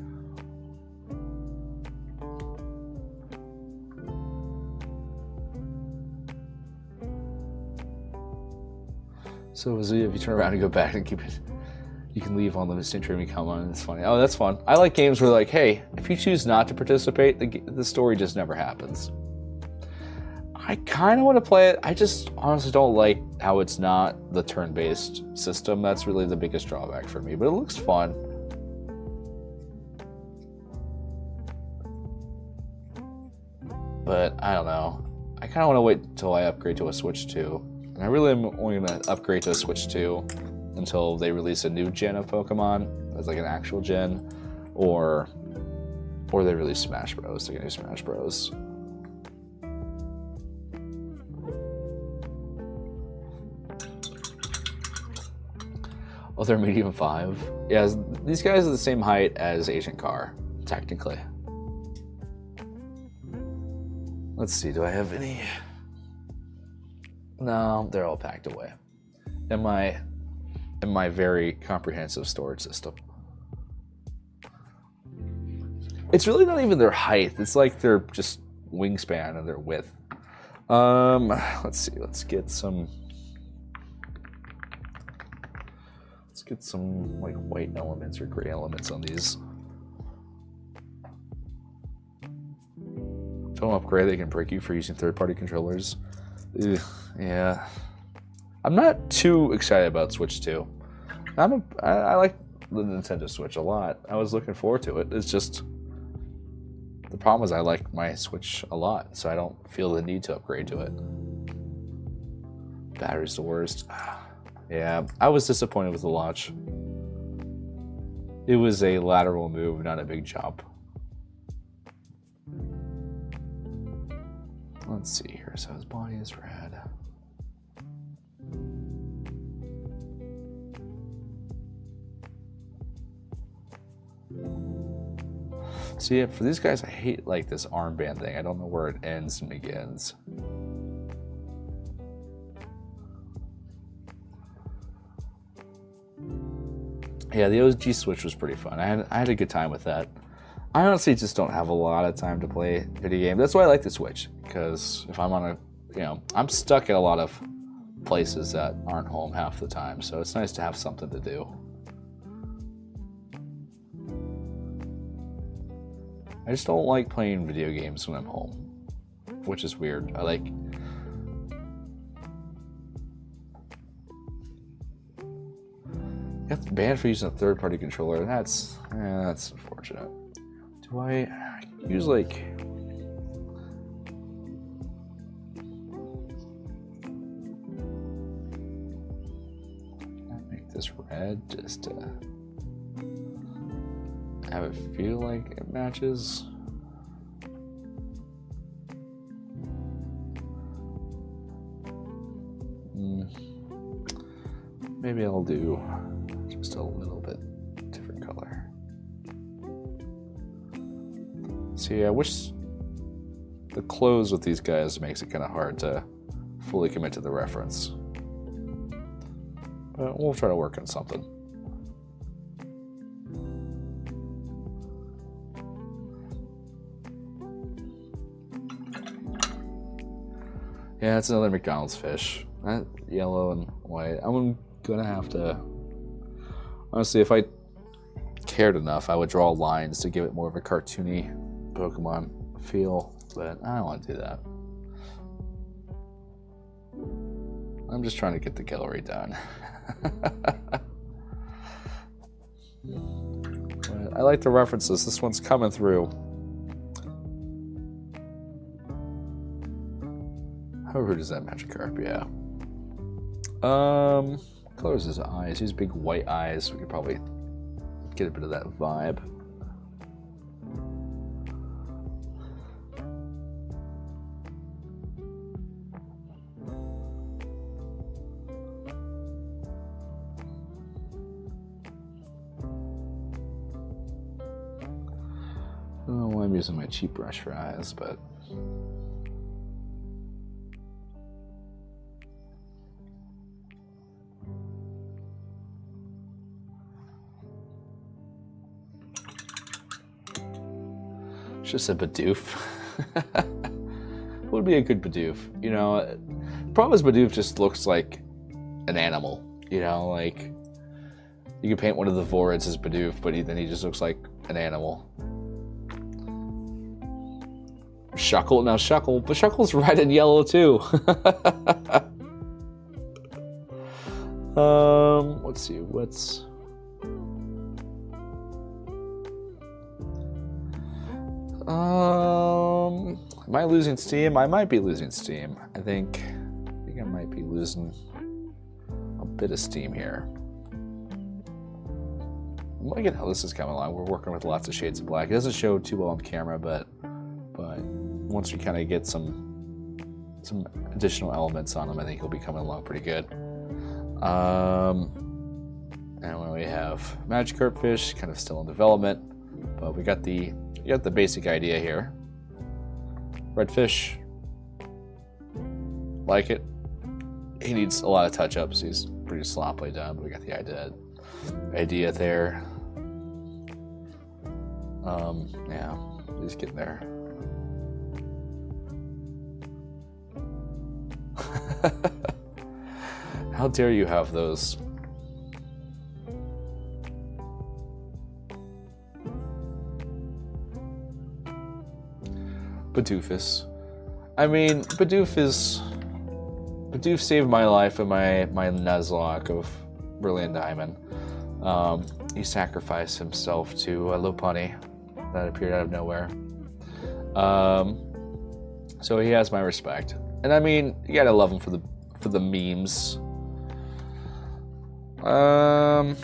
So if you turn around and go back and keep it, you can leave on the instant stream and come on, and it's funny. Oh, that's fun. I like games where like, hey, if you choose not to participate, the story just never happens. I kind of want to play it. I just honestly don't like how it's not the turn-based system. That's really the biggest drawback for me, but it looks fun. But I don't know. I kind of want to wait until I upgrade to a Switch 2. And I really am only going to upgrade to a Switch 2 until they release a new gen of Pokemon, as like an actual gen, or they release Smash Bros. Like a new Smash Bros. Oh, they're medium 5. Yeah, these guys are the same height as Agent Carr, technically. Let's see, do I have any? No, they're all packed away in my very comprehensive storage system. It's really not even their height. It's like their just wingspan and their width. Let's see. Let's get some like white elements or gray elements on these. Don't upgrade, they can break you for using third-party controllers. Ugh, yeah. I'm not too excited about Switch 2. I like the Nintendo Switch a lot. I was looking forward to it. It's just, the problem is I like my Switch a lot, so I don't feel the need to upgrade to it. Battery's the worst. Yeah, I was disappointed with the launch. It was a lateral move, not a big jump. Let's see here. So his body is red. See, for these guys, I hate like this armband thing. I don't know where it ends and begins. Yeah, the OG Switch was pretty fun. I had a good time with that. I honestly just don't have a lot of time to play video games. That's why I like the Switch, because if I'm on I'm stuck at a lot of places that aren't home half the time, so it's nice to have something to do. I just don't like playing video games when I'm home, which is weird. I like... Got banned for using a third-party controller. That's unfortunate. Do I use like... Can I make this red just to have it feel like it matches? Maybe I'll do just a little bit different color. See, I wish the clothes with these guys makes it kind of hard to fully commit to the reference. But we'll try to work on something. Yeah, it's another McDonald's fish. That yellow and white. I'm gonna have to... Honestly, if I cared enough, I would draw lines to give it more of a cartoony Pokemon feel, but I don't want to do that. I'm just trying to get the Gelryie done. But I like the references. This one's coming through. How rude is that Magikarp? Yeah. Colors his eyes. He has big white eyes. We could probably get a bit of that vibe. I don't know why I'm using my cheap brush for eyes, but just a Bidoof. Would be a good Bidoof. You know, the problem is Bidoof just looks like an animal. You know, like you could paint one of the Vorids as Bidoof, but then he just looks like an animal. Shuckle, now Shuckle, but Shuckle's red and yellow too. Let's see, what's... Am I losing steam? I might be losing steam. I think I might be losing a bit of steam here. I'm liking how this is coming along. We're working with lots of shades of black. It doesn't show too well on camera, but once we kind of get some additional elements on them, I think he'll be coming along pretty good. And when we have Magikarp fish, kind of still in development, but we got the basic idea here. Red fish, like it. He needs a lot of touch-ups. He's pretty sloppily done, but we got the idea there. Yeah, he's getting there. How dare you have those? Bidoofus. I mean, Bidoof saved my life and my Nuzlocke of Brilliant Diamond. He sacrificed himself to a Lopunny that appeared out of nowhere. So he has my respect. And I mean, you gotta love him for the memes. Now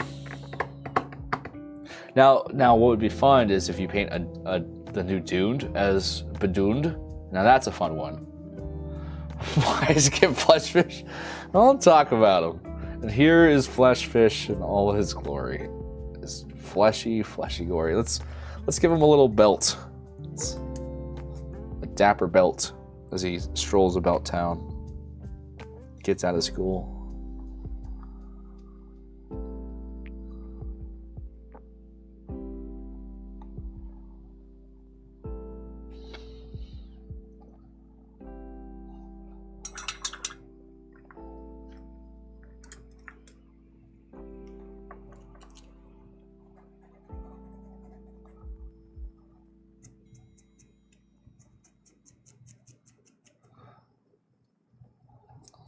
what would be fun is if you paint the new Duned as Badooned. Now that's a fun one. Why does it get Fleshfish? I'll talk about him. And here is Fleshfish in all his glory. His fleshy glory. Let's Let's give him a little belt. A dapper belt as he strolls about town. Gets out of school.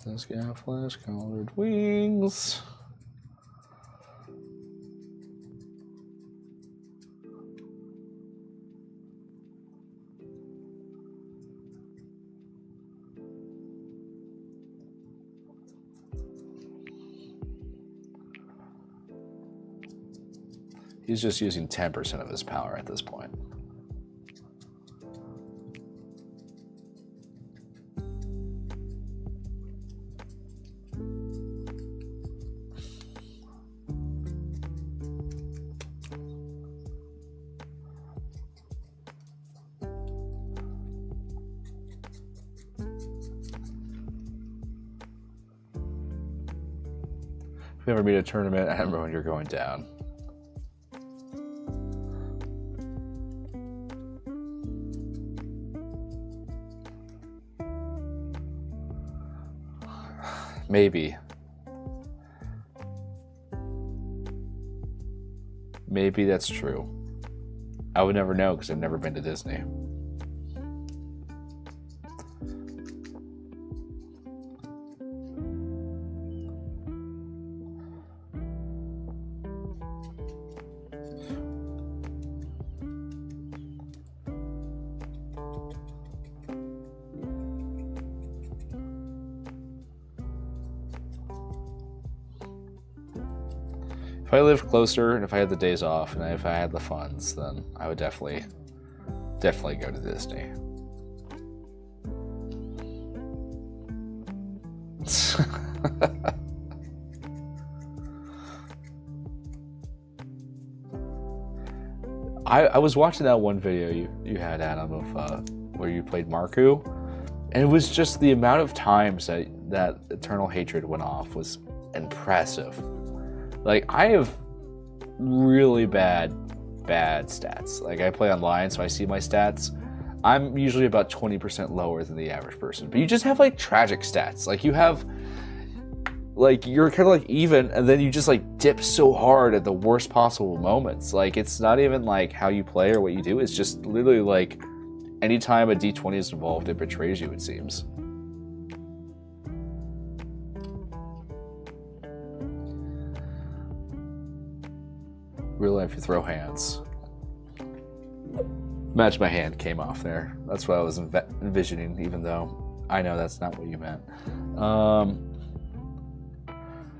This guy flash colored wings. He's just using 10% of his power at this point. If we ever meet a tournament, I remember when you're going down. Maybe. Maybe that's true. I would never know because I've never been to Disney. If I lived closer and if I had the days off and if I had the funds, then I would definitely go to Disney. I was watching that one video you had, Adam, of where you played Marku, and it was just the amount of times that Eternal Hatred went off was impressive. Like, I have really bad stats. Like, I play online, so I see my stats. I'm usually about 20% lower than the average person. But you just have, like, tragic stats. Like, you have, like, you're kind of, like, even, and then you just, like, dip so hard at the worst possible moments. Like, it's not even, like, how you play or what you do. It's just literally, like, anytime a D20 is involved, it betrays you, it seems. Real life, you throw hands. Imagine my hand came off there. That's what I was envisioning, even though I know that's not what you meant.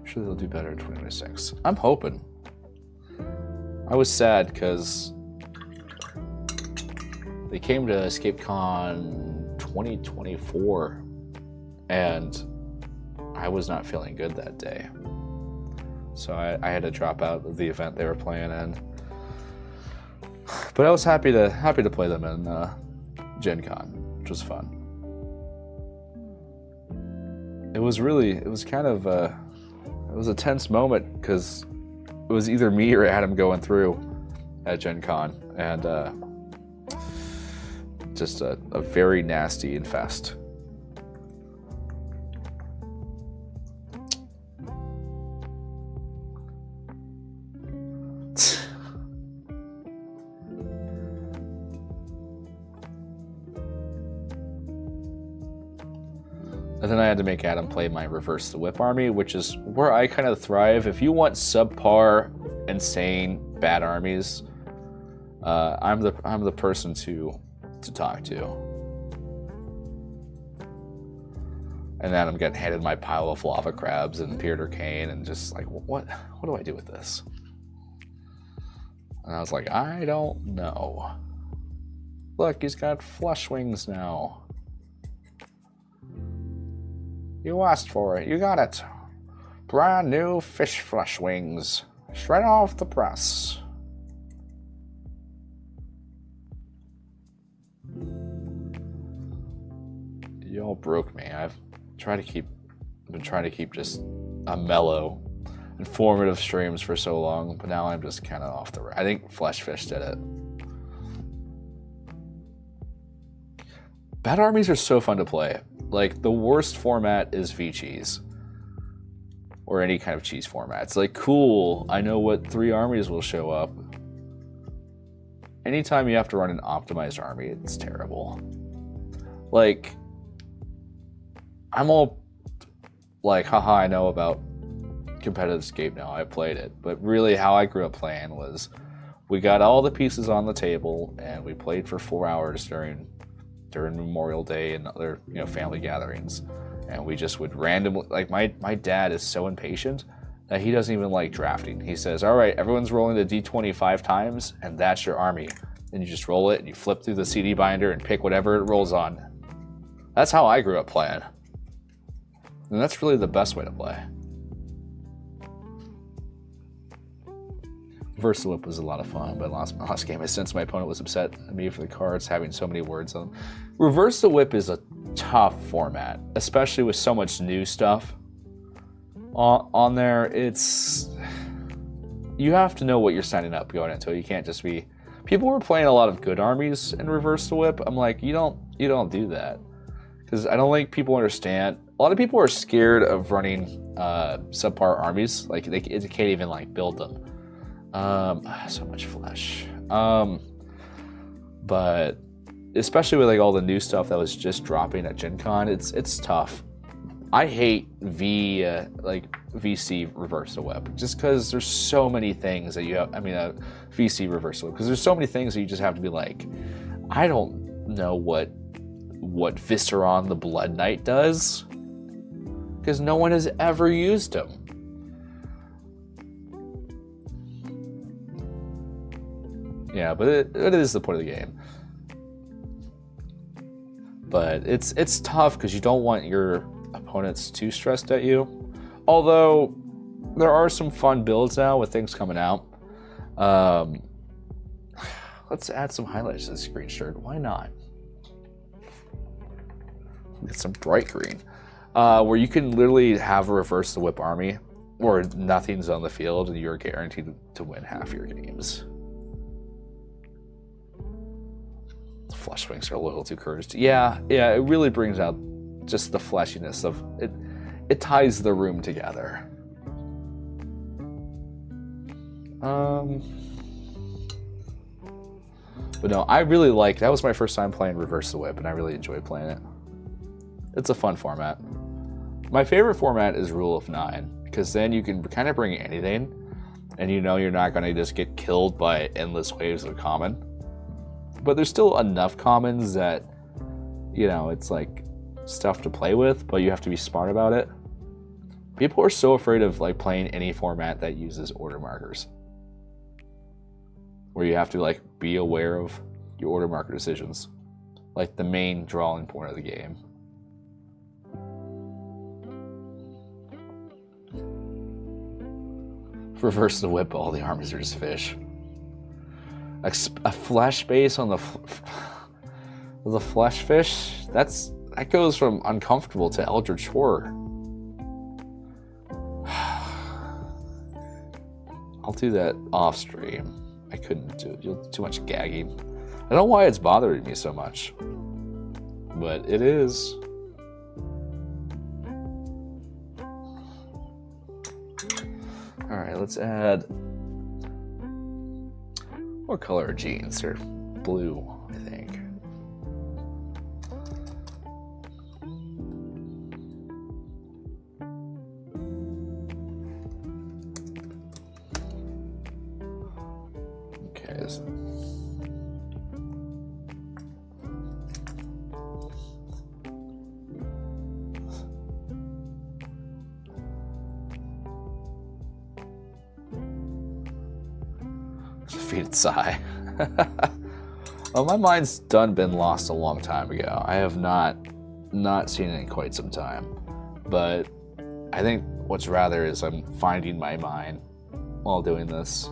Sure they'll do better in 2026. I'm hoping. I was sad because they came to EscapeCon 2024 and I was not feeling good that day. So I had to drop out of the event they were playing in. But I was happy to play them in Gen Con, which was fun. It was kind of it was a tense moment because it was either me or Adam going through at Gen Con, and just a very nasty infest. And then I had to make Adam play my Reverse the Whip army, which is where I kind of thrive. If you want subpar, insane, bad armies, I'm the person to talk to. And then I'm getting handed my pile of lava crabs and Pierre Arcane and just like, what do I do with this? And I was like, I don't know. Look, he's got flush wings now. You asked for it. You got it. Brand new fish flesh wings. Straight off the press. Y'all broke me. I've been trying to keep just a mellow, informative streams for so long, but now I'm just kind of off the. I think Fleshfish did it. Bad armies are so fun to play. Like, the worst format is V-Cheese. Or any kind of cheese format. It's like, cool, I know what 3 armies will show up. Anytime you have to run an optimized army, it's terrible. Like, I'm all like, haha, I know about competitive escape now, I played it. But really how I grew up playing was, we got all the pieces on the table and we played for 4 hours during Memorial Day and other, family gatherings. And we just would randomly, like, my dad is so impatient that he doesn't even like drafting. He says, all right, everyone's rolling the D20 5 times, and that's your army. Then you just roll it, and you flip through the CD binder and pick whatever it rolls on. That's how I grew up playing. And that's really the best way to play. Reverse the Whip was a lot of fun, but I lost my last game. I sensed my opponent was upset at me for the cards having so many words on them. Reverse the Whip is a tough format, especially with so much new stuff on there. It's, you have to know what you're signing up going into it. You can't just be. People were playing a lot of good armies in Reverse the Whip. I'm like, you don't do that, because I don't think people understand. A lot of people are scared of running subpar armies. Like, they can't even like build them. So much flesh. But especially with like all the new stuff that was just dropping at Gen Con, it's tough. I hate VC Reverse the Whip, just because there's so many things that you have. I mean, VC Reverse the Whip, because there's so many things that you just have to be like, I don't know what Visceron the Blood Knight does, because no one has ever used him. Yeah, but it is the point of the game. But it's tough because you don't want your opponents too stressed at you. Although there are some fun builds now with things coming out. Let's add some highlights to the screen shirt. Why not? Get some bright green. Where you can literally have a Reverse the Whip army where nothing's on the field and you're guaranteed to win half your games. Flesh wings are a little too cursed. Yeah, it really brings out just the fleshiness of it. It ties the room together. But no, I really like. That was my first time playing Reverse the Whip, and I really enjoyed playing it. It's a fun format. My favorite format is Rule of 9, because then you can kind of bring anything, and you're not going to just get killed by endless waves of common. But there's still enough commons that, it's like stuff to play with, but you have to be smart about it. People are so afraid of like playing any format that uses order markers, where you have to like be aware of your order marker decisions, like the main drawing point of the game. Reverse the Whip, all the armies are just fish. A flesh base on the flesh fish, that goes from uncomfortable to eldritch horror. I'll do that off stream. I couldn't do it. Too much gagging. I don't know why it's bothering me so much, but it is. All right, let's add. What color are jeans? They're blue, I think. Okay. Defeated Sigh. Well, my mind's been lost a long time ago. I have not seen it in quite some time. But I think what's rather is I'm finding my mind while doing this.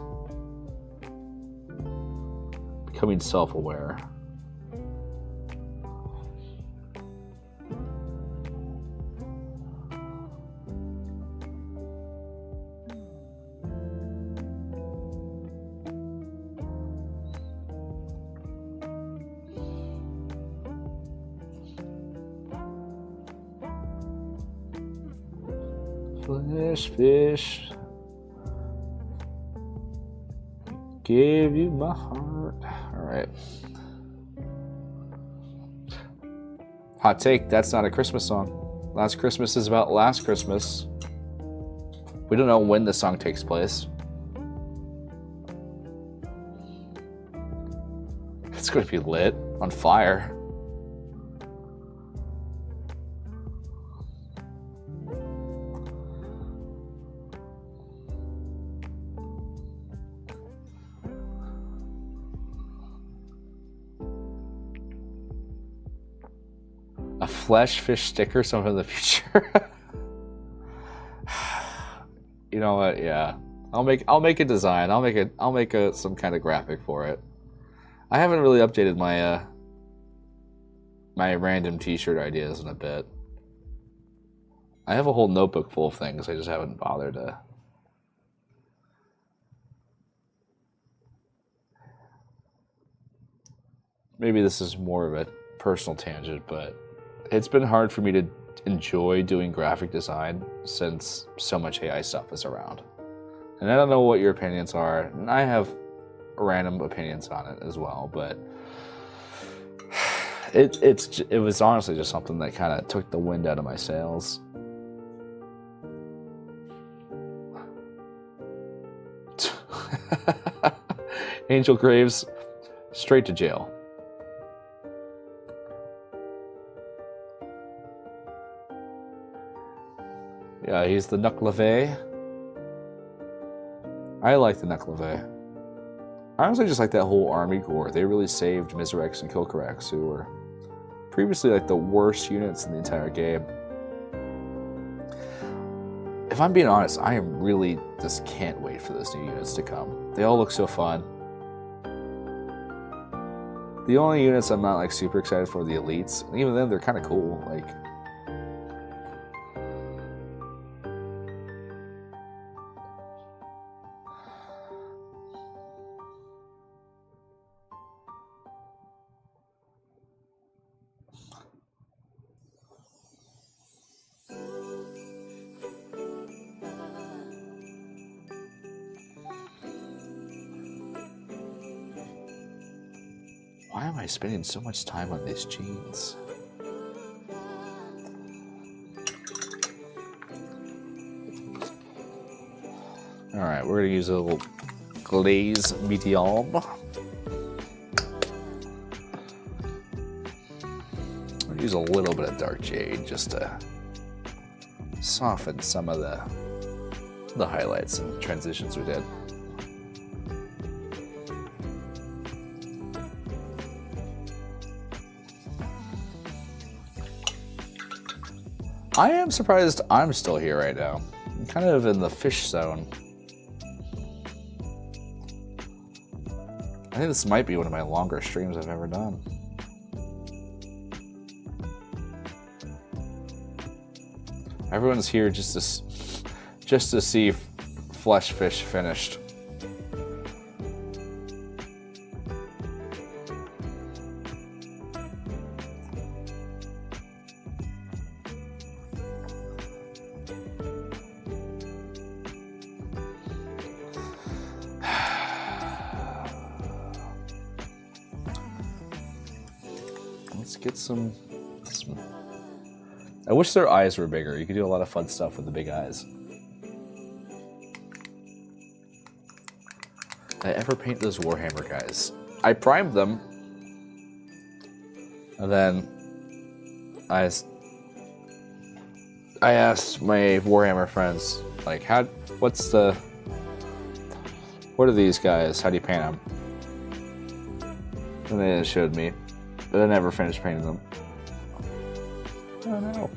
Becoming self-aware. Flesh fish. Give you my heart. Alright. Hot take, that's not a Christmas song. Last Christmas is about last Christmas. We don't know when the song takes place. It's going to be lit, on fire. A flesh fish sticker, sometime in the future. You know what? Yeah, I'll make a design. I'll make some kind of graphic for it. I haven't really updated my my random T-shirt ideas in a bit. I have a whole notebook full of things. I just haven't bothered to. Maybe this is more of a personal tangent, but it's been hard for me to enjoy doing graphic design since so much AI stuff is around. And I don't know what your opinions are, and I have random opinions on it as well, but it was honestly just something that kind of took the wind out of my sails. Angel Graves, straight to jail. Yeah, he's the Nucleve. I like the Nucleve. I honestly just like that whole army corps. They really saved Miserex and Kilcorax, who were previously like the worst units in the entire game. If I'm being honest, I really just can't wait for those new units to come. They all look so fun. The only units I'm not like super excited for are the elites. And even then, they're kind of cool. Like, why am I spending so much time on these jeans? Alright, we're gonna use a little glaze medium. I'll use a little bit of dark jade just to soften some of the highlights and transitions we did. I am surprised I'm still here right now. I'm kind of in the fish zone. I think this might be one of my longer streams I've ever done. Everyone's here just to see flesh fish finished. Let's get some. I wish their eyes were bigger. You could do a lot of fun stuff with the big eyes. Did I ever paint those Warhammer guys? I primed them, and then I asked my Warhammer friends, like, what are these guys? How do you paint them? And they showed me, but I never finished painting them. I don't know.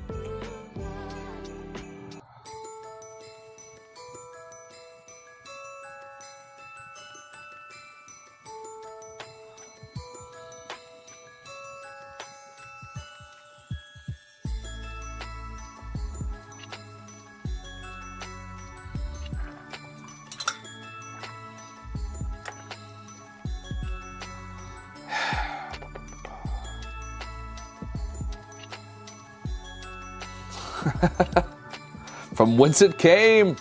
from whence it came.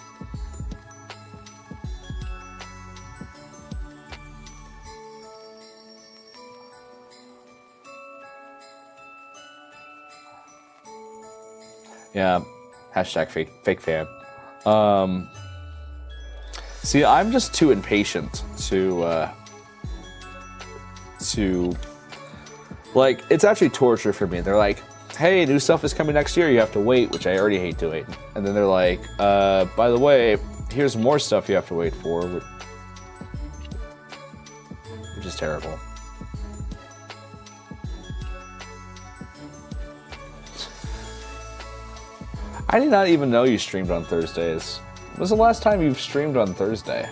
Yeah, hashtag fake fan. See, I'm just too impatient to like, it's actually torture for me. They're like, hey, new stuff is coming next year, you have to wait, which I already hate doing. And then they're like, by the way, here's more stuff you have to wait for, which is terrible. I did not even know you streamed on Thursdays. When was the last time you've streamed on Thursday?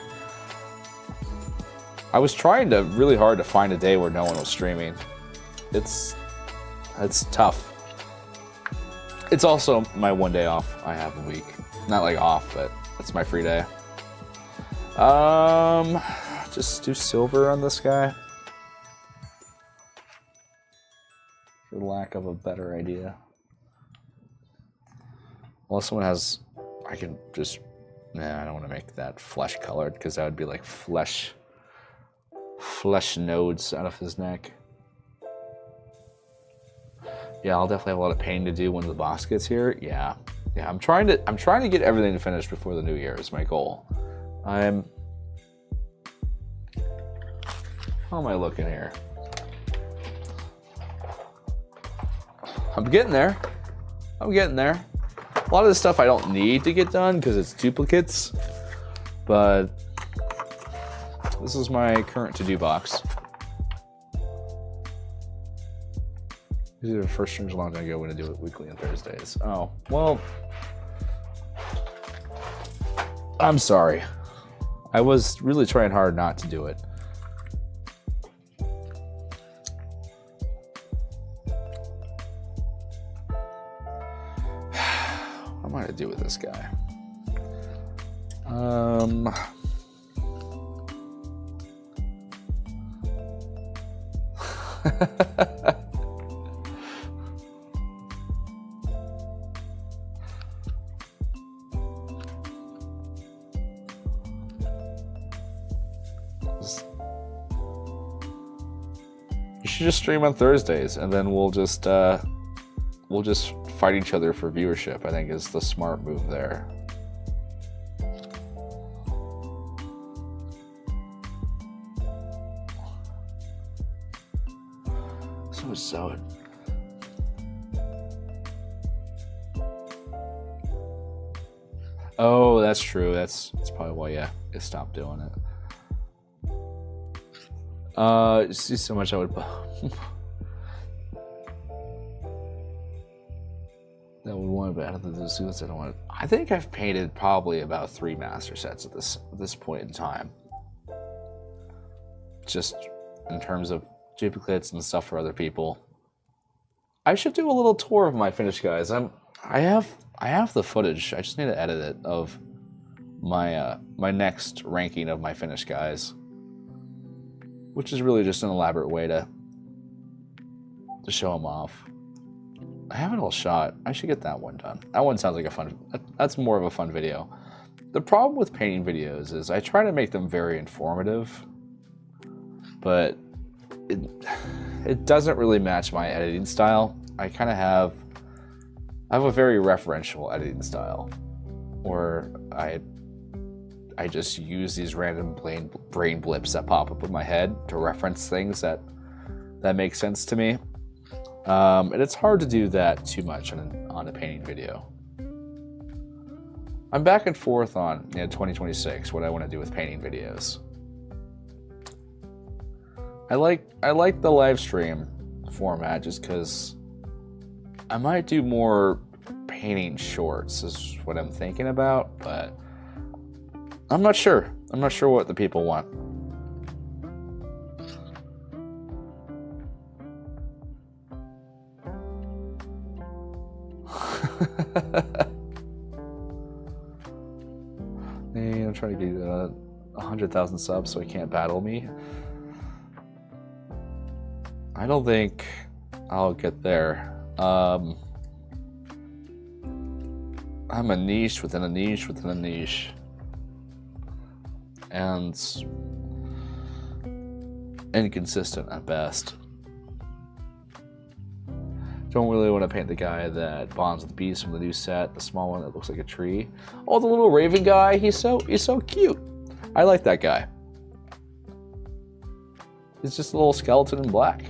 I was trying really hard to find a day where no one was streaming. It's tough. It's also my one day off I have a week. Not like off, but it's my free day. Just do silver on this guy. For lack of a better idea. Unless someone has, I can just, nah, I don't want to make that flesh colored because that would be like flesh nodes out of his neck. Yeah, I'll definitely have a lot of painting to do when the boss gets here. Yeah, I'm trying to get everything finished before the new year is my goal. How am I looking here? I'm getting there. I'm getting there. A lot of this stuff I don't need to get done because it's duplicates, but this is my current to-do box. These are the first streams a long time ago when I do it weekly on Thursdays. Oh, well, I'm sorry. I was really trying hard not to do it. What am I gonna do with this guy? You should just stream on Thursdays, and then we'll just fight each other for viewership. I think is the smart move there. So oh, that's true. That's probably why, yeah, I stopped doing it. See so much I would that would want to better than the suits I don't want. I think I've painted probably about 3 master sets at this point in time. Just in terms of duplicates and stuff for other people. I should do a little tour of my finished guys. I have the footage. I just need to edit it of my my next ranking of my finished guys, which is really just an elaborate way to show them off. I have it all shot. I should get that one done. That one sounds like a fun. That's more of a fun video. The problem with painting videos is I try to make them very informative, but it doesn't really match my editing style. I kind of have a very referential editing style, or I just use these random brain blips that pop up in my head to reference things that make sense to me. And it's hard to do that too much on a painting video. I'm back and forth on 2026 what I want to do with painting videos. I like the live stream format just because I might do more painting shorts is what I'm thinking about, but I'm not sure. I'm not sure what the people want. Hey, I'm trying to get 100,000 subs so he can't battle me. I don't think I'll get there. I'm a niche within a niche within a niche. And inconsistent at best. Don't really want to paint the guy that bonds with the beast from the new set, the small one that looks like a tree. Oh, the little raven guy, he's so cute. I like that guy. He's just a little skeleton in black.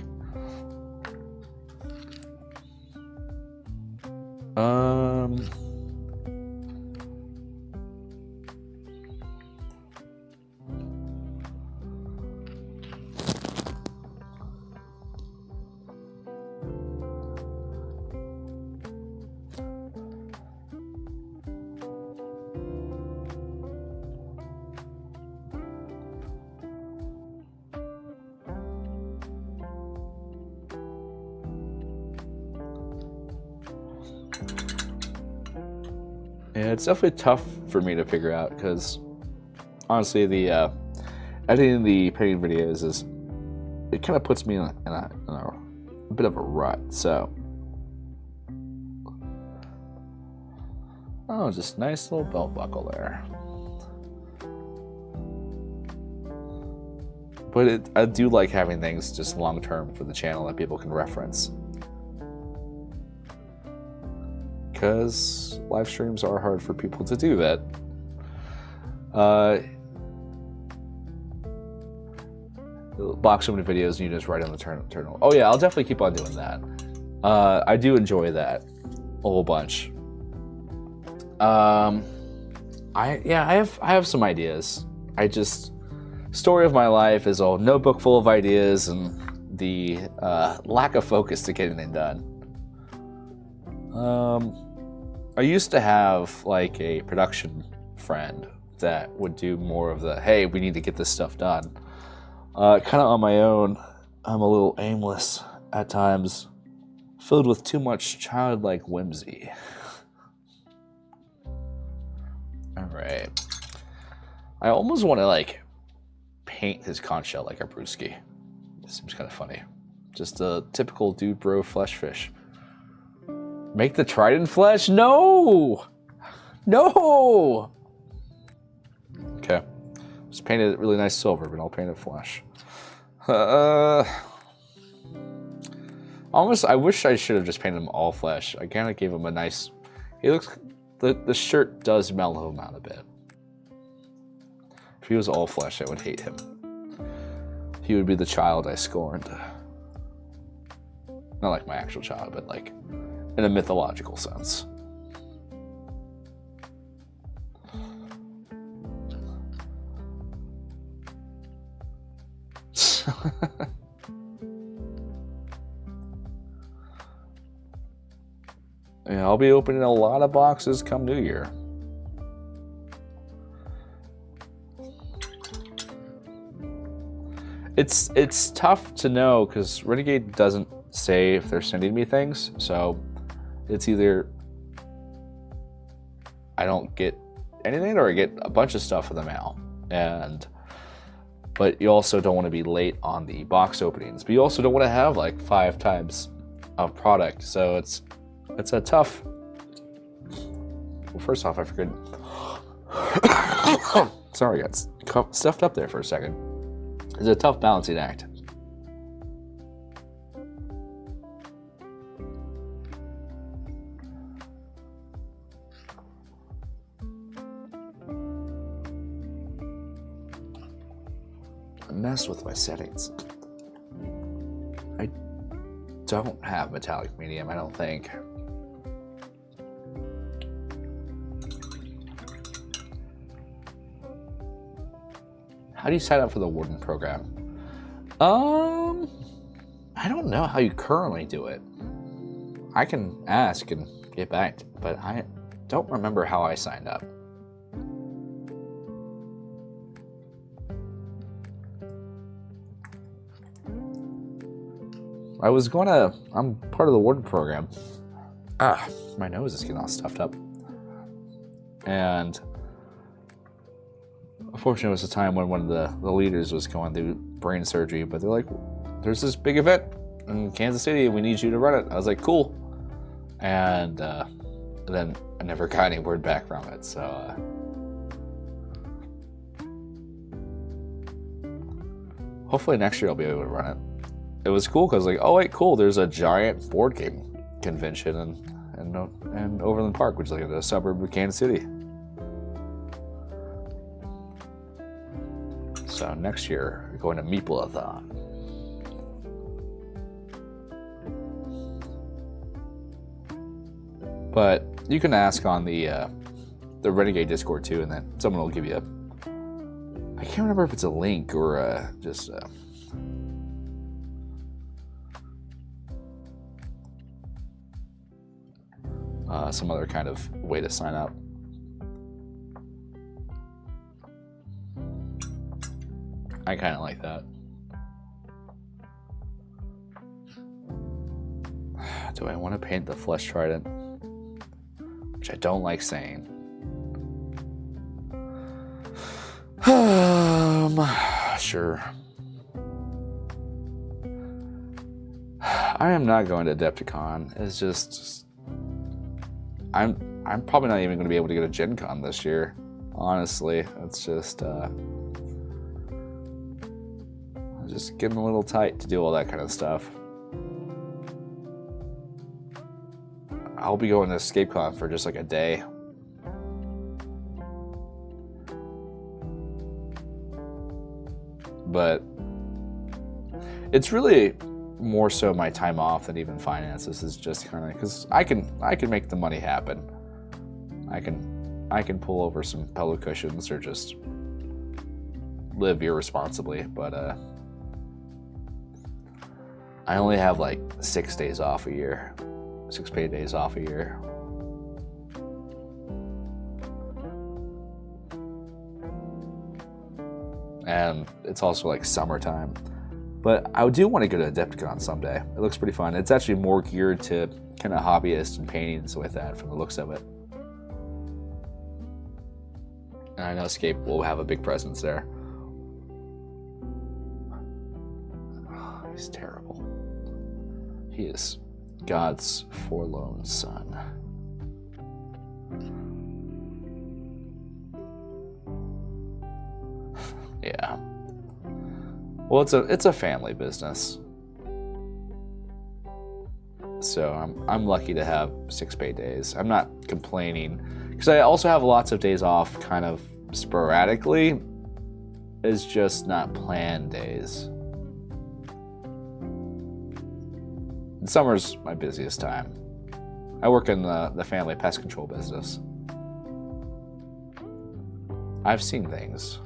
Yeah, it's definitely tough for me to figure out because honestly, the editing the painting videos it kind of puts me in a bit of a rut. So, oh, just nice little belt buckle there. But I do like having things just long term for the channel that people can reference. Because live streams are hard for people to do that. Box opening videos, you just write on the terminal. Oh yeah, I'll definitely keep on doing that. I do enjoy that a whole bunch. I have some ideas. Story of my life is a notebook full of ideas and the lack of focus to get anything done. I used to have like a production friend that would do more of the, hey, we need to get this stuff done. Kind of on my own, I'm a little aimless at times, filled with too much childlike whimsy. All right. I almost want to like paint his conch shell like a brewski. This seems kind of funny. Just a typical dude bro flesh fish. Make the trident flesh? No! No! Okay. Just painted it really nice silver, but I'll paint it flesh. Almost, I wish I should have just painted him all flesh. I kind of gave him a nice... He looks... The shirt does mellow him out a bit. If he was all flesh, I would hate him. He would be the child I scorned. Not like my actual child, but like... in a mythological sense. Yeah, I'll be opening a lot of boxes come New Year. It's tough to know because Renegade doesn't say if they're sending me things, so it's either I don't get anything or I get a bunch of stuff in the mail. But you also don't want to be late on the box openings. But you also don't want to have like 5 times of product. So it's a tough... Well, first off, I figured... Sorry, I got stuffed up there for a second. It's a tough balancing act. Mess with my settings. I don't have metallic medium, I don't think. How do you sign up for the Warden program? I don't know how you currently do it. I can ask and get back, but I don't remember how I signed up. I'm part of the Warden program. My nose is getting all stuffed up. And unfortunately, it was a time when one of the leaders was going through brain surgery, but they're like, there's this big event in Kansas City, and we need you to run it. I was like, cool. And And then I never got any word back from it, so hopefully next year I'll be able to run it. It was cool because like, oh wait, cool, there's a giant board game convention in Overland Park, which is like a suburb of Kansas City. So next year we're going to Meeple-a-thon. But you can ask on the Renegade Discord too, and then someone will give you I can't remember if it's a link or just some other kind of way to sign up. I kind of like that. Do I want to paint the flesh trident? Which I don't like saying. Sure. I am not going to Adepticon. It's just I'm probably not even going to be able to go to Gen Con this year. Honestly, it's just getting a little tight to do all that kind of stuff. I'll be going to EscapeCon for just like a day. But it's really more so my time off than even finances. Is just kind of because I can make the money happen. I can pull over some pillow cushions or just live irresponsibly. But I only have like 6 days off a year, 6 paid days off a year. And it's also like summertime. But I do want to go to Adepticon someday. It looks pretty fun. It's actually more geared to kind of hobbyists and paintings with that from the looks of it. And I know Escape will have a big presence there. Oh, he's terrible. He is God's forlorn son. Yeah. Well, it's a family business. So I'm lucky to have 6 paid days. I'm not complaining because I also have lots of days off kind of sporadically. It's just not planned days. And summer's my busiest time. I work in the family pest control business. I've seen things.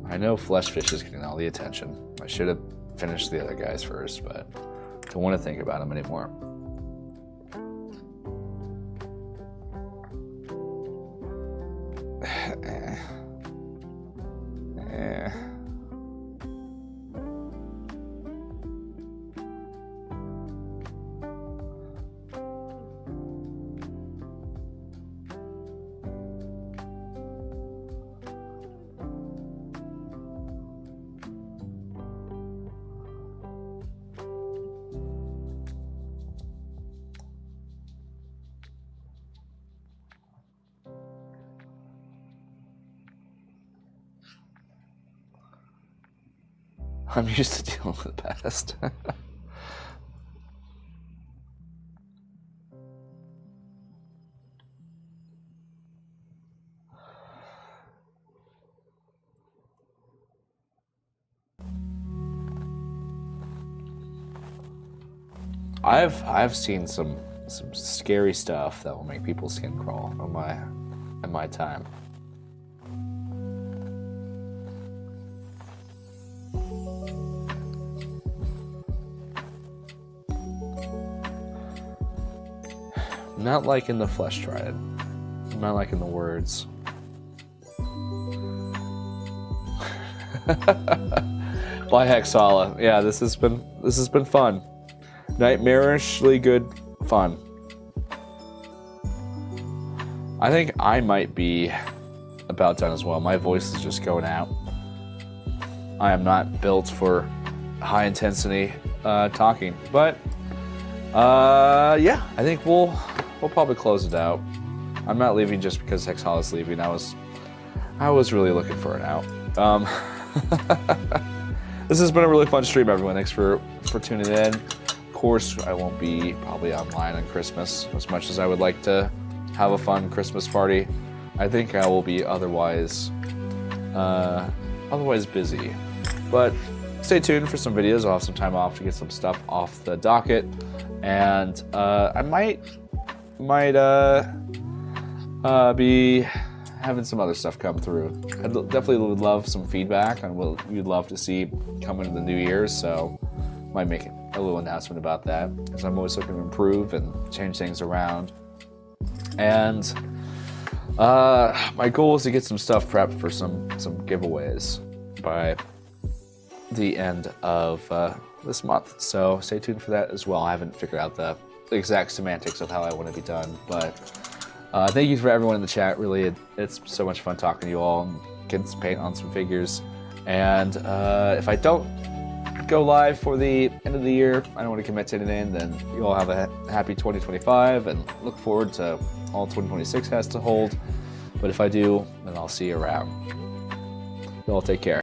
I know Fleshfish is getting all the attention. I should have finished the other guys first, but don't want to think about them anymore. I'm used to dealing with the past. I've seen some scary stuff that will make people's skin crawl in my time. Not liking the flesh trident. Not liking the words. By Hexala. Yeah, this has been fun. Nightmarishly good fun. I think I might be about done as well. My voice is just going out. I am not built for high intensity talking, but yeah, I think we'll probably close it out. I'm not leaving just because Hexhala's leaving. I was really looking for it out. This has been a really fun stream, everyone. Thanks for tuning in. Of course, I won't be probably online on Christmas as much as I would like to have a fun Christmas party. I think I will be otherwise busy. But stay tuned for some videos. I'll have some time off to get some stuff off the docket, and I might be having some other stuff come through. I definitely would love some feedback on what you'd love to see coming in the new year, so might make a little announcement about that, because I'm always looking to improve and change things around. And my goal is to get some stuff prepped for some giveaways by the end of this month, so stay tuned for that as well. I haven't figured out the exact semantics of how I want to be done, but thank you for everyone in the chat. Really, it's so much fun talking to you all and getting some paint on some figures. And if I don't go live for the end of the year, I don't want to commit to anything, then you all have a happy 2025 and look forward to all 2026 has to hold. But if I do, then I'll see you around. You all take care.